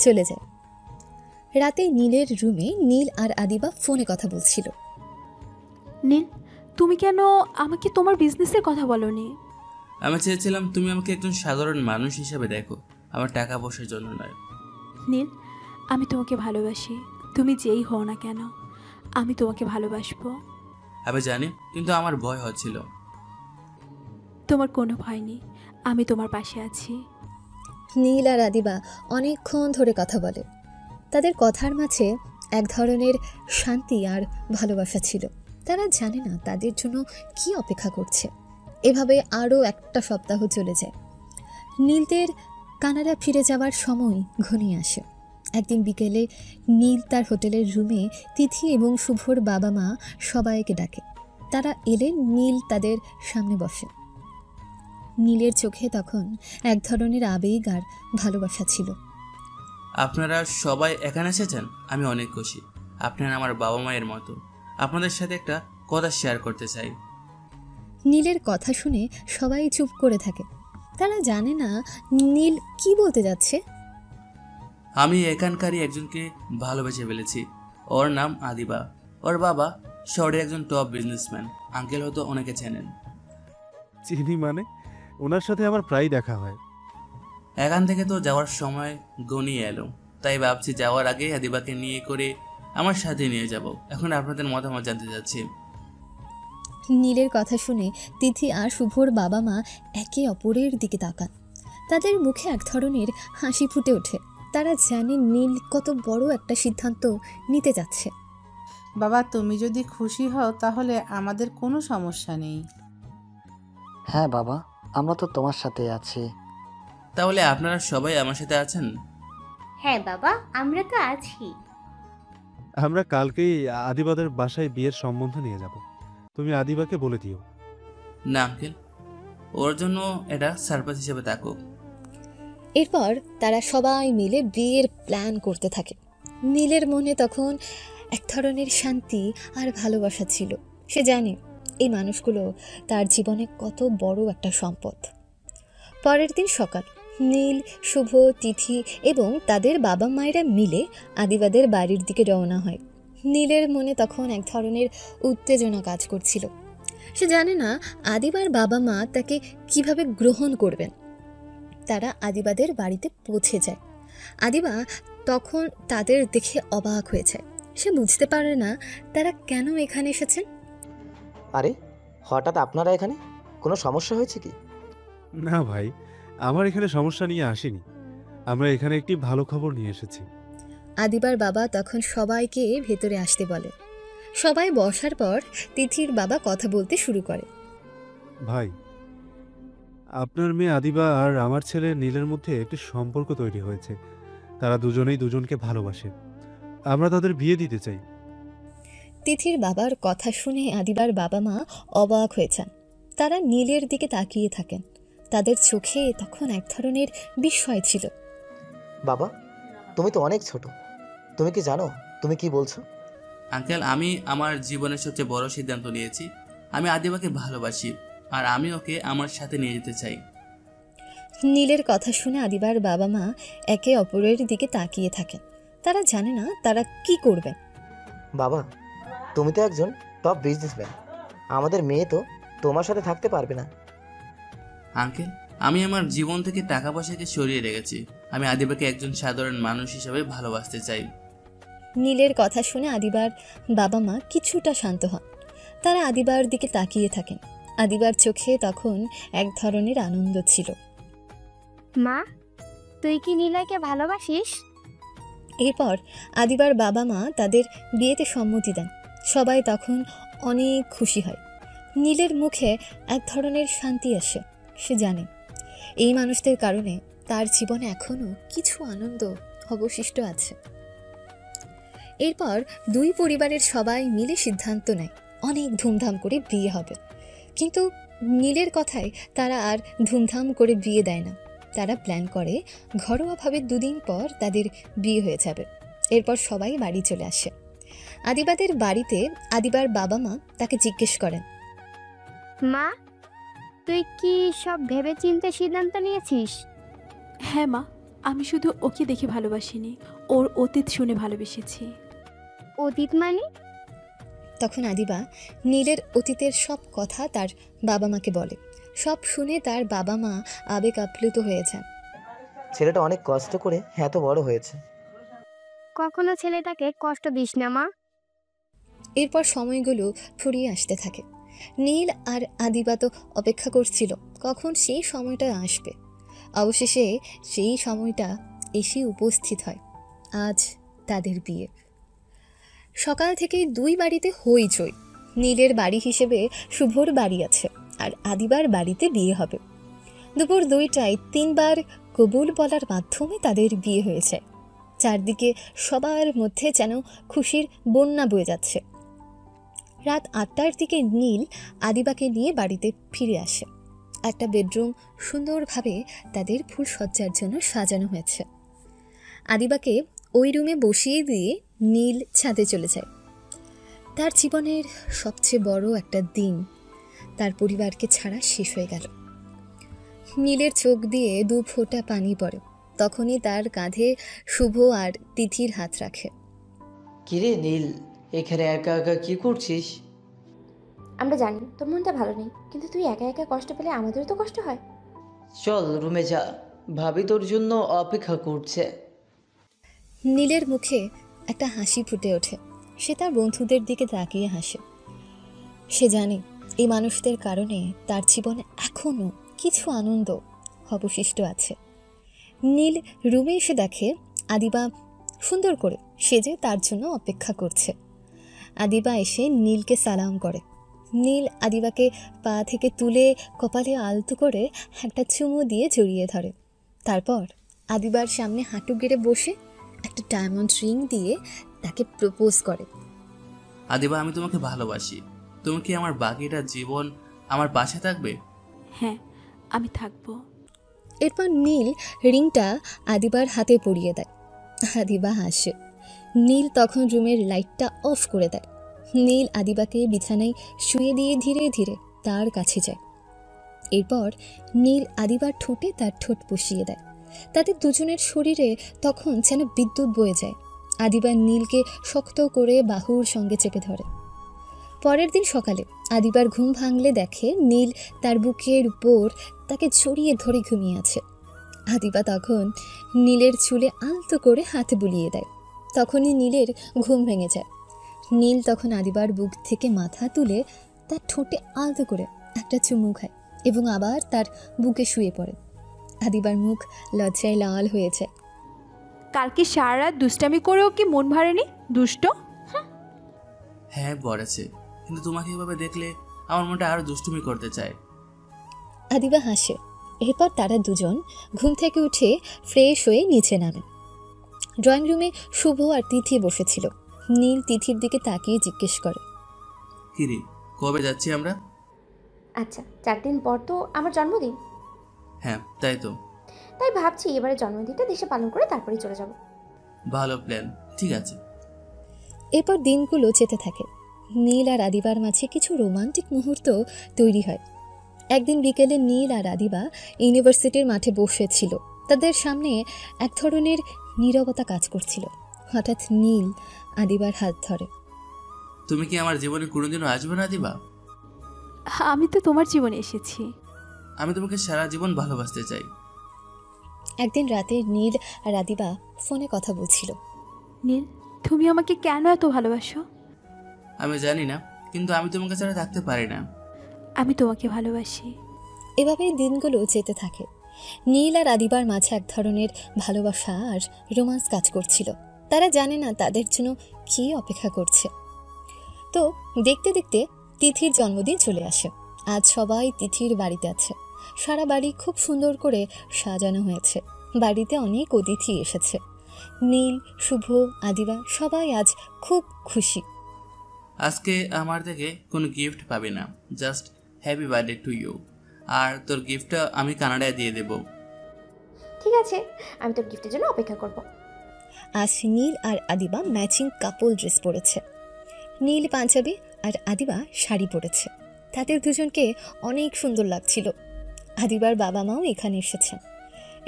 চলে যায়। রাতে নীলের রুমে নীল আর আদিবা ফোনে কথা বলছিল। নীল, তুমি কেন আমাকে তোমার বিজনেসের কথা বলোনি? আমি চেয়েছিলাম তুমি আমাকে একজন সাধারণ মানুষ হিসেবে দেখো, আমার টাকা পয়সার জন্য নয়। নীল, আমি তোমাকে ভালোবাসি। তুমি যেই হও না কেন, আমি তোমাকে ভালোবাসবো। আমি জানি, কিন্তু আমার ভয় হচ্ছিল। তোমার কোনো ভয় নেই, আমি তোমার পাশে আছি। নীল আর আদিবা অনেকক্ষণ ধরে কথা বলে। তাদের কথার মাঝে এক ধরনের শান্তি আর ভালোবাসা ছিল। তারা জানে না তাদের জন্য কি অপেক্ষা করছে। এভাবে আরও একটা সপ্তাহ চলে যায়। নীলদের কানাডা ফিরে যাওয়ার সময় ঘনিয়ে আসে। একদিন বিকেলে নীল তার হোটেলের রুমে তিথি এবং শুভর বাবা মা সবাইকে ডাকে। তারা এলে নীল তাদের সামনে বসে। নীলের চোখে তখন এক ধরনের আবেগ আর ভালোবাসা ছিল। আপনারা সবাই এখানে এসেছেন, আমি অনেক খুশি। আপনারা আমার বাবা মায়ের মতো। আপনাদের সাথে একটা কথা শেয়ার করতে চাই। নীলের কথা শুনে সবাই চুপ করে থাকে। তারা জানে না নীল কি বলতে যাচ্ছে। আমি এখানকারই একজনকে ভালোবেসে ফেলেছি। ওর নাম আদিবা। ওর বাবা শহরের একজন টপ বিজনেসম্যান। আঙ্কেল হয়তো অনেকে চেনেন। চিনি মানে? ওনার সাথে আমার প্রায় দেখা হয়। এখান থেকে তো যাওয়ার সময় গনিয়ে এলো, তাই ভাবছি যাওয়ার আগে আদিবাকে নিয়ে করে আমার সাথে নিয়ে যাব। এখন আপনাদের মতামত জানতে চাচ্ছি। নীলের কথা শুনে তিথি আর শুভর বাবা মা একে অপরের দিকে তাকান। তাদের মুখে এক ধরনের হাসি ফুটে ওঠে। তারা জানে নীল কত বড় একটা সিদ্ধান্ত নিতে যাচ্ছে। বাবা তুমি যদি খুশি হও তাহলে আমাদের কোনো সমস্যা নেই। হ্যাঁ বাবা, আমরা তো তোমার সাথে আছি। তাহলে আপনারা সবাই আমার সাথে আছেন? হ্যাঁ বাবা, আমরা তো আছি। আমরা কালকেই আদিবাদের বাসায় বিয়ের সম্বন্ধ নিয়ে যাব। তুমি আদিবাকে বলে দিও। না আঙ্কেল, ওর জন্য এটা সারপ্রাইজ হিসেবে থাকুক। এরপর তারা সবাই মিলে বিয়ের প্ল্যান করতে থাকে। নীলের মনে তখন এক ধরনের শান্তি আর ভালোবাসা ছিল। সে জানে এই মানুষগুলো তার জীবনে কত বড় একটা সম্পদ। পরের দিন সকাল নীল, শুভ, তিথি এবং তাদের বাবা মায়েরা মিলে আদিবাদের বাড়ির দিকে রওনা হয়। নীলের মনে তখন এক ধরনের উত্তেজনা কাজ করছিল। সে জানে না আদিবার বাবা মা তাকে কিভাবে গ্রহণ করবেন। তারা আদিবাদের বাড়িতে পৌঁছে যায়। আদিবা তখন তাদের দেখে অবাক হয়ে যায়। সে বুঝতে পারে না তারা কেন এখানে এসেছেন। আরে হঠাৎ আপনারা এখানে, কোনো সমস্যা হয়েছে কি? না ভাই, আমার এখানে সমস্যা নিয়ে আসিনি। আমরা এখানে একটি ভালো খবর নিয়ে এসেছি। আদিবার বাবা তখন সবাইকে ভেতরে আসতে বলে। সবাই বসার পর তিথির বাবা কথা বলতে শুরু করে। ভাই, আপনার মেয়ে আদিবা আর আমার ছেলে নীলের মধ্যে একটি সম্পর্ক তৈরি হয়েছে। তারা দুজনেই দুজনকে ভালোবাসে। আমরা তাদের বিয়ে দিতে চাই। তিথির বাবার কথা শুনে আদিবার বাবা মা অবাক হয়ে যান। তারা নীলের দিকে তাকিয়ে থাকেন। তাদের চোখে তখন এক ধরনের বিস্ময় ছিল। বাবা, তুমি তো অনেক ছোট, তুমি কি জানো তুমি কি বলছো? আঙ্কেল, আমি আমার জীবনের সবচেয়ে বড় সিদ্ধান্ত নিয়েছি। আমি আদিবাকে ভালোবাসি আর আমি ওকে আমার সাথে নিয়ে যেতে চাই। নীলের কথা শুনে আদিবার বাবা মা একে অপরের দিকে তাকিয়ে থাকেন। তারা জানে না তারা কি করবেন। বাবা, তুমি তো একজন টপ বিজনেসম্যান, আমাদের মেয়ে তো তোমার সাথে থাকতে পারবে না। আঙ্কেল, আমি আমার জীবন থেকে টাকা পয়সাকে সরিয়ে রেখেছি। আমি আদিবাকে একজন সাধারণ মানুষ হিসেবে ভালোবাসতে চাই। নীলের কথা শুনে আদিবার বাবা মা কিছুটা শান্ত হন। তারা আদিবার দিকে তাকিয়ে থাকেন। আদিবার চোখে তখন এক ধরনের আনন্দ ছিল। মা, তুই কি নীলয়কে ভালোবাসিস? এরপর আদিবার বাবা মা তাদের বিয়েতে সম্মতি দেন। সবাই তখন অনেক খুশি হয়। নীলের মুখে এক ধরনের শান্তি আসে। সে জানে এই মানুষদের কারণে তার জীবনে এখনো কিছু আনন্দ অবশিষ্ট আছে। এরপর দুই পরিবারের সবাই মিলে সিদ্ধান্ত নেয় অনেক ধুমধাম করে বিয়ে হবে। কিন্তু নীলের কথায় তারা আর ধুমধাম করে বিয়ে দেয় না। তারা প্ল্যান করে ঘরোয়াভাবে 2 দিন পর তাদের বিয়ে হয়ে যাবে। এরপর সবাই বাড়ি চলে আসে। আদিবাদের বাড়িতে আদিবার বাবা মা তাকে জিজ্ঞেস করেন, মা, তুই কি সব ভেবে চিন্তে সিদ্ধান্ত নিয়েছিস? হ্যাঁ মা, আমি শুধু ওকে দেখে ভালোবাসিনি, ওর অতীত শুনে ভালোবেসেছি। অতীত মানে? তখন আদিবা নীলের অতীতের সব কথা তার বাবা মাকে বলে। সব শুনে তার বাবা মা আবেগ আপ্লুত হয়ে যান। ছেলেটা অনেক কষ্ট করে এত বড় হয়েছে। কখনো ছেলেটাকে কষ্ট দিস না মা। এরপর সময়গুলো ফুরিয়ে আসতে থাকে। নীল আর আদিবা তো অপেক্ষা করছিল কখন সেই সময়টা আসবে। অবশেষে সেই সময়টা এসে উপস্থিত হয়। আজ তাদের বিয়ে। সকাল থেকে দুই বাড়িতে হইচই। নীলের বাড়ি হিসেবে শুভর বাড়ি আছে আর আদিবার বাড়িতে বিয়ে হবে। দুপুর 2টায় 3বার কবুল বলার মাধ্যমে তাদের বিয়ে হয়েছে। চারদিকে সবার মধ্যে যেন খুশির বন্যা বয়ে যাচ্ছে। রাত 8টার দিকে নীল আদিবাকে নিয়ে বাড়িতে ফিরে আসে। একটা বেডরুম সুন্দরভাবে তাদের ফুলসজ্জার জন্য সাজানো হয়েছে। আদিবাকে ওই রুমে বসিয়ে দিয়ে নীল ছাদে চলে যায়। তার জীবনের সবচেয়ে বড় একটা দিন তার পরিবারকে ছাড়া শেষ হয়ে গেল। নীলের চোখ দিয়ে 2 ফোঁটা পানি পড়ে। তখনই তার কাঁধে শুভ আর তিথির হাত রাখে। কিরে নীল, এখানে একা একা কি করছিস? আমরা জানি তোর মনটা ভালো নেই, কিন্তু তুই একা একা কষ্ট পেলে আমাদেরও তো কষ্ট হয়। চল রুমে যা, ভাবি তোর জন্য অপেক্ষা করছে। নীলের মুখে একটা হাসি ফুটে ওঠে। সে তার বন্ধুদের দিকে তাকিয়ে হাসে। সে জানে এই মানুষদের কারণে তার জীবনে এখনো কিছু আনন্দ অবশিষ্ট আছে। নীল রুমে এসে দেখে আদিবা সুন্দর করে সেজে তার জন্য অপেক্ষা করছে। আদিবা এসে নীলকে সালাম করে। নীল আদিবাকে পা থেকে তুলে কপালে আলতো করে একটা চুমু দিয়ে জড়িয়ে ধরে। তারপর আদিবার সামনে হাঁটু গেড়ে বসে একটা ডায়মন্ড রিং দিয়ে তাকে প্রপোজ করে। আদিবা, আমি তোমাকে ভালোবাসি। তুমি কি আমার বাকিটা জীবন আমার পাশে থাকবে? হ্যাঁ, আমি থাকবো। এরপর নীল রিংটা আদিবার হাতে পরিয়ে দেয়। আদিবা হাসে। নীল তখন রুমের লাইটটা অফ করে দেয়। নীল আদিবাকে বিছানায় শুয়ে দিয়ে ধীরে ধীরে তার কাছে যায়। এরপর নীল আদিবার ঠোঁটে তার ঠোঁট বসিয়ে দেয়। তাদের দুজনের শরীরে তখন যেন বিদ্যুৎ বয়ে যায়। আদিবা নীলকে শক্ত করে বাহুর সঙ্গে চেপে ধরে। পরের দিন সকালে আদিবার ঘুম ভাঙলে দেখে নীল তার বুকের উপর তাকে জড়িয়ে ধরে ঘুমিয়ে আছে। আদিবা তখন নীলের চুলে আলতো করে হাত বুলিয়ে দেয়। তখনই নীলের ঘুম ভেঙে যায়। নীল তখন আদিবার বুক থেকে মাথা তুলে তার ঠোঁটে আলতো করে একটা চুমু খায় এবং আবার তার বুকে শুয়ে পড়ে। আদিবার মুখ লজ্জায় লাল হয়ে যায়। কালকে সারা রাত দুষ্টামি করেও কি মন ভারেনি? দুষ্ট। হ্যাঁ বলেছে, কিন্তু তোমাকে এভাবে দেখলে আমার মনটা আরো দুষ্টুমি করতে চায়। আদিবা হাসে। এরপর তারা দুজন ঘুম থেকে উঠে ফ্রেশ হয়ে নিচে নামে। ড্রয়িং রুমে শুভ আর তিথি বসেছিল। নীল তিথির দিকে তাকিয়ে জিজ্ঞেস করে, কিরে, কবে যাচ্ছি আমরা? আচ্ছা, 4 দিন পর তো আমার জন্মদিন। হ্যাঁ তাই তো। তাই ভাবছি এবারে জন্মদিনটা দেশে পালন করে তারপরেই চলে যাব। ভালো প্ল্যান, ঠিক আছে। এরপর দিনগুলো যেতে থাকে। নীল আর আদিবার মাঝে কিছু রোমান্টিক মুহূর্ত তৈরি হয়। একদিন বিকেলে নীল আর আদিবা ইউনিভার্সিটির মাঠে বসেছিল। তাদের সামনে এক ধরনের নীরবতা কাজ করছিল। হঠাৎ নীল আদিবার হাত ধরে। তুমি কি আমার জীবনে কোনোদিনও আসবে না আদিবা? আমি তো তোমার জীবনে এসেছি। আমি তোমাকে সারা জীবন ভালোবাসতে চাই। একদিন রাতে নীল আর আদিবা ফোনে কথা বলছিল। নীল, তুমি আমাকে কেন এত ভালোবাসো? আমি জানি না, কিন্তু আমি তোমাকে ছাড়া থাকতে পারি না। আমি তোমাকে ভালোবাসি। এভাবেই দিনগুলো যেতে থাকে। নীল আর আদিবার মাঝে এক ধরনের ভালোবাসা আর রোমান্স কাজ করছিল। তারা জানে না তাদের জন্য কী অপেক্ষা করছে। তো দেখতে দেখতে তিথির জন্মদিন চলে আসে। আজ সবাই তিথির বাড়িতে আছে। সারা বাড়ি খুব সুন্দর করে সাজানো হয়েছে। বাড়িতে অনেক অতিথি এসেছে। নীল, শুভ, আদিবা সবাই আজ খুব খুশি। আজকে আমার থেকে কোনো গিফট পাবি না, just happy birthday to you. আর তোর গিফটটা আমি কানাডায় দিয়ে দেব। ঠিক আছে, আমি তোর গিফটের জন্য অপেক্ষা করব। আজ নীল আর আদিবা ম্যাচিং কাপল ড্রেস পরেছে। নীল পাঞ্জাবি আর আদিবা শাড়ি পরেছে। তাদের দুজনকে অনেক সুন্দর লাগছিল। আদিবার বাবা মাও এখানে এসেছেন।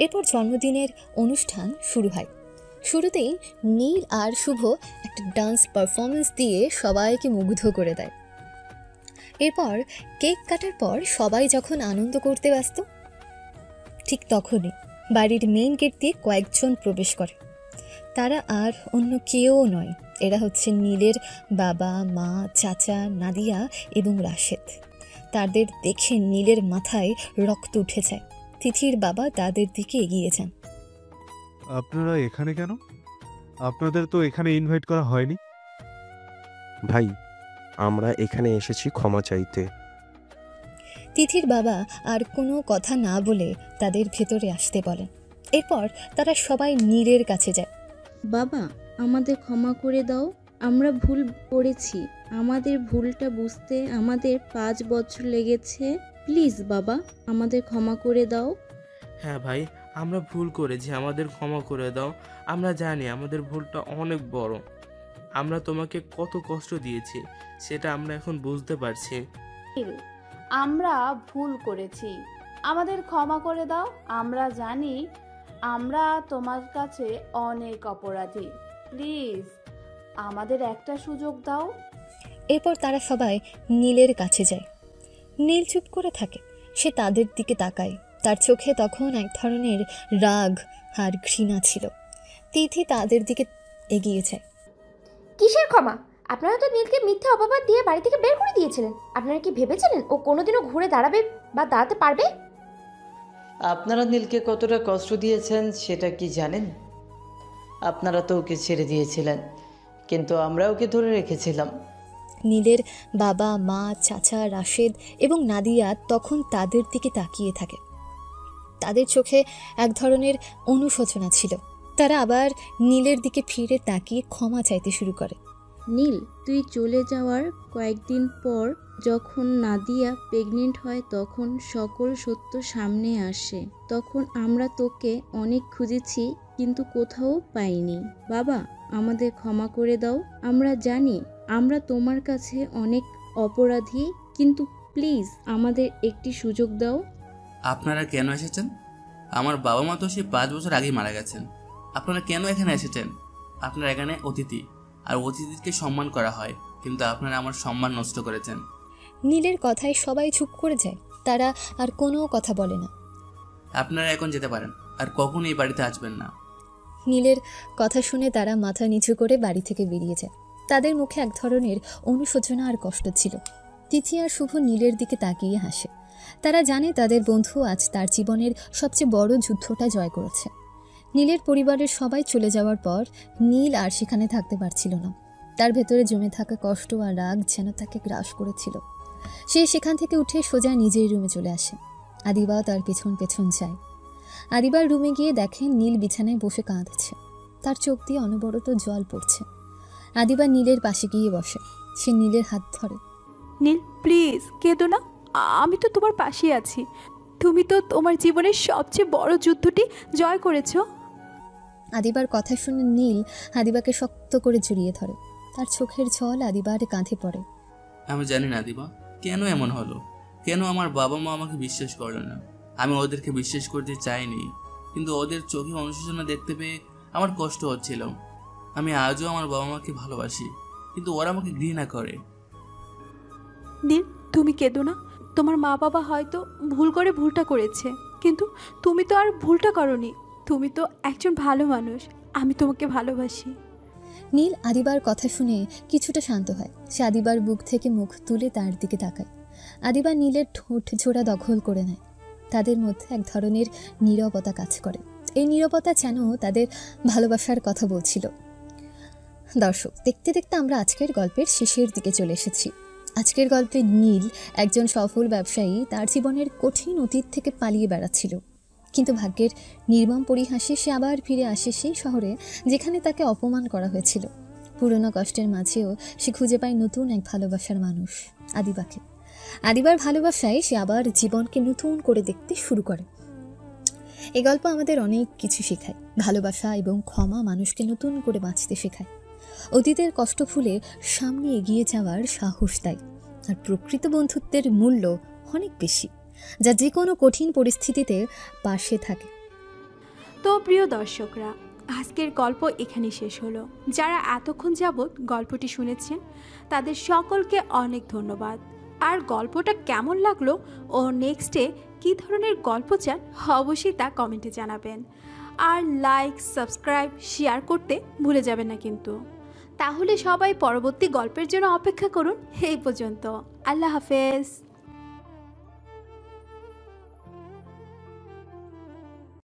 এরপর জন্মদিনের অনুষ্ঠান শুরু হয়। শুরুতেই নীল আর শুভ একটা ডান্স পারফরমেন্স দিয়ে সবাইকে মুগ্ধ করে দেয়। এরপর কেক কাটার পর সবাই যখন আনন্দ করতে ব্যস্ত, ঠিক তখনই বাড়ির মেইন গেট দিয়ে কয়েকজন প্রবেশ করে। তারা আর অন্য কেউ নয়, এরা হচ্ছে নীলের বাবা, মা, চাচা, নাদিয়া এবং রাশেদ। তাদের দেখে নীলের মাথায় রক্ত উঠে যায়। তিথির বাবা তাদের দিকে এগিয়ে যান। আপনারা এখানে কেন? আপনাদের তো এখানে ইনভাইট করা হয়নি। ভাই, আমরা এখানে এসেছি ক্ষমা চাইতে। তিথির বাবা আর কোনো কথা না বলে তাদের ভেতরে আসতে বলেন। এরপর তারা সবাই নীলের কাছে যায়। বাবা, আমাদের ক্ষমা করে দাও। আমরা ভুল করেছি। আমাদের ভুলটা বুঝতে আমাদের 5 বছর লেগেছে। প্লিজ বাবা, আমাদের ক্ষমা করে দাও। হ্যাঁ ভাই, আমরা ভুল করেছি, আমাদের ক্ষমা করে দাও। আমরা জানি আমাদের ভুলটা অনেক বড়। আমরা তোমাকে কত কষ্ট দিয়েছি সেটা আমরা এখন বুঝতে পারছি। আমরা ভুল করেছি, আমাদের ক্ষমা করে দাও। আমরা জানি আমরা তোমার কাছে অনেক অপরাধী। প্লিজ আমাদের একটা সুযোগ দাও। এরপর তারা সবাই নীলের কাছে যায়। নীল চুপ করে থাকে। সে তাদের দিকে তাকায়। তার চোখে তখন এক ধরনের রাগ আর ঘৃণা ছিল। তিথি তাদের দিকে এগিয়ে যায়। কিসের ক্ষমা? আপনারা তো নীলকে মিথ্যা অপবাদ দিয়ে বাড়ি থেকে বের করে দিয়েছিলেন। আপনারা কি ভেবেছিলেন ও কোনোদিনও ঘুরে দাঁড়াবে বা দাঁড়াতে পারবে? আপনারা নীলকে কতটা কষ্ট দিয়েছেন সেটা কি জানেন? আপনারা তো ওকে ছেড়ে দিয়েছিলেন, কিন্তু আমরা ওকে ধরে রেখেছিলাম। নীলের বাবা, মা, চাচা, রাশেদ এবং নাদিয়া তখন তাদের দিকে তাকিয়ে থাকে। তাদের চোখে এক ধরনের অনুশোচনা ছিল। তারা আবার নীলের দিকে ফিরে তাকিয়ে ক্ষমা চাইতে শুরু করে। নীল, তুই চলে যাওয়ার কয়েকদিন পর যখন নাদিয়া প্রেগনেন্ট হয় তখন সকল সত্য সামনে আসে। তখন আমরা তোকে অনেক খুঁজেছি কিন্তু কোথাও পাইনি। বাবা, আমাদের ক্ষমা করে দাও। আমরা জানি আমরা তোমার কাছে অনেক অপরাধী, কিন্তু প্লিজ আমাদের একটি সুযোগ দাও। আপনারা কেন এসেছেন? আমার বাবা মা তো সে 5 বছর আগেই মারা গেছেন। আপনারা কেন এখানে এসেছেন? আপনারা এখানে অতিথি, আর অতিথিকে সম্মান করা হয়, কিন্তু আপনারা আমার সম্মান নষ্ট করেছেন। নীলের কথায় সবাই চুপ করে যায়। তারা আর কোনো কথা বলে না। আপনারা এখন যেতে পারেন, আর কখনো এই বাড়িতে আসবেন না। নীলের কথা শুনে তারা মাথা নিচু করে বাড়ি থেকে বেরিয়ে যায়। তাদের মুখে এক ধরনের অনুশোচনা আর কষ্ট ছিল। তিথি আর শুভ নীলের দিকে তাকিয়ে হাসে। তারা জানে তাদের বন্ধু আজ তার জীবনের সবচেয়ে বড় যুদ্ধটা জয় করেছে। নীলের পরিবারের সবাই চলে যাওয়ার পর নীল আর সেখানে থাকতে পারছিল না। তার ভেতরে জমে থাকা কষ্ট আর রাগ যেন তাকে গ্রাস করেছিল। সে সেখান থেকে উঠে সোজা নিজের রুমে চলে আসে। আদিবাও তার পেছন পেছন যায়। আদিবার রুমে গিয়ে দেখে নীল বিছানায় বসে কাঁদছে। তার চোখ দিয়ে অনবরত জল পড়ছে। আদিবা নীলের পাশে গিয়ে বসে। সে নীলের হাত ধরে। নীল, প্লিজ কেঁদো না, আমি তো তোমার পাশেই আছি। তুমি তো তোমার জীবনের সবচেয়ে বড় যুদ্ধটি জয় করেছো। আদিবার কথা শুনে নীল আদিবাকে শক্ত করে জড়িয়ে ধরে। তার চোখের জল আদিবার কাঁধে পড়ে। আমি জানি না দিবা, কেন এমন হলো? কেন আমার বাবা মা আমাকে বিশ্বাস করলো না? আমি ওদেরকে বিশ্বাস করতে চাইনি, কিন্তু ওদের চোখে অনুশোচনা দেখতে পেয়ে আমার কষ্ট হচ্ছিল। আমি আজও আমার বাবা মাকে ভালোবাসি, কিন্তু ওরা আমাকে ঘৃণা করে। নীল, তুমি কেঁদো না। তোমার মা বাবা হয়তো ভুল করে ভুলটা করেছে, কিন্তু তুমি তো আর ভুলটা করনি। তুমি তো একজন ভালো মানুষ। আমি তোমাকে ভালোবাসি। নীল আদিবার কথা শুনে কিছুটা শান্ত হয়। সে আদিবার বুক থেকে মুখ তুলে তার দিকে তাকায়। আদিবা নীলের ঠোঁট জোড়া দখল করে নেয়। তাদের মধ্যে এক ধরনের নীরবতা কাজ করে। এই নীরবতা যেন তাদের ভালোবাসার কথা বলছিল। দর্শক, দেখতে দেখতে আমরা আজকের গল্পের শেষের দিকে চলে এসেছি। আজকের গল্পে নীল একজন সফল ব্যবসায়ী তার জীবনের কঠিন অতীত থেকে পালিয়ে বেড়াচ্ছিল, কিন্তু ভাগ্যের নির্মম পরিহাসে সে আবার ফিরে আসে সেই শহরে যেখানে তাকে অপমান করা হয়েছিল। পুরনো কষ্টের মাঝেও সে খুঁজে পায় নতুন এক ভালোবাসার মানুষ, আদিবাকে। আদিবার ভালোবাসায় সে আবার জীবনকে নতুন করে দেখতে শুরু করে। এই গল্প আমাদের অনেক কিছু শেখায়। ভালোবাসা এবং ক্ষমা মানুষকে নতুন করে বাঁচতে শেখায়। অতীতের কষ্ট ভুলে সামনে এগিয়ে যাওয়ার সাহস দেয়। আর প্রকৃত বন্ধুত্বের মূল্য অনেক বেশি, যা যে কোনো কঠিন পরিস্থিতিতে পাশে থাকে। তো প্রিয় দর্শকরা, আজকের গল্প এখানেই শেষ হলো। যারা এতক্ষণ যাবৎ গল্পটি শুনেছেন তাদের সকলকে অনেক ধন্যবাদ। আর গল্পটা কেমন লাগলো ও নেক্সটে কী ধরনের গল্প চান অবশ্যই তা কমেন্টে জানাবেন। আর লাইক, সাবস্ক্রাইব, শেয়ার করতে ভুলে যাবেন না কিন্তু। তাহলে সবাই পরবর্তী গল্পের জন্য অপেক্ষা করুন। এই পর্যন্ত, আল্লাহ হাফেজ।